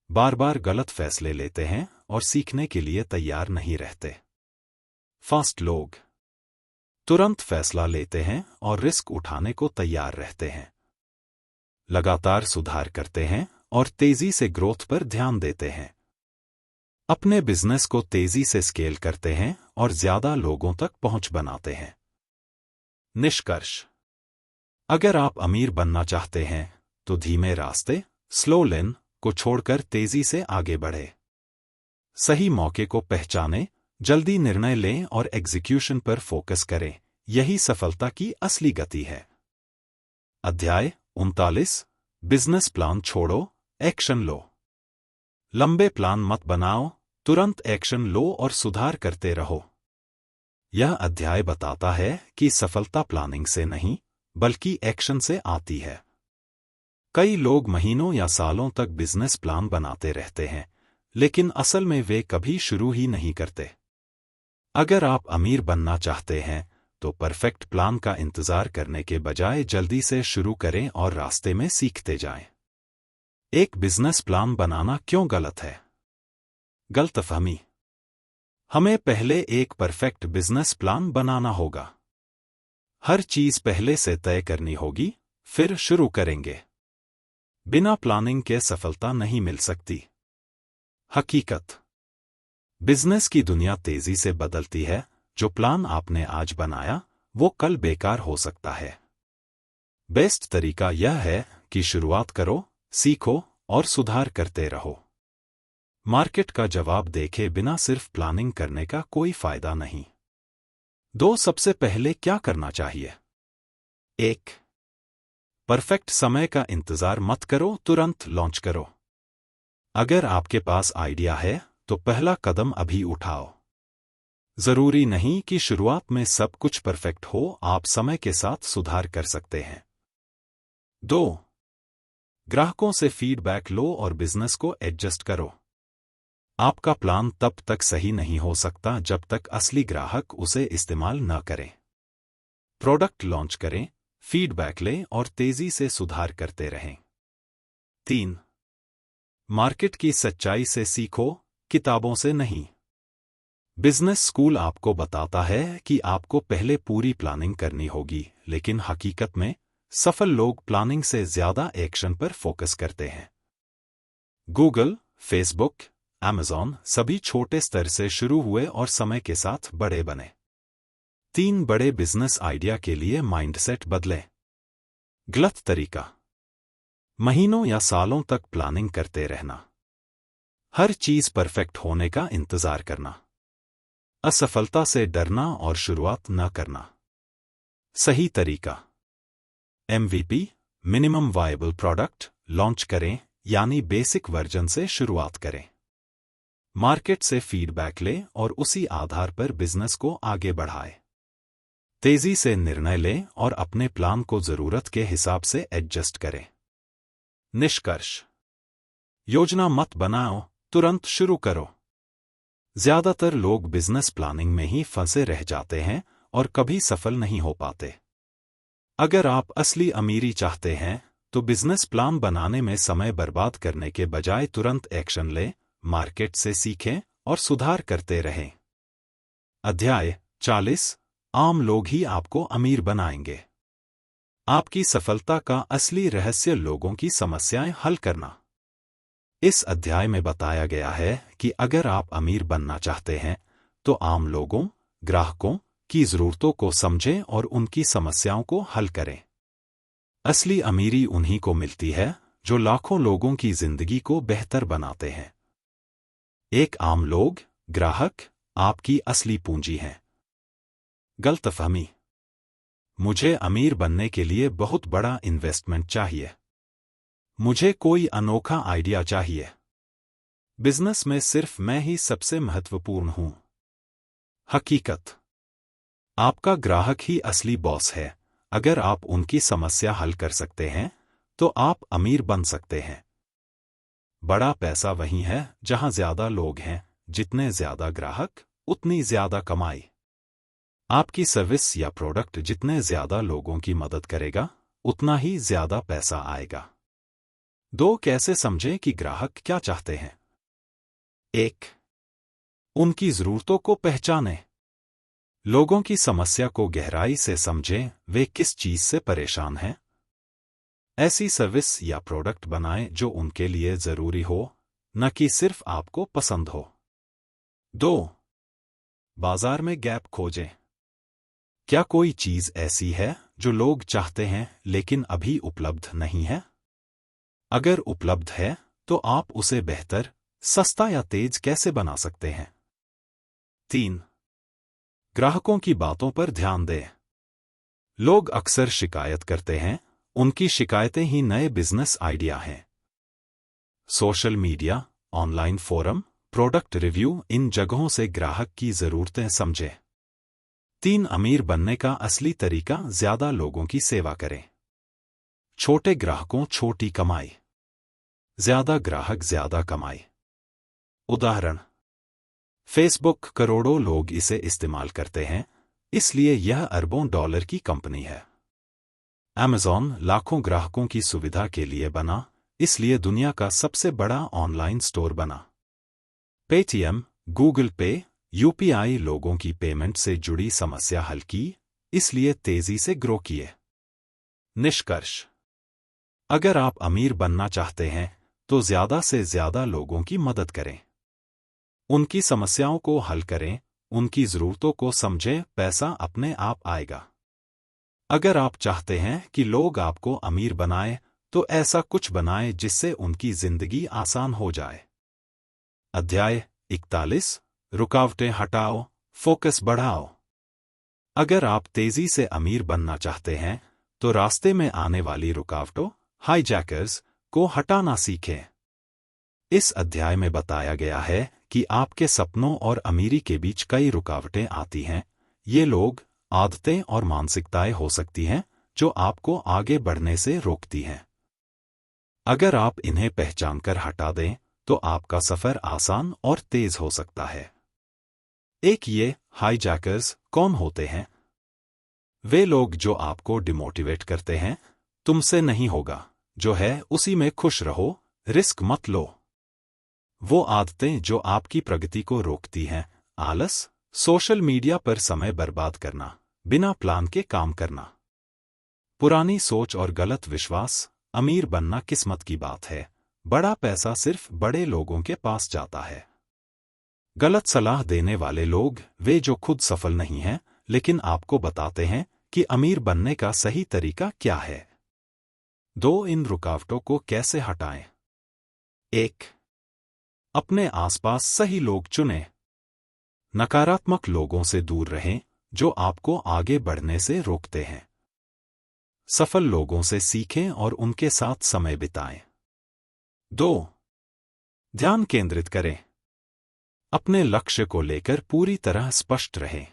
बार बार गलत फैसले लेते हैं और सीखने के लिए तैयार नहीं रहते। फास्ट लोग तुरंत फैसला लेते हैं और रिस्क उठाने को तैयार रहते हैं। लगातार सुधार करते हैं और तेजी से ग्रोथ पर ध्यान देते हैं। अपने बिजनेस को तेजी से स्केल करते हैं और ज्यादा लोगों तक पहुंच बनाते हैं। निष्कर्ष। अगर आप अमीर बनना चाहते हैं, तो धीमे रास्ते, स्लो लेन को छोड़कर तेजी से आगे बढ़े। सही मौके को पहचानें, जल्दी निर्णय लें और एग्जीक्यूशन पर फोकस करें। यही सफलता की असली गति है। अध्याय 39। बिजनेस प्लान छोड़ो, एक्शन लो। लंबे प्लान मत बनाओ, तुरंत एक्शन लो और सुधार करते रहो। यह अध्याय बताता है कि सफलता प्लानिंग से नहीं, बल्कि एक्शन से आती है। कई लोग महीनों या सालों तक बिजनेस प्लान बनाते रहते हैं, लेकिन असल में वे कभी शुरू ही नहीं करते। अगर आप अमीर बनना चाहते हैं, तो परफेक्ट प्लान का इंतजार करने के बजाय जल्दी से शुरू करें और रास्ते में सीखते जाएं। एक बिजनेस प्लान बनाना क्यों गलत है? गलतफहमी। हमें पहले एक परफेक्ट बिजनेस प्लान बनाना होगा। हर चीज पहले से तय करनी होगी, फिर शुरू करेंगे। बिना प्लानिंग के सफलता नहीं मिल सकती। हकीकत। बिजनेस की दुनिया तेजी से बदलती है। जो प्लान आपने आज बनाया वो कल बेकार हो सकता है। बेस्ट तरीका यह है कि शुरुआत करो, सीखो और सुधार करते रहो। मार्केट का जवाब देखे बिना सिर्फ प्लानिंग करने का कोई फायदा नहीं। 2 सबसे पहले क्या करना चाहिए? 1 परफेक्ट समय का इंतजार मत करो, तुरंत लॉन्च करो। अगर आपके पास आइडिया है तो पहला कदम अभी उठाओ। जरूरी नहीं कि शुरुआत में सब कुछ परफेक्ट हो, आप समय के साथ सुधार कर सकते हैं। 2 ग्राहकों से फीडबैक लो और बिजनेस को एडजस्ट करो। आपका प्लान तब तक सही नहीं हो सकता जब तक असली ग्राहक उसे इस्तेमाल न करें। प्रोडक्ट लॉन्च करें, फीडबैक लें और तेजी से सुधार करते रहें। 3 मार्केट की सच्चाई से सीखो, किताबों से नहीं। बिजनेस स्कूल आपको बताता है कि आपको पहले पूरी प्लानिंग करनी होगी, लेकिन हकीकत में सफल लोग प्लानिंग से ज्यादा एक्शन पर फोकस करते हैं। गूगल, फेसबुक, अमेज़न सभी छोटे स्तर से शुरू हुए और समय के साथ बड़े बने। 3 बड़े बिजनेस आइडिया के लिए माइंडसेट बदलें। गलत तरीका, महीनों या सालों तक प्लानिंग करते रहना। हर चीज परफेक्ट होने का इंतजार करना। असफलता से डरना और शुरुआत न करना। सही तरीका, MVP minimum viable product launch करें, यानी बेसिक वर्जन से शुरुआत करें। मार्केट से फीडबैक लें और उसी आधार पर बिजनेस को आगे बढ़ाएं। तेजी से निर्णय लें और अपने प्लान को जरूरत के हिसाब से एडजस्ट करें। निष्कर्ष, योजना मत बनाओ, तुरंत शुरू करो। ज्यादातर लोग बिजनेस प्लानिंग में ही फंसे रह जाते हैं और कभी सफल नहीं हो पाते। अगर आप असली अमीरी चाहते हैं तो बिजनेस प्लान बनाने में समय बर्बाद करने के बजाय तुरंत एक्शन लें, मार्केट से सीखें और सुधार करते रहें। अध्याय 40 आम लोग ही आपको अमीर बनाएंगे। आपकी सफलता का असली रहस्य लोगों की समस्याएं हल करना। इस अध्याय में बताया गया है कि अगर आप अमीर बनना चाहते हैं तो आम लोगों, ग्राहकों की जरूरतों को समझें और उनकी समस्याओं को हल करें। असली अमीरी उन्हीं को मिलती है जो लाखों लोगों की जिंदगी को बेहतर बनाते हैं। एक आम लोग, ग्राहक आपकी असली पूंजी हैं। गलतफहमी, मुझे अमीर बनने के लिए बहुत बड़ा इन्वेस्टमेंट चाहिए। मुझे कोई अनोखा आइडिया चाहिए। बिजनेस में सिर्फ मैं ही सबसे महत्वपूर्ण हूं। हकीकत, आपका ग्राहक ही असली बॉस है। अगर आप उनकी समस्या हल कर सकते हैं तो आप अमीर बन सकते हैं। बड़ा पैसा वहीं है जहां ज्यादा लोग हैं, जितने ज्यादा ग्राहक उतनी ज्यादा कमाई। आपकी सर्विस या प्रोडक्ट जितने ज्यादा लोगों की मदद करेगा उतना ही ज्यादा पैसा आएगा। 2 कैसे समझें कि ग्राहक क्या चाहते हैं? 1 उनकी जरूरतों को पहचानें। लोगों की समस्या को गहराई से समझें, वे किस चीज से परेशान हैं। ऐसी सर्विस या प्रोडक्ट बनाएं जो उनके लिए जरूरी हो, न कि सिर्फ आपको पसंद हो। 2 बाजार में गैप खोजें। क्या कोई चीज ऐसी है जो लोग चाहते हैं लेकिन अभी उपलब्ध नहीं है? अगर उपलब्ध है तो आप उसे बेहतर, सस्ता या तेज कैसे बना सकते हैं? 3 ग्राहकों की बातों पर ध्यान दें। लोग अक्सर शिकायत करते हैं, उनकी शिकायतें ही नए बिजनेस आइडिया हैं। Social media, online forum, product review, इन जगहों से ग्राहक की जरूरतें समझें। 3 अमीर बनने का असली तरीका, ज्यादा लोगों की सेवा करें। छोटे ग्राहकों छोटी कमाई, ज्यादा ग्राहक ज्यादा कमाई। उदाहरण, फेसबुक करोड़ों लोग इसे इस्तेमाल करते हैं, इसलिए यह अरबों डॉलर की कंपनी है। अमेज़न लाखों ग्राहकों की सुविधा के लिए बना, इसलिए दुनिया का सबसे बड़ा ऑनलाइन स्टोर बना। पेटीएम, गूगल पे, UPI लोगों की पेमेंट से जुड़ी समस्या हल की, इसलिए तेजी से ग्रो किए। निष्कर्ष, अगर आप अमीर बनना चाहते हैं तो ज्यादा से ज्यादा लोगों की मदद करें। उनकी समस्याओं को हल करें, उनकी ज़रूरतों को समझें, पैसा अपने आप आएगा। अगर आप चाहते हैं कि लोग आपको अमीर बनाएं, तो ऐसा कुछ बनाएं जिससे उनकी जिंदगी आसान हो जाए। अध्याय 41 रुकावटें हटाओ, फोकस बढ़ाओ। अगर आप तेजी से अमीर बनना चाहते हैं, तो रास्ते में आने वाली रुकावटों, हाईजैकर्स, को हटाना सीखें। इस अध्याय में बताया गया है कि आपके सपनों और अमीरी के बीच कई रुकावटें आती हैं। ये लोग, आदतें और मानसिकताएं हो सकती हैं जो आपको आगे बढ़ने से रोकती हैं। अगर आप इन्हें पहचानकर हटा दें, तो आपका सफर आसान और तेज हो सकता है। एक ये हाईजैकर्स कौन होते हैं? वे लोग जो आपको डिमोटिवेट करते हैं, तुमसे नहीं होगा, जो है उसी में खुश रहो, रिस्क मत लो। वो आदतें जो आपकी प्रगति को रोकती हैं, आलस, सोशल मीडिया पर समय बर्बाद करना, बिना प्लान के काम करना, पुरानी सोच और गलत विश्वास। अमीर बनना किस्मत की बात है, बड़ा पैसा सिर्फ बड़े लोगों के पास जाता है। गलत सलाह देने वाले लोग, वे जो खुद सफल नहीं हैं, लेकिन आपको बताते हैं कि अमीर बनने का सही तरीका क्या है। इन रुकावटों को कैसे हटाएं? 1. अपने आसपास सही लोग चुनें। नकारात्मक लोगों से दूर रहें, जो आपको आगे बढ़ने से रोकते हैं। सफल लोगों से सीखें और उनके साथ समय बिताएं। 2. ध्यान केंद्रित करें। अपने लक्ष्य को लेकर पूरी तरह स्पष्ट रहें।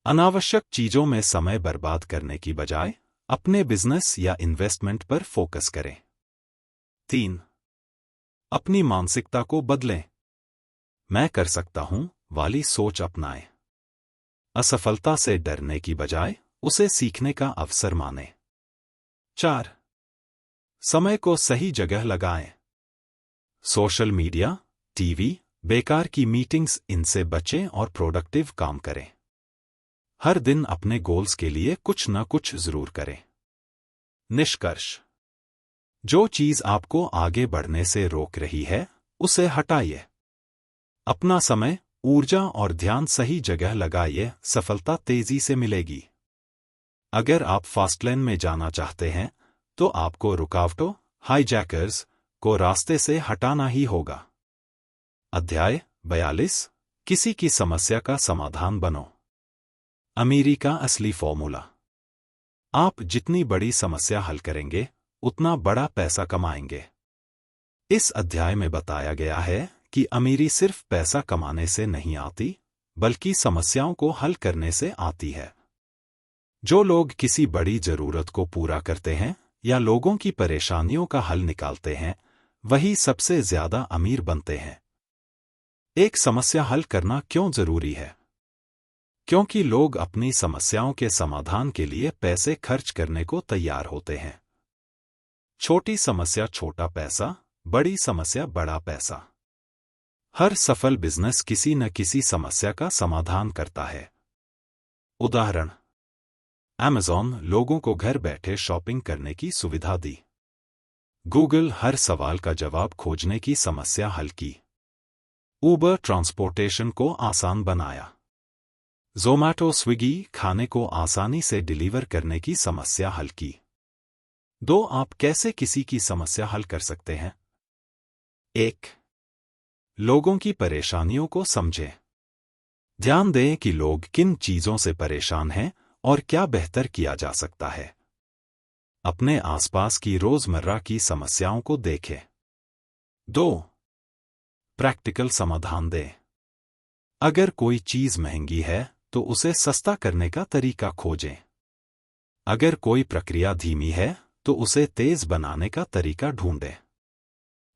अनावश्यक चीजों में समय बर्बाद करने की बजाय अपने बिजनेस या इन्वेस्टमेंट पर फोकस करें। 3. अपनी मानसिकता को बदलें। मैं कर सकता हूं वाली सोच अपनाएं। असफलता से डरने की बजाय उसे सीखने का अवसर मानें। 4. समय को सही जगह लगाएं। सोशल मीडिया, टीवी, बेकार की मीटिंग्स, इनसे बचें और प्रोडक्टिव काम करें। हर दिन अपने गोल्स के लिए कुछ न कुछ जरूर करें। निष्कर्ष: जो चीज आपको आगे बढ़ने से रोक रही है, उसे हटाइए। अपना समय, ऊर्जा और ध्यान सही जगह लगाइए, सफलता तेजी से मिलेगी। अगर आप फास्टलेन में जाना चाहते हैं, तो आपको रुकावटों, हाईजैकर्स, को रास्ते से हटाना ही होगा। अध्याय 42 किसी की समस्या का समाधान बनो। अमीरी का असली फॉर्मूला। आप जितनी बड़ी समस्या हल करेंगे, उतना बड़ा पैसा कमाएंगे। इस अध्याय में बताया गया है कि अमीरी सिर्फ पैसा कमाने से नहीं आती, बल्कि समस्याओं को हल करने से आती है। जो लोग किसी बड़ी जरूरत को पूरा करते हैं या लोगों की परेशानियों का हल निकालते हैं, वही सबसे ज्यादा अमीर बनते हैं। एक समस्या हल करना क्यों जरूरी है? क्योंकि लोग अपनी समस्याओं के समाधान के लिए पैसे खर्च करने को तैयार होते हैं। छोटी समस्या छोटा पैसा, बड़ी समस्या बड़ा पैसा। हर सफल बिजनेस किसी न किसी समस्या का समाधान करता है। उदाहरण: Amazon लोगों को घर बैठे शॉपिंग करने की सुविधा दी। Google हर सवाल का जवाब खोजने की समस्या हल की। Uber ट्रांसपोर्टेशन को आसान बनाया। Zomato स्विगी खाने को आसानी से डिलीवर करने की समस्या हल की। आप कैसे किसी की समस्या हल कर सकते हैं? 1. लोगों की परेशानियों को समझें। ध्यान दें कि लोग किन चीजों से परेशान हैं और क्या बेहतर किया जा सकता है। अपने आसपास की रोजमर्रा की समस्याओं को देखें। 2. प्रैक्टिकल समाधान दें। अगर कोई चीज महंगी है, तो उसे सस्ता करने का तरीका खोजें। अगर कोई प्रक्रिया धीमी है, तो उसे तेज बनाने का तरीका ढूंढें।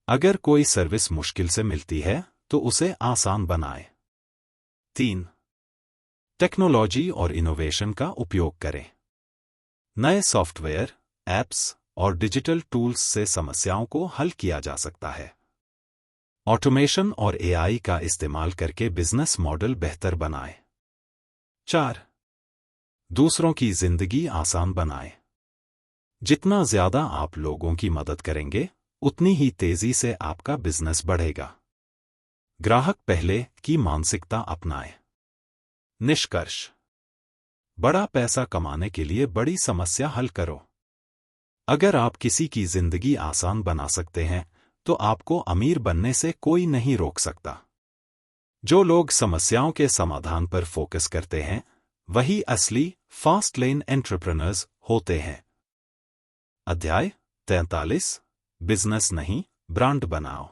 अगर कोई सर्विस मुश्किल से मिलती है, तो उसे आसान बनाएं। 3. टेक्नोलॉजी और इनोवेशन का उपयोग करें। नए सॉफ्टवेयर, ऐप्स और डिजिटल टूल्स से समस्याओं को हल किया जा सकता है। ऑटोमेशन और एआई का इस्तेमाल करके बिजनेस मॉडल बेहतर बनाएं। 4. दूसरों की जिंदगी आसान बनाएं। जितना ज्यादा आप लोगों की मदद करेंगे, उतनी ही तेजी से आपका बिजनेस बढ़ेगा। ग्राहक पहले की मानसिकता अपनाएं। निष्कर्ष: बड़ा पैसा कमाने के लिए बड़ी समस्या हल करो। अगर आप किसी की जिंदगी आसान बना सकते हैं, तो आपको अमीर बनने से कोई नहीं रोक सकता। जो लोग समस्याओं के समाधान पर फोकस करते हैं, वही असली फास्ट लेन एंटरप्रेन्योर्स होते हैं। अध्याय 43: बिजनेस नहीं, ब्रांड बनाओ।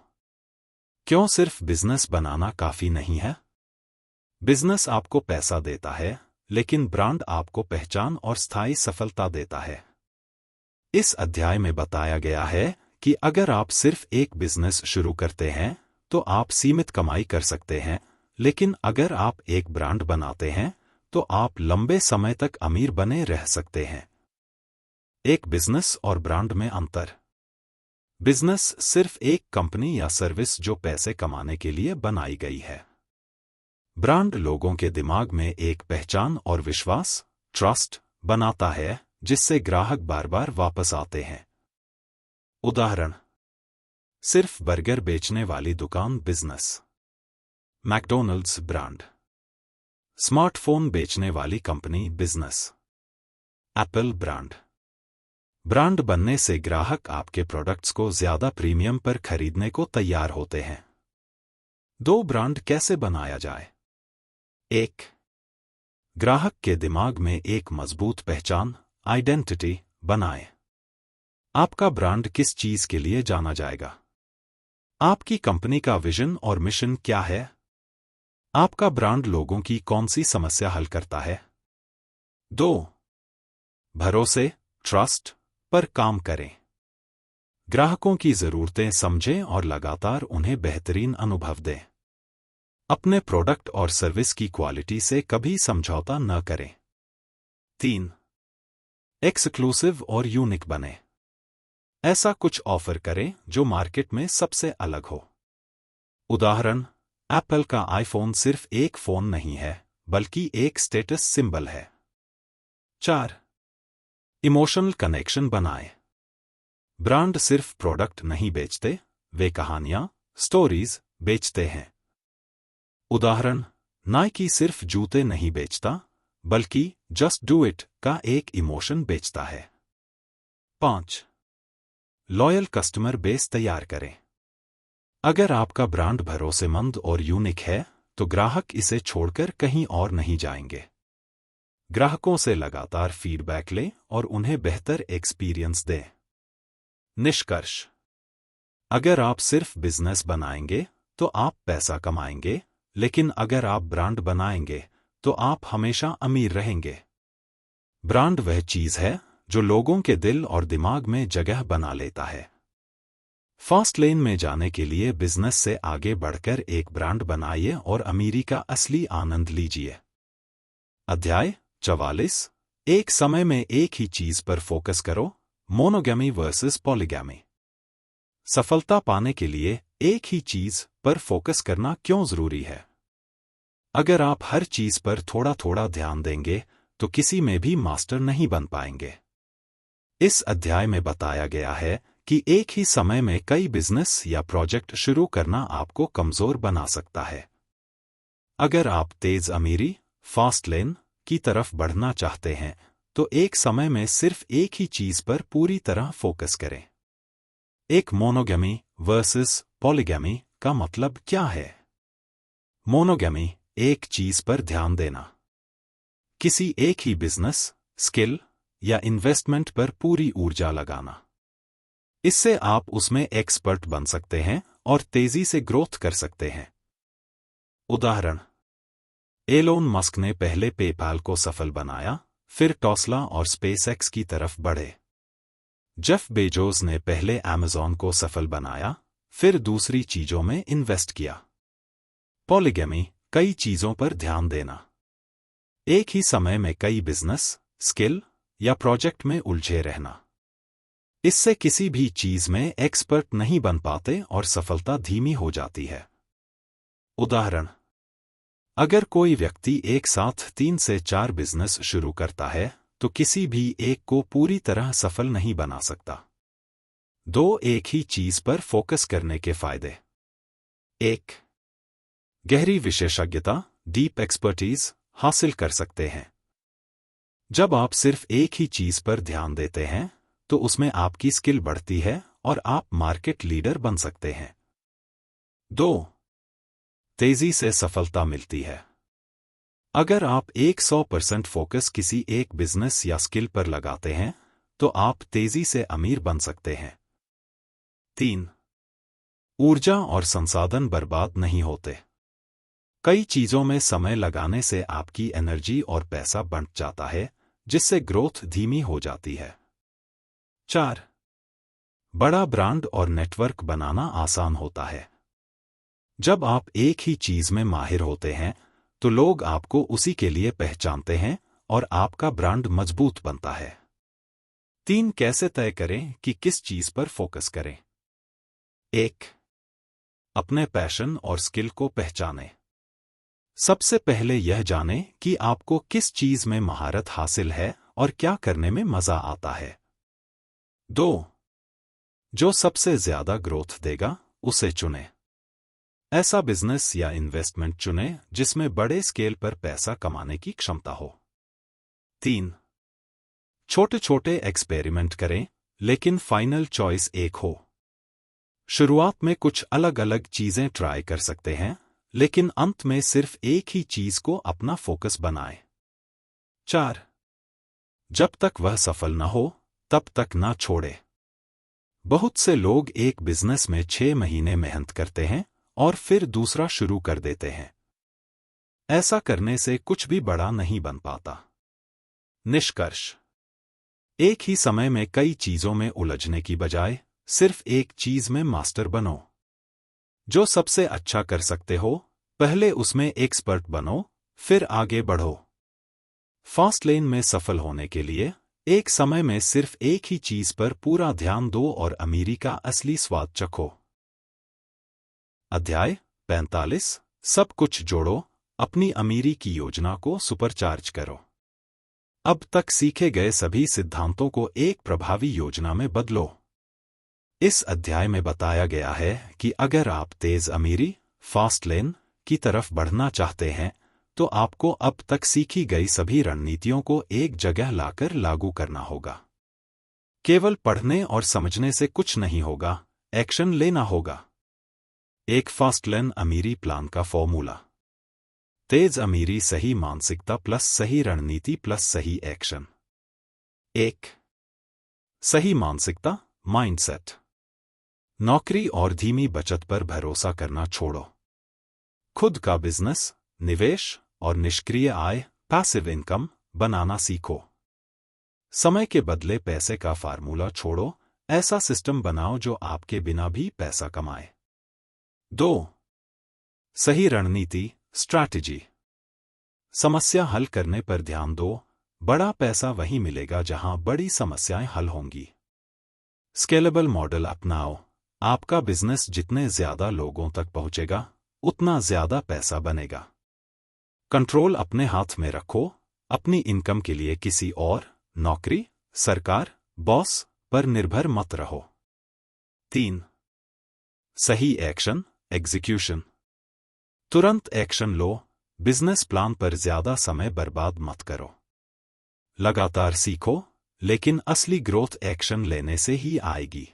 क्यों सिर्फ बिजनेस बनाना काफी नहीं है? बिजनेस आपको पैसा देता है, लेकिन ब्रांड आपको पहचान और स्थायी सफलता देता है। इस अध्याय में बताया गया है कि अगर आप सिर्फ एक बिजनेस शुरू करते हैं, तो आप सीमित कमाई कर सकते हैं, लेकिन अगर आप एक ब्रांड बनाते हैं, तो आप लंबे समय तक अमीर बने रह सकते हैं। एक बिजनेस और ब्रांड में अंतर: बिजनेस सिर्फ एक कंपनी या सर्विस जो पैसे कमाने के लिए बनाई गई है। ब्रांड लोगों के दिमाग में एक पहचान और विश्वास, ट्रस्ट, बनाता है, जिससे ग्राहक बार बार वापस आते हैं। उदाहरण: सिर्फ बर्गर बेचने वाली दुकान बिजनेस। McDonald's brand. स्मार्टफोन बेचने वाली company business. Apple brand. Brand बनने से ग्राहक आपके प्रोडक्ट्स को ज्यादा प्रीमियम पर खरीदने को तैयार होते हैं। दो ब्रांड कैसे बनाया जाए? 1. ग्राहक के दिमाग में एक मजबूत पहचान, आइडेंटिटी, बनाएं। आपका ब्रांड किस चीज के लिए जाना जाएगा? आपकी कंपनी का विजन और मिशन क्या है? आपका ब्रांड लोगों की कौन सी समस्या हल करता है? 2. भरोसे, ट्रस्ट पर काम करें। ग्राहकों की जरूरतें समझें और लगातार उन्हें बेहतरीन अनुभव दें। अपने प्रोडक्ट और सर्विस की क्वालिटी से कभी समझौता न करें। 3. एक्सक्लूसिव और यूनिक बने। ऐसा कुछ ऑफर करें जो मार्केट में सबसे अलग हो। उदाहरण: एप्पल का आईफोन सिर्फ एक फोन नहीं है, बल्कि एक स्टेटस सिंबल है। 4. इमोशनल कनेक्शन बनाएं। ब्रांड सिर्फ प्रोडक्ट नहीं बेचते, वे कहानियां, स्टोरीज बेचते हैं। उदाहरण: नाइकी सिर्फ जूते नहीं बेचता, बल्कि जस्ट डू इट का एक इमोशन बेचता है। 5. लॉयल कस्टमर बेस तैयार करें। अगर आपका ब्रांड भरोसेमंद और यूनिक है, तो ग्राहक इसे छोड़कर कहीं और नहीं जाएंगे। ग्राहकों से लगातार फीडबैक लें और उन्हें बेहतर एक्सपीरियंस दें। निष्कर्ष: अगर आप सिर्फ बिजनेस बनाएंगे, तो आप पैसा कमाएंगे, लेकिन अगर आप ब्रांड बनाएंगे, तो आप हमेशा अमीर रहेंगे। ब्रांड वह चीज है जो लोगों के दिल और दिमाग में जगह बना लेता है। फास्ट लेन में जाने के लिए बिजनेस से आगे बढ़कर एक ब्रांड बनाइए और अमीरी का असली आनंद लीजिए। अध्याय 44: एक समय में एक ही चीज पर फोकस करो, मोनोगैमी वर्सेस पॉलीगैमी। सफलता पाने के लिए एक ही चीज पर फोकस करना क्यों जरूरी है? अगर आप हर चीज पर थोड़ा थोड़ा ध्यान देंगे, तो किसी में भी मास्टर नहीं बन पाएंगे। इस अध्याय में बताया गया है कि एक ही समय में कई बिजनेस या प्रोजेक्ट शुरू करना आपको कमजोर बना सकता है। अगर आप तेज अमीरी, फास्ट लेन की तरफ बढ़ना चाहते हैं, तो एक समय में सिर्फ एक ही चीज पर पूरी तरह फोकस करें। एक मोनोगैमी वर्सेस पॉलीगैमी का मतलब क्या है? मोनोगैमी एक चीज पर ध्यान देना। किसी एक ही बिजनेस, स्किल या इन्वेस्टमेंट पर पूरी ऊर्जा लगाना। इससे आप उसमें एक्सपर्ट बन सकते हैं और तेजी से ग्रोथ कर सकते हैं। उदाहरण: एलोन मस्क ने पहले पेपाल को सफल बनाया, फिर टेस्ला और स्पेसएक्स की तरफ बढ़े। जेफ बेजोस ने पहले अमेज़न को सफल बनाया, फिर दूसरी चीजों में इन्वेस्ट किया। पॉलीगैमी कई चीजों पर ध्यान देना। एक ही समय में कई बिजनेस, स्किल या प्रोजेक्ट में उलझे रहना। इससे किसी भी चीज में एक्सपर्ट नहीं बन पाते और सफलता धीमी हो जाती है। उदाहरण: अगर कोई व्यक्ति एक साथ 3 से 4 बिजनेस शुरू करता है, तो किसी भी एक को पूरी तरह सफल नहीं बना सकता। 2 एक ही चीज पर फोकस करने के फायदे। 1. गहरी विशेषज्ञता, डीप एक्सपर्टीज हासिल कर सकते हैं। जब आप सिर्फ एक ही चीज पर ध्यान देते हैं तो उसमें आपकी स्किल बढ़ती है और आप मार्केट लीडर बन सकते हैं। 2. तेजी से सफलता मिलती है। अगर आप 100% फोकस किसी एक बिजनेस या स्किल पर लगाते हैं तो आप तेजी से अमीर बन सकते हैं। 3. ऊर्जा और संसाधन बर्बाद नहीं होते। कई चीजों में समय लगाने से आपकी एनर्जी और पैसा बंट जाता है, जिससे ग्रोथ धीमी हो जाती है। 4. बड़ा ब्रांड और नेटवर्क बनाना आसान होता है। जब आप एक ही चीज में माहिर होते हैं तो लोग आपको उसी के लिए पहचानते हैं और आपका ब्रांड मजबूत बनता है। 3. कैसे तय करें कि किस चीज पर फोकस करें? 1. अपने पैशन और स्किल को पहचानें। सबसे पहले यह जानें कि आपको किस चीज में महारत हासिल है और क्या करने में मजा आता है। 2. जो सबसे ज्यादा ग्रोथ देगा उसे चुनें। ऐसा बिजनेस या इन्वेस्टमेंट चुनें जिसमें बड़े स्केल पर पैसा कमाने की क्षमता हो। 3. छोटे छोटे एक्सपेरिमेंट करें, लेकिन फाइनल चॉइस एक हो। शुरुआत में कुछ अलग अलग चीजें ट्राई कर सकते हैं, लेकिन अंत में सिर्फ एक ही चीज को अपना फोकस बनाएं। 4. जब तक वह सफल न हो तब तक ना छोड़े। बहुत से लोग एक बिजनेस में 6 महीने मेहनत करते हैं और फिर दूसरा शुरू कर देते हैं। ऐसा करने से कुछ भी बड़ा नहीं बन पाता। निष्कर्ष: एक ही समय में कई चीजों में उलझने की बजाय सिर्फ एक चीज में मास्टर बनो। जो सबसे अच्छा कर सकते हो, पहले उसमें एक्सपर्ट बनो, फिर आगे बढ़ो। फास्ट लेन में सफल होने के लिए एक समय में सिर्फ एक ही चीज पर पूरा ध्यान दो और अमीरी का असली स्वाद चखो। अध्याय 45: सब कुछ जोड़ो, अपनी अमीरी की योजना को सुपरचार्ज करो। अब तक सीखे गए सभी सिद्धांतों को एक प्रभावी योजना में बदलो। इस अध्याय में बताया गया है कि अगर आप तेज अमीरी, फास्ट लेन की तरफ बढ़ना चाहते हैं तो आपको अब तक सीखी गई सभी रणनीतियों को एक जगह लाकर लागू करना होगा। केवल पढ़ने और समझने से कुछ नहीं होगा, एक्शन लेना होगा। एक फास्ट लेन अमीरी प्लान का फॉर्मूला: तेज अमीरी सही मानसिकता प्लस सही रणनीति प्लस सही एक्शन। 1. सही मानसिकता, माइंडसेट। नौकरी और धीमी बचत पर भरोसा करना छोड़ो। खुद का बिजनेस, निवेश और निष्क्रिय आय, पैसिव इनकम बनाना सीखो। समय के बदले पैसे का फार्मूला छोड़ो, ऐसा सिस्टम बनाओ जो आपके बिना भी पैसा कमाए। 2. सही रणनीति, स्ट्रैटेजी। समस्या हल करने पर ध्यान दो, बड़ा पैसा वहीं मिलेगा जहां बड़ी समस्याएं हल होंगी। स्केलेबल मॉडल अपनाओ, आपका बिजनेस जितने ज्यादा लोगों तक पहुंचेगा उतना ज्यादा पैसा बनेगा। कंट्रोल अपने हाथ में रखो, अपनी इनकम के लिए किसी और, नौकरी, सरकार, बॉस पर निर्भर मत रहो। 3. सही एक्शन, एग्जीक्यूशन। तुरंत एक्शन लो, बिजनेस प्लान पर ज्यादा समय बर्बाद मत करो। लगातार सीखो, लेकिन असली ग्रोथ एक्शन लेने से ही आएगी।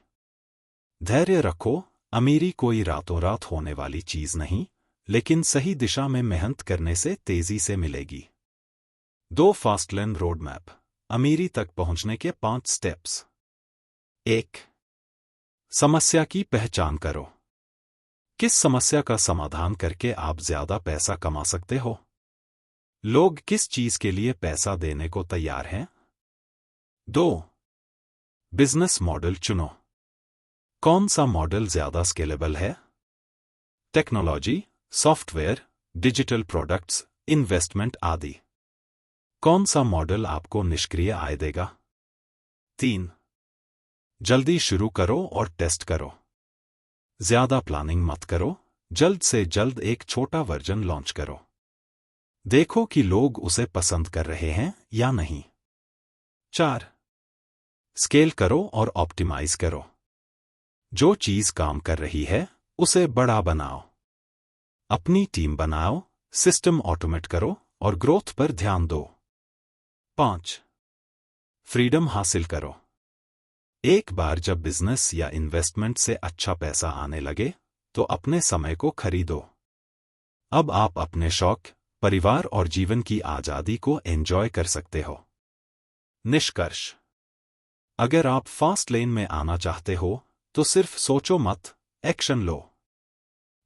धैर्य रखो, अमीरी कोई रातों रात होने वाली चीज नहीं, लेकिन सही दिशा में मेहनत करने से तेजी से मिलेगी। 2 फास्ट लेन रोड मैप, अमीरी तक पहुंचने के 5 स्टेप्स। 1. समस्या की पहचान करो। किस समस्या का समाधान करके आप ज्यादा पैसा कमा सकते हो? लोग किस चीज के लिए पैसा देने को तैयार हैं? 2. बिजनेस मॉडल चुनो। कौन सा मॉडल ज्यादा स्केलेबल है? Technology, software, digital products, investment आदि। कौन सा मॉडल आपको निष्क्रिय आय देगा? 3. जल्दी शुरू करो और टेस्ट करो। ज्यादा प्लानिंग मत करो, जल्द से जल्द एक छोटा वर्जन लॉन्च करो। देखो कि लोग उसे पसंद कर रहे हैं या नहीं। 4. स्केल करो और ऑप्टिमाइज करो। जो चीज काम कर रही है उसे बड़ा बनाओ। अपनी टीम बनाओ, सिस्टम ऑटोमेट करो और ग्रोथ पर ध्यान दो। 5. फ्रीडम हासिल करो। एक बार जब बिजनेस या इन्वेस्टमेंट से अच्छा पैसा आने लगे, तो अपने समय को खरीदो। अब आप अपने शौक, परिवार और जीवन की आजादी को एंजॉय कर सकते हो। निष्कर्ष: अगर आप फास्ट लेन में आना चाहते हो, तो सिर्फ सोचो मत, एक्शन लो।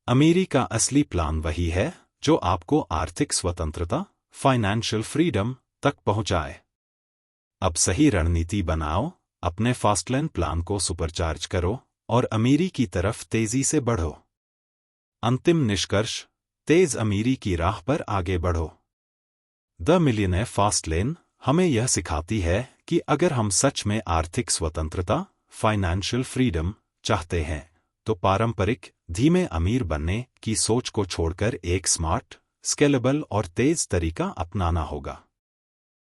अमीरी का असली प्लान वही है जो आपको आर्थिक स्वतंत्रता, फाइनेंशियल फ्रीडम तक पहुंचाए। अब सही रणनीति बनाओ, अपने फास्टलेन प्लान को सुपरचार्ज करो और अमीरी की तरफ तेजी से बढ़ो। अंतिम निष्कर्ष: तेज अमीरी की राह पर आगे बढ़ो। द मिलियनेयर फास्टलेन हमें यह सिखाती है कि अगर हम सच में आर्थिक स्वतंत्रता, फाइनेंशियल फ्रीडम चाहते हैं, तो पारंपरिक धीमे अमीर बनने की सोच को छोड़कर एक स्मार्ट, स्केलेबल और तेज तरीका अपनाना होगा।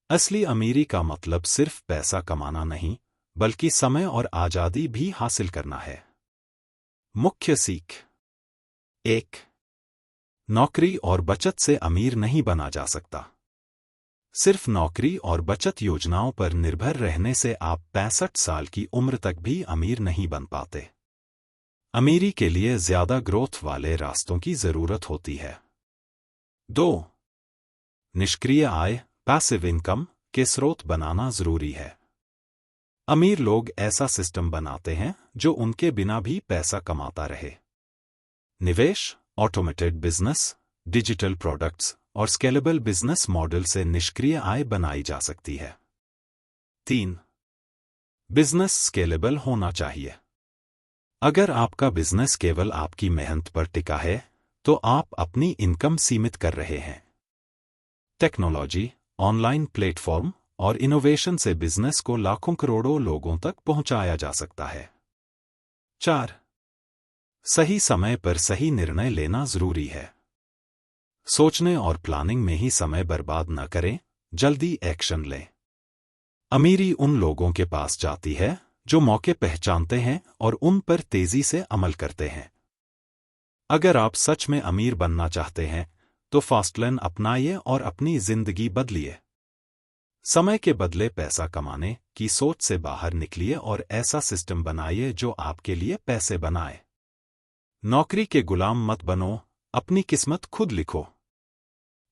असली अमीरी का मतलब सिर्फ पैसा कमाना नहीं, बल्कि समय और आजादी भी हासिल करना है। मुख्य सीख: 1. नौकरी और बचत से अमीर नहीं बना जा सकता। सिर्फ नौकरी और बचत योजनाओं पर निर्भर रहने से आप 65 साल की उम्र तक भी अमीर नहीं बन पाते। अमीरी के लिए ज्यादा ग्रोथ वाले रास्तों की जरूरत होती है। 2. निष्क्रिय आय, पैसिव इनकम के स्रोत बनाना जरूरी है। अमीर लोग ऐसा सिस्टम बनाते हैं जो उनके बिना भी पैसा कमाता रहे। निवेश, ऑटोमेटेड बिजनेस, डिजिटल प्रोडक्ट्स और स्केलेबल बिजनेस मॉडल से निष्क्रिय आय बनाई जा सकती है। 3. बिजनेस स्केलेबल होना चाहिए। अगर आपका बिजनेस केवल आपकी मेहनत पर टिका है, तो आप अपनी इनकम सीमित कर रहे हैं। टेक्नोलॉजी, ऑनलाइन प्लेटफॉर्म और इनोवेशन से बिजनेस को लाखों करोड़ों लोगों तक पहुंचाया जा सकता है। 4. सही समय पर सही निर्णय लेना जरूरी है। सोचने और प्लानिंग में ही समय बर्बाद न करें, जल्दी एक्शन लें। अमीरी उन लोगों के पास जाती है जो मौके पहचानते हैं और उन पर तेजी से अमल करते हैं। अगर आप सच में अमीर बनना चाहते हैं, तो फास्टलेन अपनाइए और अपनी जिंदगी बदलिए। समय के बदले पैसा कमाने की सोच से बाहर निकलिए और ऐसा सिस्टम बनाइए जो आपके लिए पैसे बनाए। नौकरी के गुलाम मत बनो, अपनी किस्मत खुद लिखो।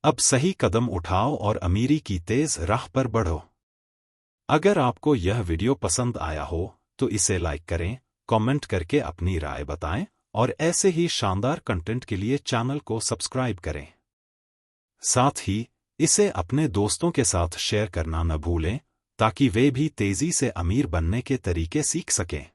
अब सही कदम उठाओ और अमीरी की तेज राह पर बढ़ो। अगर आपको यह वीडियो पसंद आया हो, तो इसे लाइक करें, कमेंट करके अपनी राय बताएं और ऐसे ही शानदार कंटेंट के लिए चैनल को सब्सक्राइब करें। साथ ही इसे अपने दोस्तों के साथ शेयर करना न भूलें, ताकि वे भी तेजी से अमीर बनने के तरीके सीख सकें।